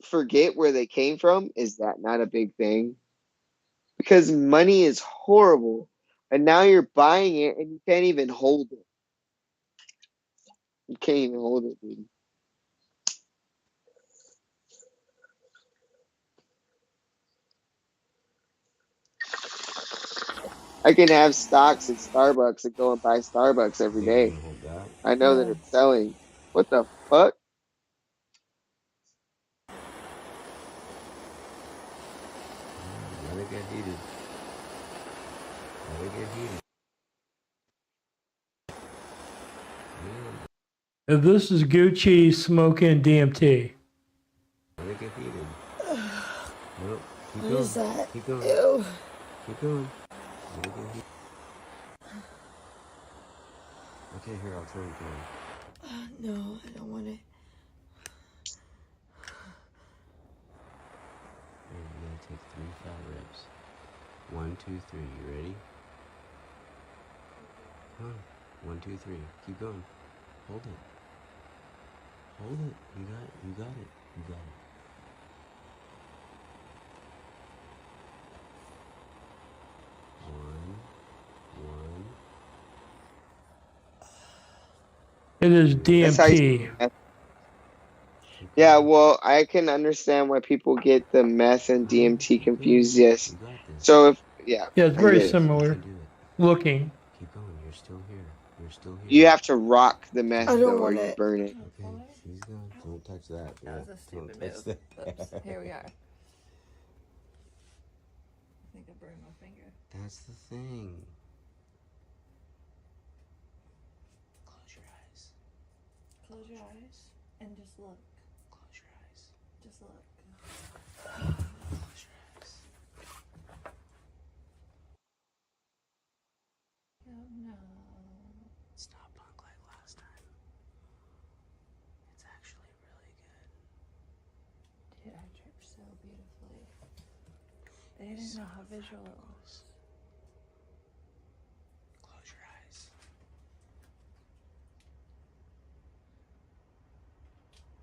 forget where they came from, is that not a big thing? Because money is horrible. And now you're buying it and you can't even hold it. You can't even hold it, dude. I can have stocks at Starbucks and go and buy Starbucks every day. I know that it's selling. What the fuck? Let it get heated. Let it get heated. If this is Gucci smoking DMT. Let it get heated. Nope. Keep What going. is that? Keep going. Ew. Keep going. Let it get heated. Okay, here, I'll turn it on. No, I don't want it. Take 3 fat rips. 1, 2, 3. You ready? Come on. 1, 2, 3. Keep going. Hold it. Hold it. You got it. You got it. You got it. It is That's how DMT. Yeah, well, I can understand why people get the meth and DMT confused. Yes. So if Yeah, it's I very get it. similar looking. Keep going. You're still here. You're still here. You have to rock the meth I don't though, or want you it. burn it. Okay, she's gone. Don't touch that. That was a stupid move. Oops. Here we are. I think I burned my finger. That's the thing. Close your eyes. Close your eyes and just look. Close your eyes. Just look. Close your eyes. Oh no. It's not punk like last time. It's actually really good. Dude, I dripped so beautifully. They didn't know how visual it was. Close your eyes.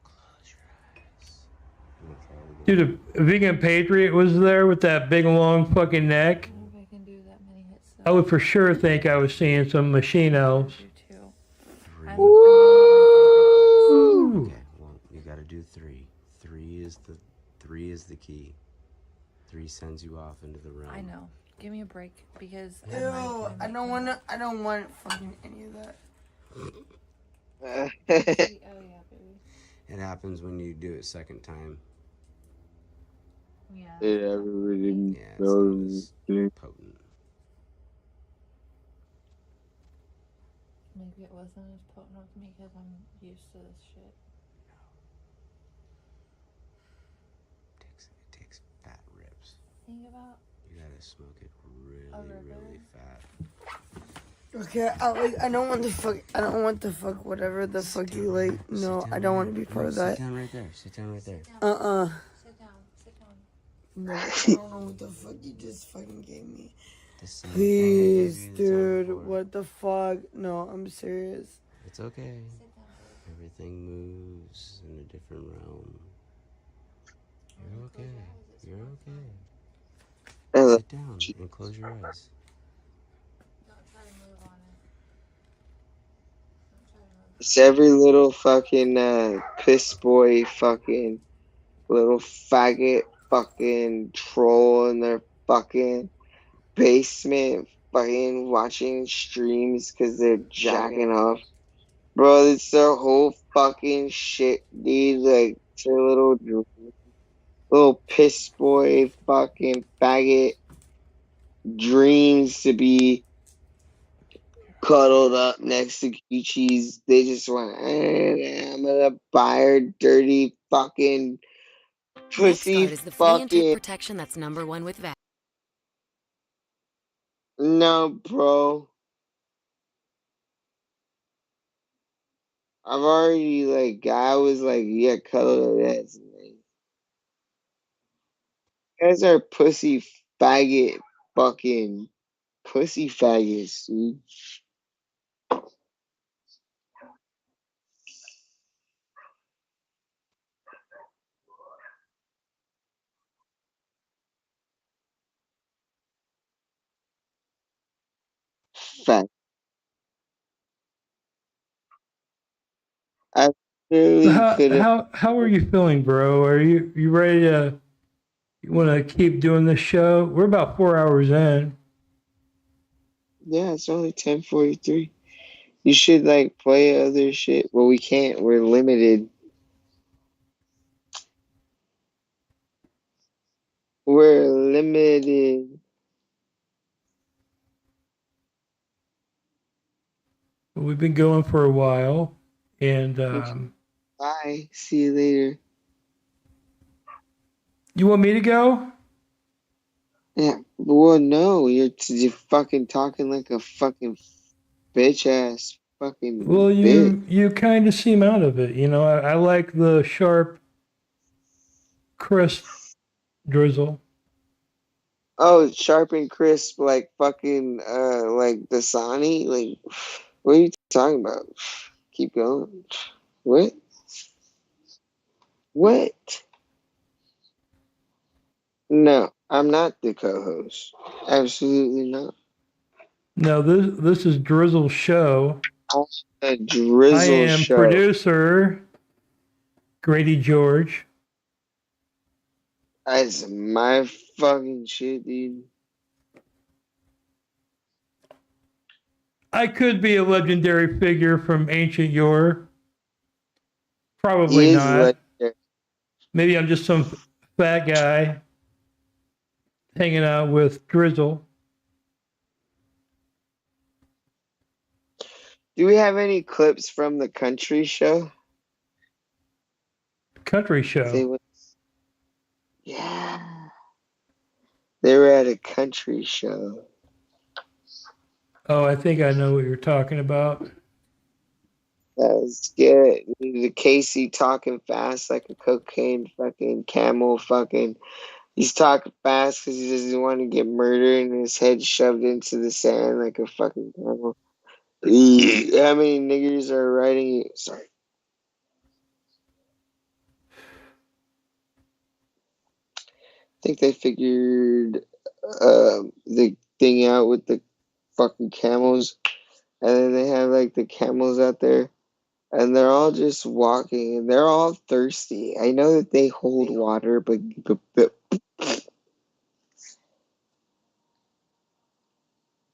Close your eyes. I'm gonna try it again. Dude, a vegan patriot was there with that big long fucking neck. I don't know if I can do that many hits though. I would for sure think I was seeing some machine elves. Too. Okay, well, you gotta do 3. 3 is the key. 3 sends you off into the realm. I know. Give me a break because Ew, I don't want fucking any of that. Oh yeah, baby. It happens when you do it second time. Yeah. Yeah, it's not as potent. Maybe it wasn't as potent with me because I'm used to this shit. It takes fat rips. Think about You gotta smoke it a really, river. really fat. Okay, I don't want the fuck whatever the fuck you like. No, I don't want to be part of that. Sit down right there. Sit down right there. Sit down. Sit down. No, I don't know what the fuck you just fucking gave me. The same thing I Please, gave you the time dude, before. what the fuck? No, I'm serious. It's okay. Everything moves in a different realm. You're okay. You're okay. Sit down and close your eyes. Don't try to move on it. Don't try to move. It's every little fucking piss boy fucking little faggot fucking troll in their fucking basement fucking watching streams because they're jacking off. Bro, it's their whole fucking shit, dude. Like, it's their little piss boy fucking faggot dreams to be cuddled up next to Gucci's. They just want, I'm gonna buy her dirty fucking pussy NextGuard is the flea and tick fucking. protection that's #1 with vet. No, bro. I've already, like, I was like, yeah, cuddle her ass. You guys are pussy faggot fucking pussy faggots, dude. Fat. I So really could have. how are you feeling, bro? Are you ready to? You want to keep doing this show? We're about 4 hours in. Yeah, it's only 10:43. You should like play other shit. Well, we can't. We're limited. We're limited. We've been going for a while, and Bye. See you later. you want me to go? Yeah. Well, no. You're fucking talking like a fucking bitch ass fucking Well, bitch. you kind of seem out of it. You know, I like the sharp, crisp drizzle. Oh, sharp and crisp, like fucking, like Dasani. Like, what are you talking about? Keep going. What? What? No, I'm not the co-host. Absolutely not. No, this is Drizzle's show. A Drizzle I am show. producer Grady George. That's my fucking shit, dude. I could be a legendary figure from ancient yore. Probably not. Legendary. Maybe I'm just some fat guy hanging out with Drizzle. Do we have any clips from the country show? Country show? Yeah. They were at a country show. Oh, I think I know what you're talking about. That was good. The Casey talking fast like a cocaine fucking camel fucking. He's talking fast because he doesn't want to get murdered and his head shoved into the sand like a fucking camel. How many niggers are riding you? Sorry. I think they figured the thing out with the fucking camels. And then they have like the camels out there. And they're all just walking and they're all thirsty. I know that they hold water, but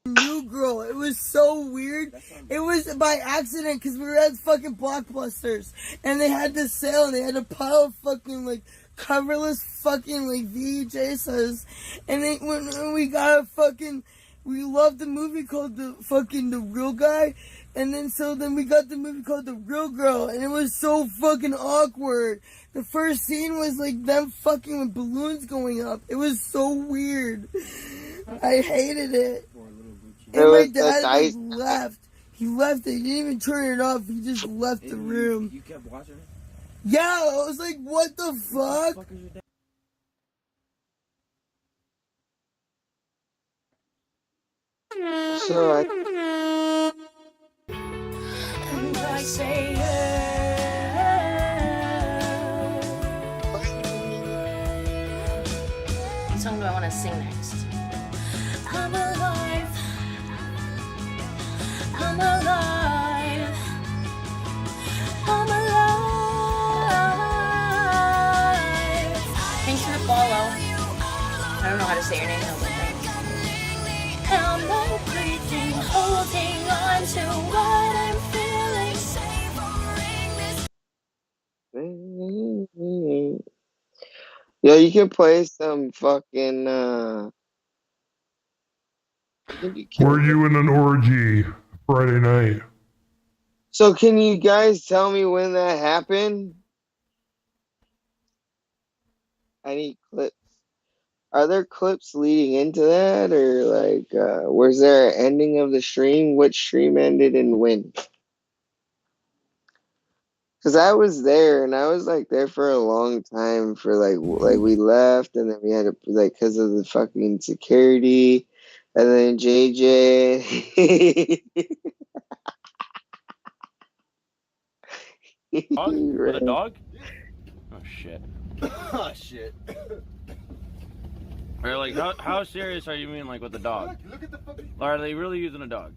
New Girl. It was so weird. It was by accident because we were at fucking Blockbusters and they had this sale and they had a pile of fucking like coverless fucking like VHSs. And then when we got a fucking, we loved the movie called The Real Guy. And then we got the movie called The Real Girl, and it was so fucking awkward. The first scene was like them fucking with balloons going up. It was so weird. I hated it. And my dad like, left. He left it. He didn't even turn it off. He just left the room. You kept watching it? Yeah, I was like, what the fuck? So I say What song do I want to sing next? I'm alive. I'm alive. I'm alive. Thanks for the follow. I don't know how to say your name, though, but thanks. I'm breathing, holding on to what I'm feeling, savoring this. Yo, you can play some fucking Were you in an orgy Friday night? So can you guys tell me when that happened? I need clips. Are there clips leading into that, or like, was there an ending of the stream? Which stream ended and when? Because I was there, and I was like there for a long time. For like we left, and then we had to like because of the fucking security, and then JJ. Dog? With a dog? Oh shit. Oh shit. Or like, how serious are you mean, like with the dog? Look at the fucking. Are they really using a dog?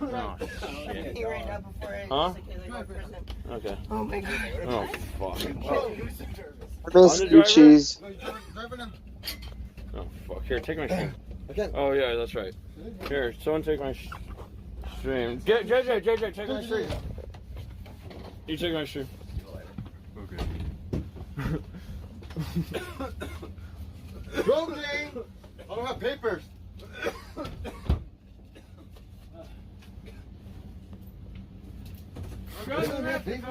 Oh shit. Right now before I Huh? Okay. Oh my god. Oh fuck. I miss you, cheese. Oh fuck. Here, take my stream. Okay. Oh yeah, that's right. Here, someone take my stream. JJ, take my stream. You take my stream. Okay. Rolling! I don't have papers. JJ,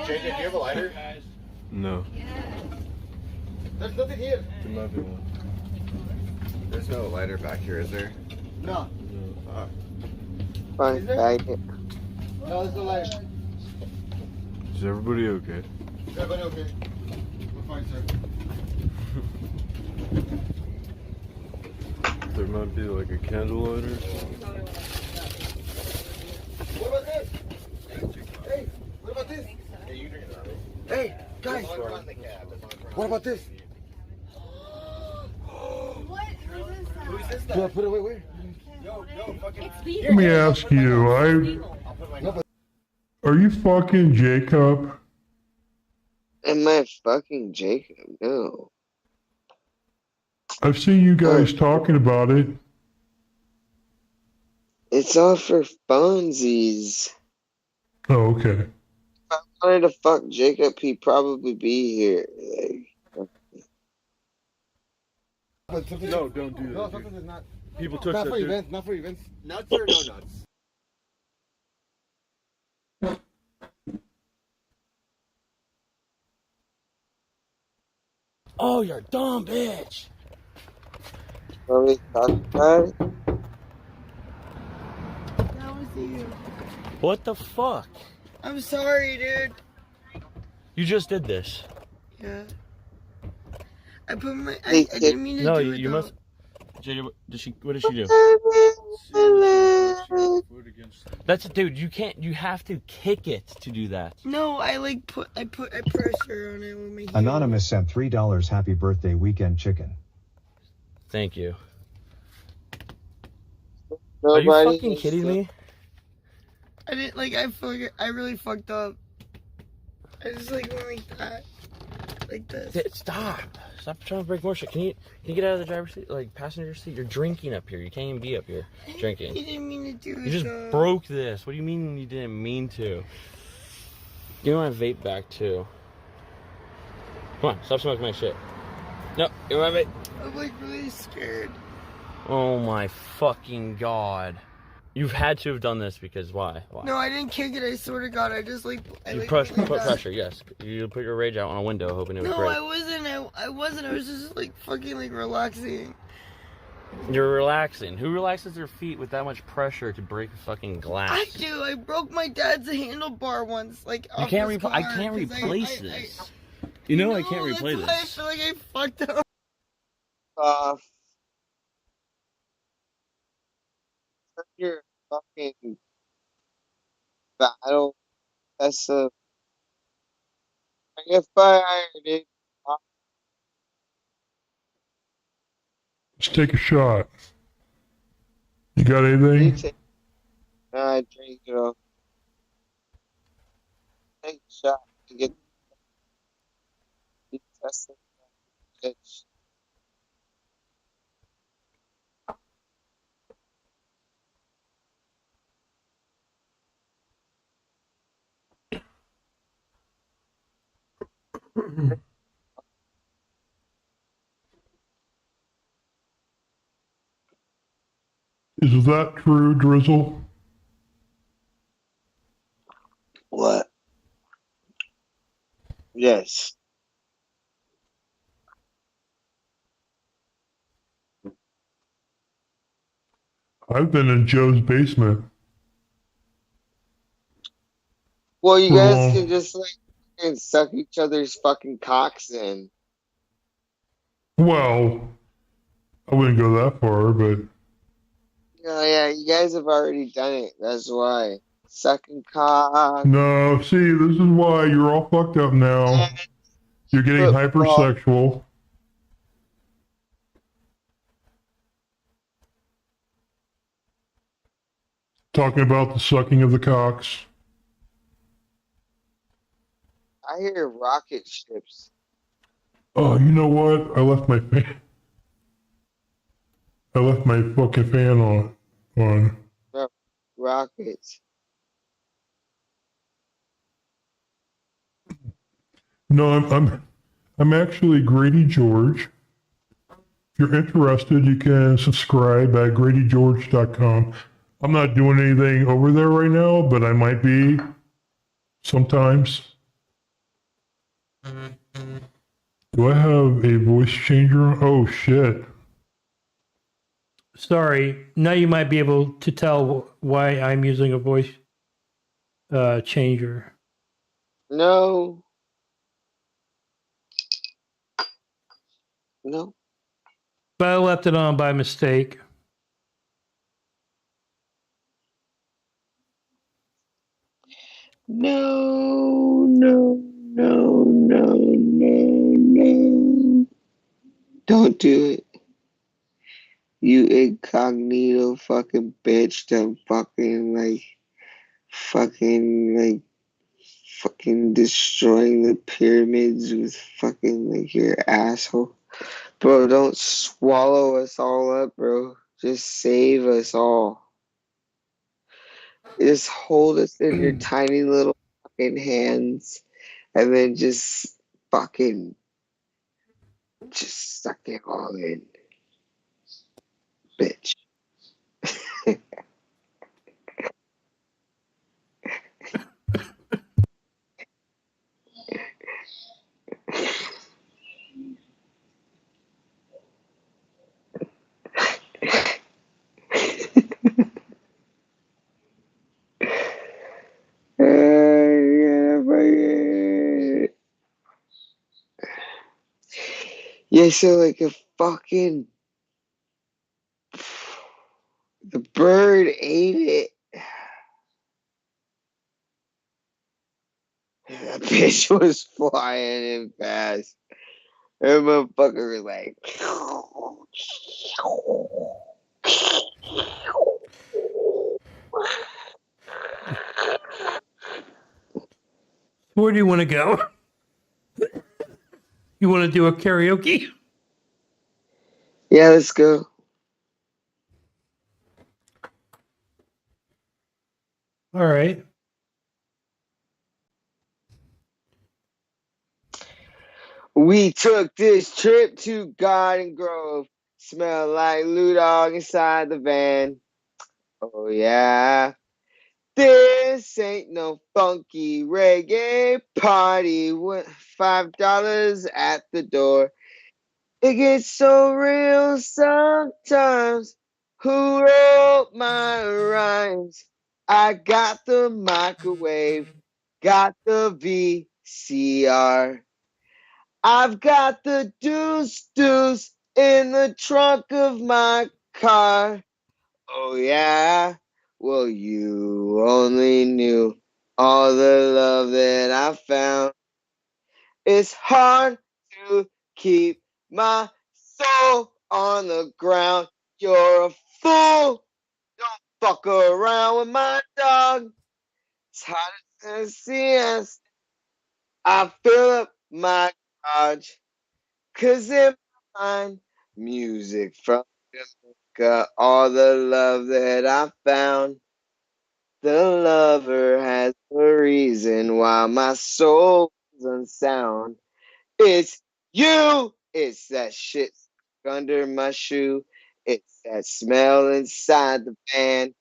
do you have a lighter? No. There's nothing here. There's no lighter back here, is there? No. Oh. Fine, bag it. No, there's no lighter. Is everybody okay? Everybody okay? We're fine, sir. There might be like a candle lighter. What about this? Hey, what about this? Hey, guys. What about this? Who's this guy? Put it away. Where? Let me ask you, are you fucking Jacob? Am I fucking Jacob? No. I've seen you guys talking about it. It's all for funsies. Oh, okay. If I wanted to fuck Jacob, he'd probably be here. No, don't do that. No, something is not. People took Not that, for dude. events. Not for events. Nuts or no nuts? Oh, you're a dumb bitch. Are we talking about it? That was you. What the fuck? I'm sorry, dude. You just did this. Yeah. I put my. I didn't mean to No, do it. you though. must. JJ, what did she do? That's dude. You can't. You have to kick it to do that. No, I put pressure on it with my heel. Anonymous sent $3. Happy birthday weekend chicken. Thank you. Nobody Are you fucking kidding me? I didn't I feel like I really fucked up. I just went like that, like this. Stop trying to break more shit. Can you get out of the driver's seat, passenger seat? You're drinking up here. You can't even be up here drinking. I didn't mean to do it. You just broke this. What do you mean you didn't mean to? Give me my vape back too. Come on, stop smoking my shit. No, give me my vape. I'm really scared. Oh my fucking god. You've had to have done this because why? No, I didn't kick it. I swear to God, I just You put pressure, yes. You put your rage out on a window hoping it would No, break. I wasn't. I wasn't. I was just fucking relaxing. You're relaxing. Who relaxes their feet with that much pressure to break a fucking glass? I do. I broke my dad's handlebar once. I can't replace this. You know I can't replay this. I feel like I fucked up. Your fucking battle. That's a. If I ironed it. Let's take a shot. You got anything? I drink it all. Take a shot to get tested. Bitch. Is that true, Drizzle? What? Yes. I've been in Joe's basement. Well, you guys can just and suck each other's fucking cocks in. Well, I wouldn't go that far, but Oh yeah, you guys have already done it. That's why. Sucking cock. no. See, this is why you're all fucked up now. You're getting hypersexual. Talking about the sucking of the cocks. I hear rocket ships. Oh, you know what? I left my fan. I left my fucking fan on. Rockets. No, I'm actually Grady George. If you're interested, you can subscribe at gradygeorge.com. I'm not doing anything over there right now, but I might be sometimes. Do I have a voice changer on? Oh, shit. Sorry. Now you might be able to tell why I'm using a voice changer. No. No. But I left it on by mistake. No, no, no, no, no, no. Don't do it. You incognito fucking bitch that fucking destroying the pyramids with fucking your asshole. Bro, don't swallow us all up, bro. Just save us all. Just hold us in your tiny little fucking hands and then just fucking just suck it all in, bitch. Yeah, so like a fucking the bird ate it. That bitch was flying in fast. That motherfucker was like. Where do you want to go? You want to do a karaoke? Yeah, let's go. All right. We took this trip to Garden Grove. Smell like Lou Dog inside the van. Oh yeah. This ain't no funky reggae party with $5 at the door. It gets so real sometimes. Who wrote my rhymes? I got the microwave, got the VCR. I've got the deuce in the trunk of my car. Oh yeah, well you only knew all the love that I found. It's hard to keep my soul on the ground. You're a fool. Don't fuck around with my dog. It's hot as CS. I fill up my garage. 'Cause in my mind, music from Jamaica, all the love that I found. The lover has a reason why my soul's unsound. It's you. It's that shit under my shoe. It's that smell inside the van.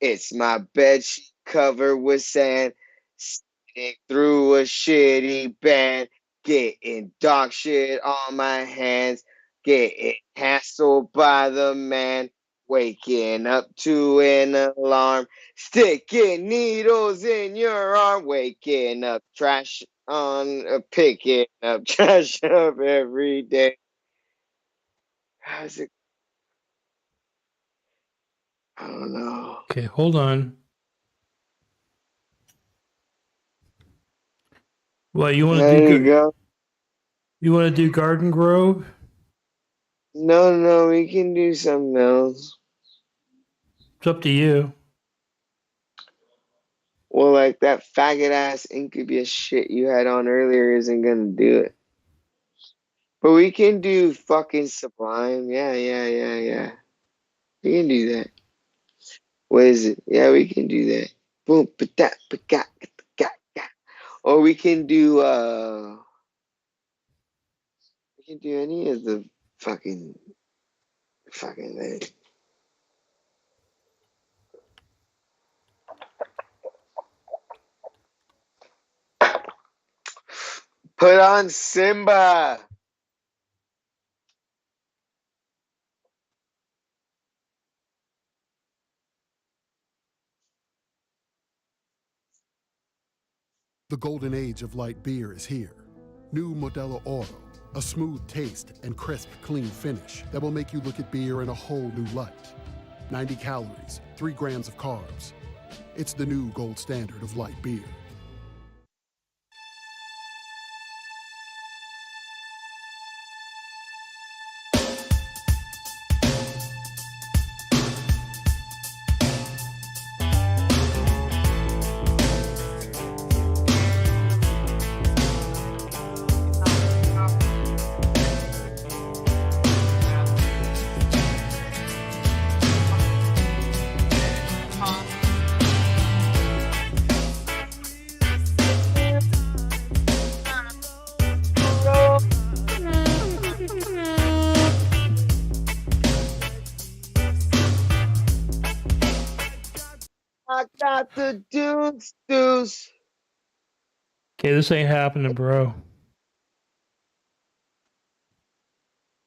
It's my bed sheet covered with sand. Sitting through a shitty band. Getting dog shit on my hands. Getting hassled by the man. Waking up to an alarm. Sticking needles in your arm. Waking up trash on picking up trash up every day. How's it? I don't know. Okay, hold on. Well, you want to There do you go. You want to do Garden Grove? No, we can do something else. It's up to you. Well, like that faggot ass incubus shit you had on earlier isn't gonna do it. But we can do fucking Sublime. Yeah. We can do that. What is it? Yeah, we can do that. Boom, but that, but got. Or we can do any of the fucking thing. Put on Simba. The golden age of light beer is here. New Modelo Oro, a smooth taste and crisp, clean finish that will make you look at beer in a whole new light. 90 calories, 3 grams of carbs. It's the new gold standard of light beer. I got the deuce. Okay, this ain't happening, bro.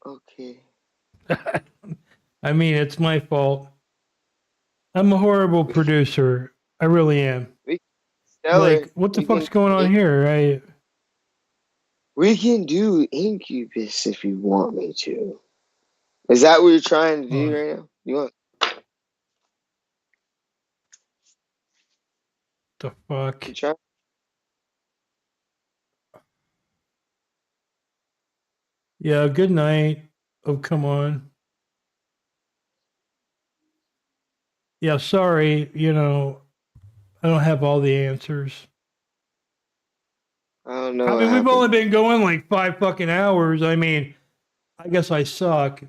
Okay. I mean, it's my fault. I'm a horrible producer. I really am. Like, what the fuck's going on here? We can do Incubus if you want me to. Is that what you're trying to do right now? You want? The fuck? You try? Yeah, good night. Oh, come on. Yeah, sorry. I don't have all the answers. I don't know. I mean, we've only been going like 5 fucking hours. I mean, I guess I suck.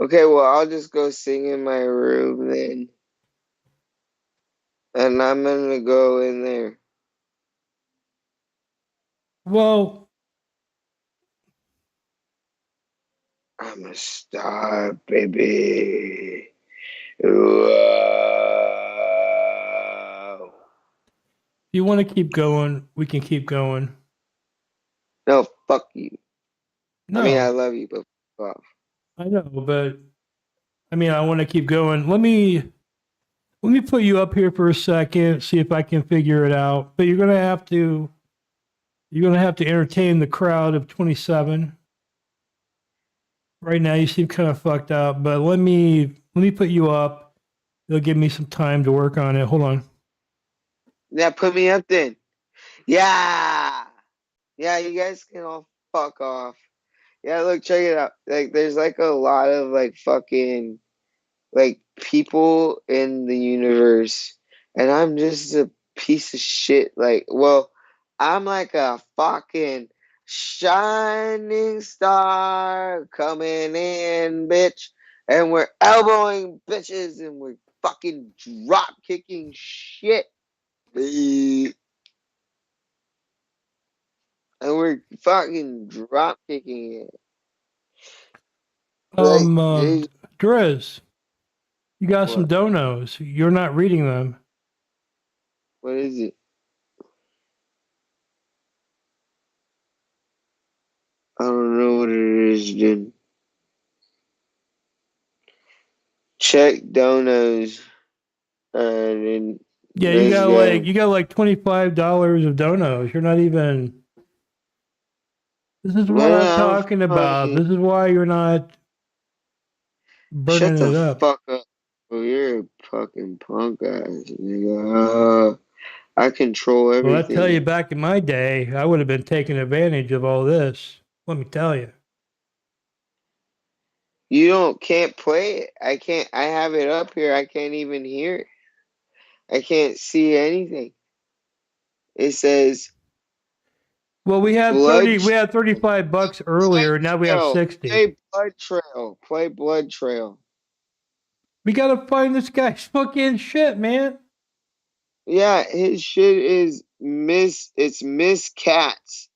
Okay, well, I'll just go sing in my room then. And I'm gonna go in there. Well, I'm a star, baby. Whoa. if you want to keep going, we can keep going. No, fuck you. No. I mean, I love you, but fuck off. I know, but I mean, I want to keep going. Let me put you up here for a second, see if I can figure it out. But you're gonna have to entertain the crowd of 27. Right now, you seem kind of fucked up, but let me put you up. It'll give me some time to work on it. Hold on. Yeah, put me up then. Yeah. Yeah, you guys can all fuck off. Yeah, look, check it out. Like, there's like a lot of like fucking like people in the universe, and I'm just a piece of shit. Like, well, I'm like a fucking shining star coming in, bitch, and we're elbowing bitches and we're fucking drop kicking shit. And we're fucking drop kicking it. Driz, you got some What? donos. You're not reading them. What is it? I don't know what it is, dude. Check donos. And Yeah, this guy. you got like $25 of donos. You're not even. This is what I'm talking about. This is why you're not burning it up. Fuck up. Oh, you're a fucking punk ass nigga. I control everything. Well, I tell you, back in my day, I would have been taking advantage of all this. Let me tell you. You can't play it. I have it up here. I can't even hear it. I can't see anything. It says. Well, we had $35 earlier. Now we have 60. Play Blood Trail. Play Blood Trail. We gotta find this guy's fucking shit, man. Yeah, his shit is It's Miss Cats.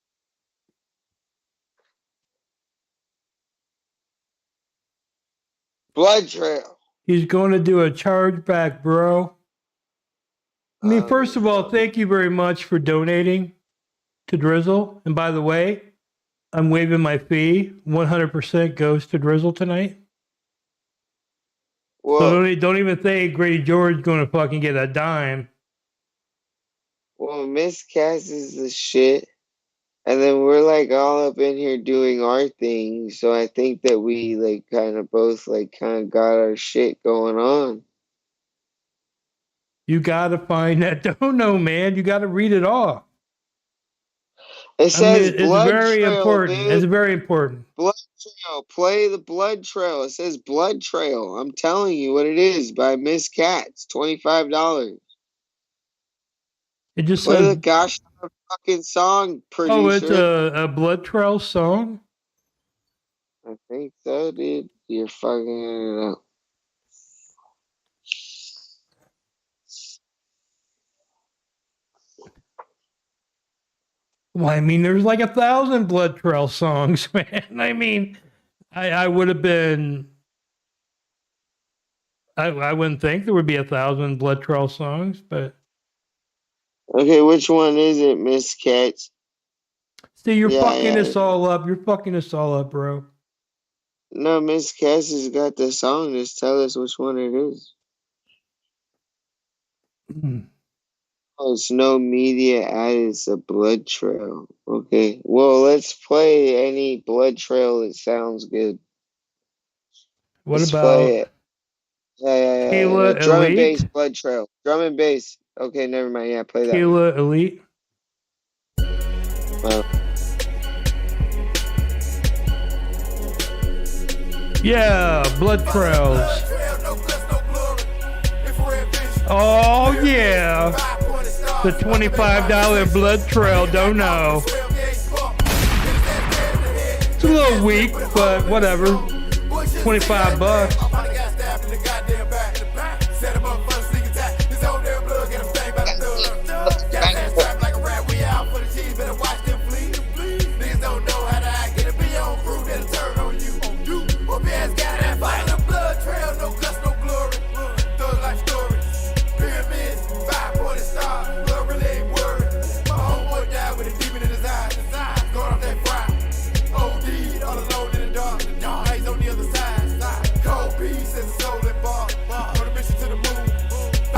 Blood Trail. He's going to do a chargeback, bro. I mean, first of all, thank you very much for donating to Drizzle. And by the way, I'm waiving my fee. 100% goes to Drizzle tonight. Whoa. So don't even think Grady George going to fucking get a dime. Well, Miss Cass is the shit. And then we're like all up in here doing our thing. So I think that we like kind of both like kind of got our shit going on. You got to find that dono, man. You got to read it off. It says it's Blood very Trail, important. dude. It's very important. Blood Trail. Play the Blood Trail. It says Blood Trail. I'm telling you what it is by Miss Cats. $25. It just play says the gosh fucking song, producer. Oh, it's a Blood Trail song? I think so, dude. You're fucking it up. Well, I mean, there's like 1,000 Blood Trail songs, man. I mean, I would have been. I wouldn't think there would be 1,000 Blood Trail songs, but Okay, which one is it, Miss Cats? see, you're fucking us all up. You're fucking us all up, bro. No, Miss Cass has got the song. Just tell us which one it is. Oh, it's no media added. It's a Blood Trail. Okay. Well, let's play any Blood Trail that sounds good. What Let's about play it. Yeah. Tila Drum and Elite? bass, Blood Trail. Drum and bass. Okay, never mind. Yeah, play that. Tila Elite? Well, Yeah, Blood Trails. Oh, yeah. The $25 Blood Trail, don't know. It's a little weak, but whatever. 25 bucks.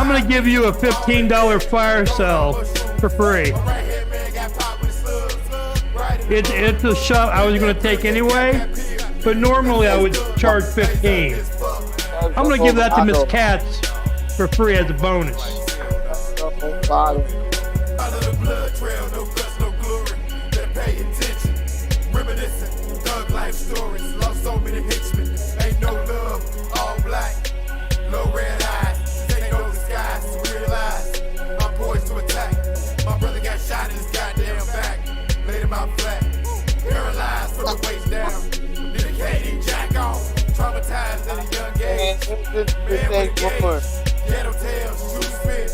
I'm gonna give you a $15 fire sale for free. It's a shot I was gonna take anyway, but normally I would charge 15. I'm gonna give that to Miss Katz for free as a bonus. Ghetto tales, true spit,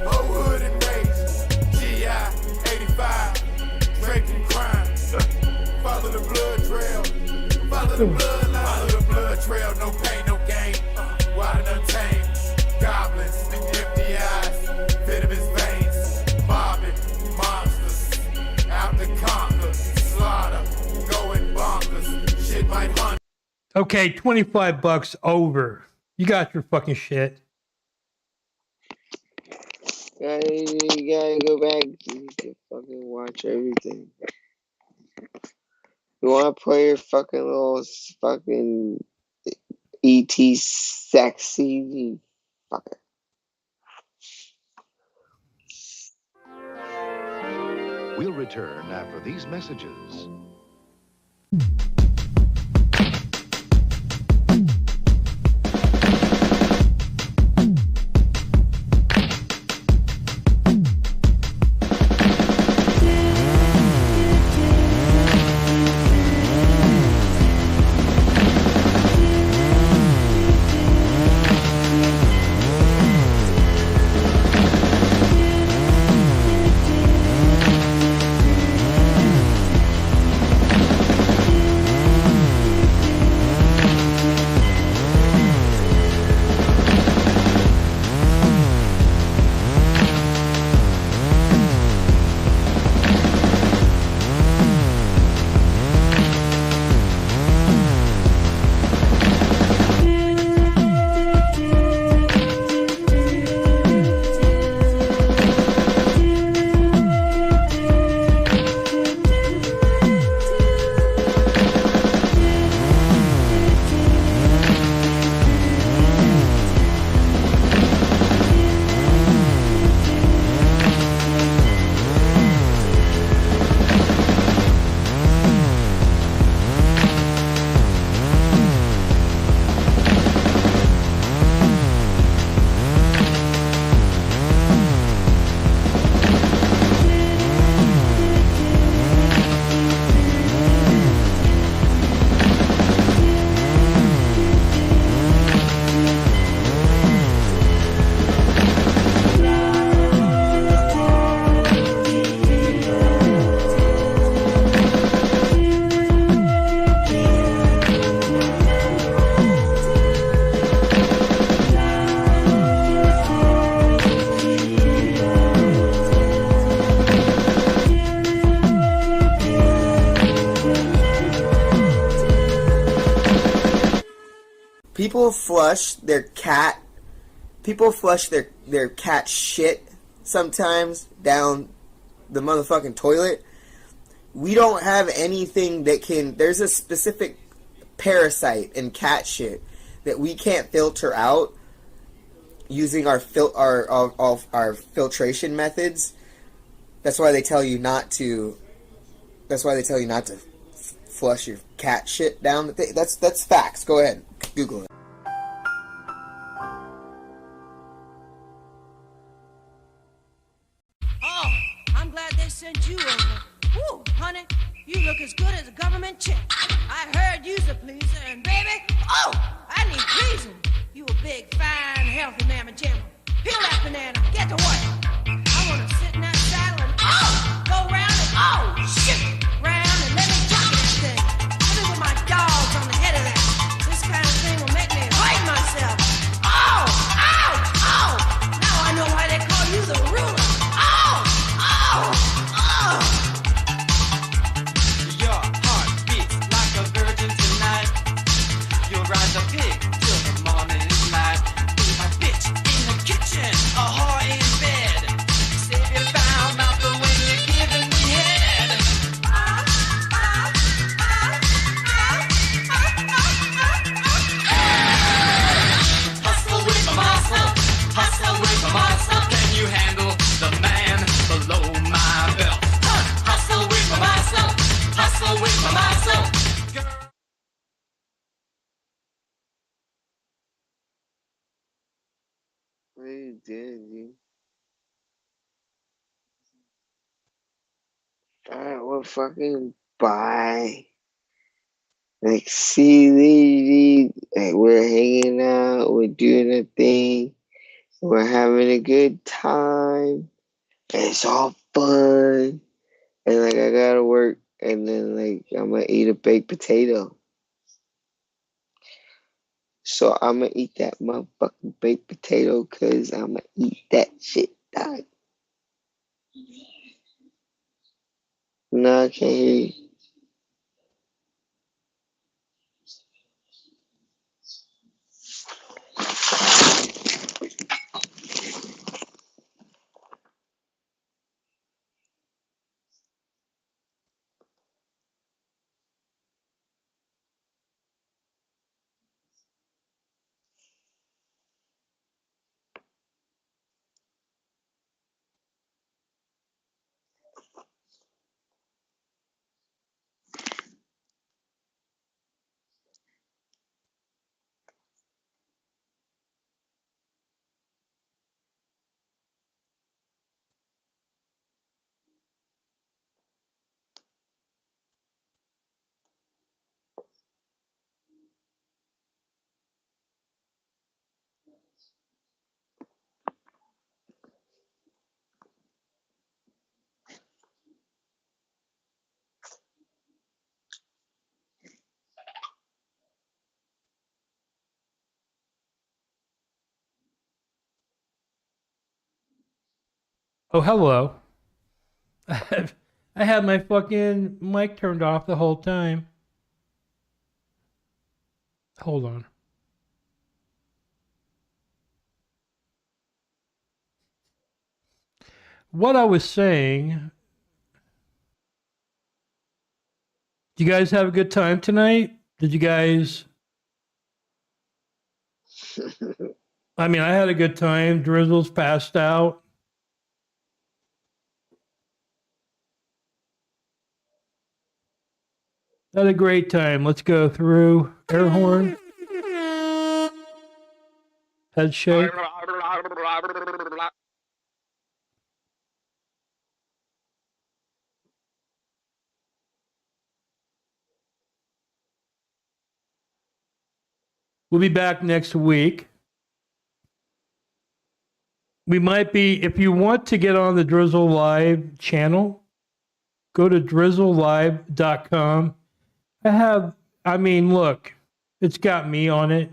old hood and rage, GI 85, draped in crime. Follow the blood trail, follow the bloodline, follow the blood trail, no pain, no gain. Wild and untamed, goblins, empty eyes, venomous veins, mobbing monsters, out to conquer, slaughter, going bonkers, shit might hunt. Okay, 25 bucks over. You got your fucking shit. You gotta go back to fucking watch everything. You wanna play your fucking little fucking ET sexy? Fuck it. We'll return after these messages. People flush their cat shit sometimes down the motherfucking toilet. We don't have anything that can... There's a specific parasite in cat shit that we can't filter out using our filtration methods. That's why they tell you not to... flush your cat shit down the thing. That's facts. Go ahead. Google it. Oh, I'm glad they sent you over. Woo, honey, you look as good as a government check. I heard you's a pleaser, and baby, oh, I need pleasing. You a big, fine, healthy mamma jamma. Peel that banana, get to work. I wanna sit in that saddle and go round and shit, round and let me drop this thing. Let me with my dogs on the head of that. This kind of thing will make me hurt myself. Oh, ow, oh. Now I know why they call you the ruler. Oh, oh, oh. Your heart beats like a virgin tonight. You'll ride the pig till the morning light. A bitch in the kitchen, a whore in bed. Save your foul mouth the way you're giving me head. Hustle with my muscle, hustle with my muscle. Can you handle the man below my belt? Hustle with my muscle, hustle with my muscle. What are you doing, dude? Alright, well, fucking bye. Like, see, like, we're hanging out, we're doing a thing, we're having a good time, and it's all fun. And, like, I gotta work, and then, like, I'm gonna eat a baked potato. So I'm gonna eat that motherfucking baked potato, because I'm gonna eat that shit, dog. No, I can't hear you. Oh, hello. I had my fucking mic turned off the whole time. Hold on. What I was saying, you guys have a good time tonight? Did you guys? I mean, I had a good time. Drizzle's passed out. Had a great time. Let's go through air horn. Head shake. We'll be back next week. We might be, if you want to get on the Drizzle Live channel, go to drizzlelive.com. I mean, look, it's got me on it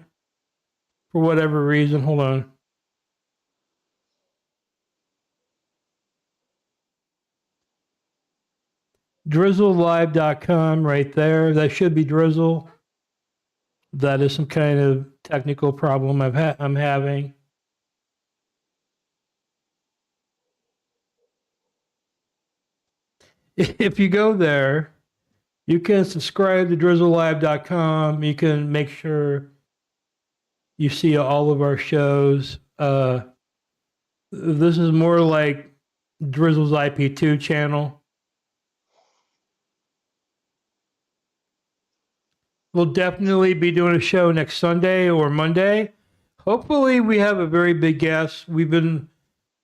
for whatever reason. Hold on. drizzlelive.com right there. That should be Drizzle. That is some kind of technical problem I'm having. If you go there, you can subscribe to drizzlelive.com. You can make sure you see all of our shows. This is more like Drizzle's IP2 channel. We'll definitely be doing a show next Sunday or Monday. Hopefully, we have a very big guest. We've been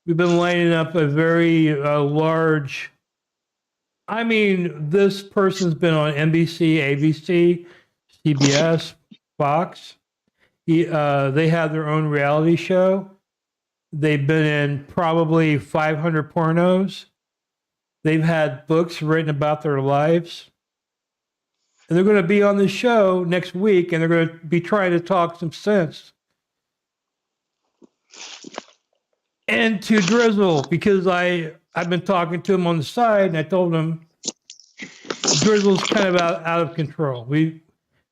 lining up a very large. I mean, this person's been on NBC, ABC, CBS, Fox. They have their own reality show. They've been in probably 500 pornos. They've had books written about their lives. And they're going to be on the show next week, and they're going to be trying to talk some sense into Drizzle, because I've been talking to him on the side, and I told him Drizzle's kind of out of control.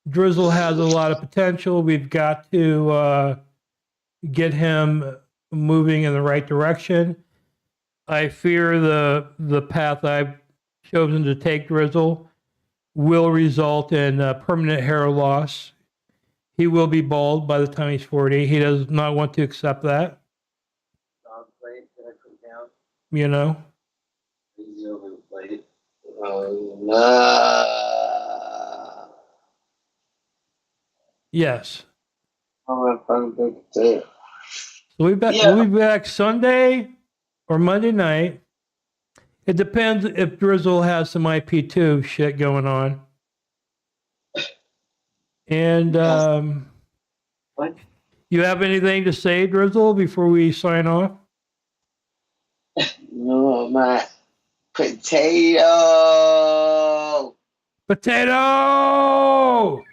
Drizzle has a lot of potential. We've got to get him moving in the right direction. I fear the path I've chosen to take Drizzle will result in permanent hair loss. He will be bald by the time he's 40. He does not want to accept that. You know? Yes. So we'll be back Sunday or Monday night. It depends if Drizzle has some IP2 shit going on. And you have anything to say, Drizzle, before we sign off? No, my potato. Potato!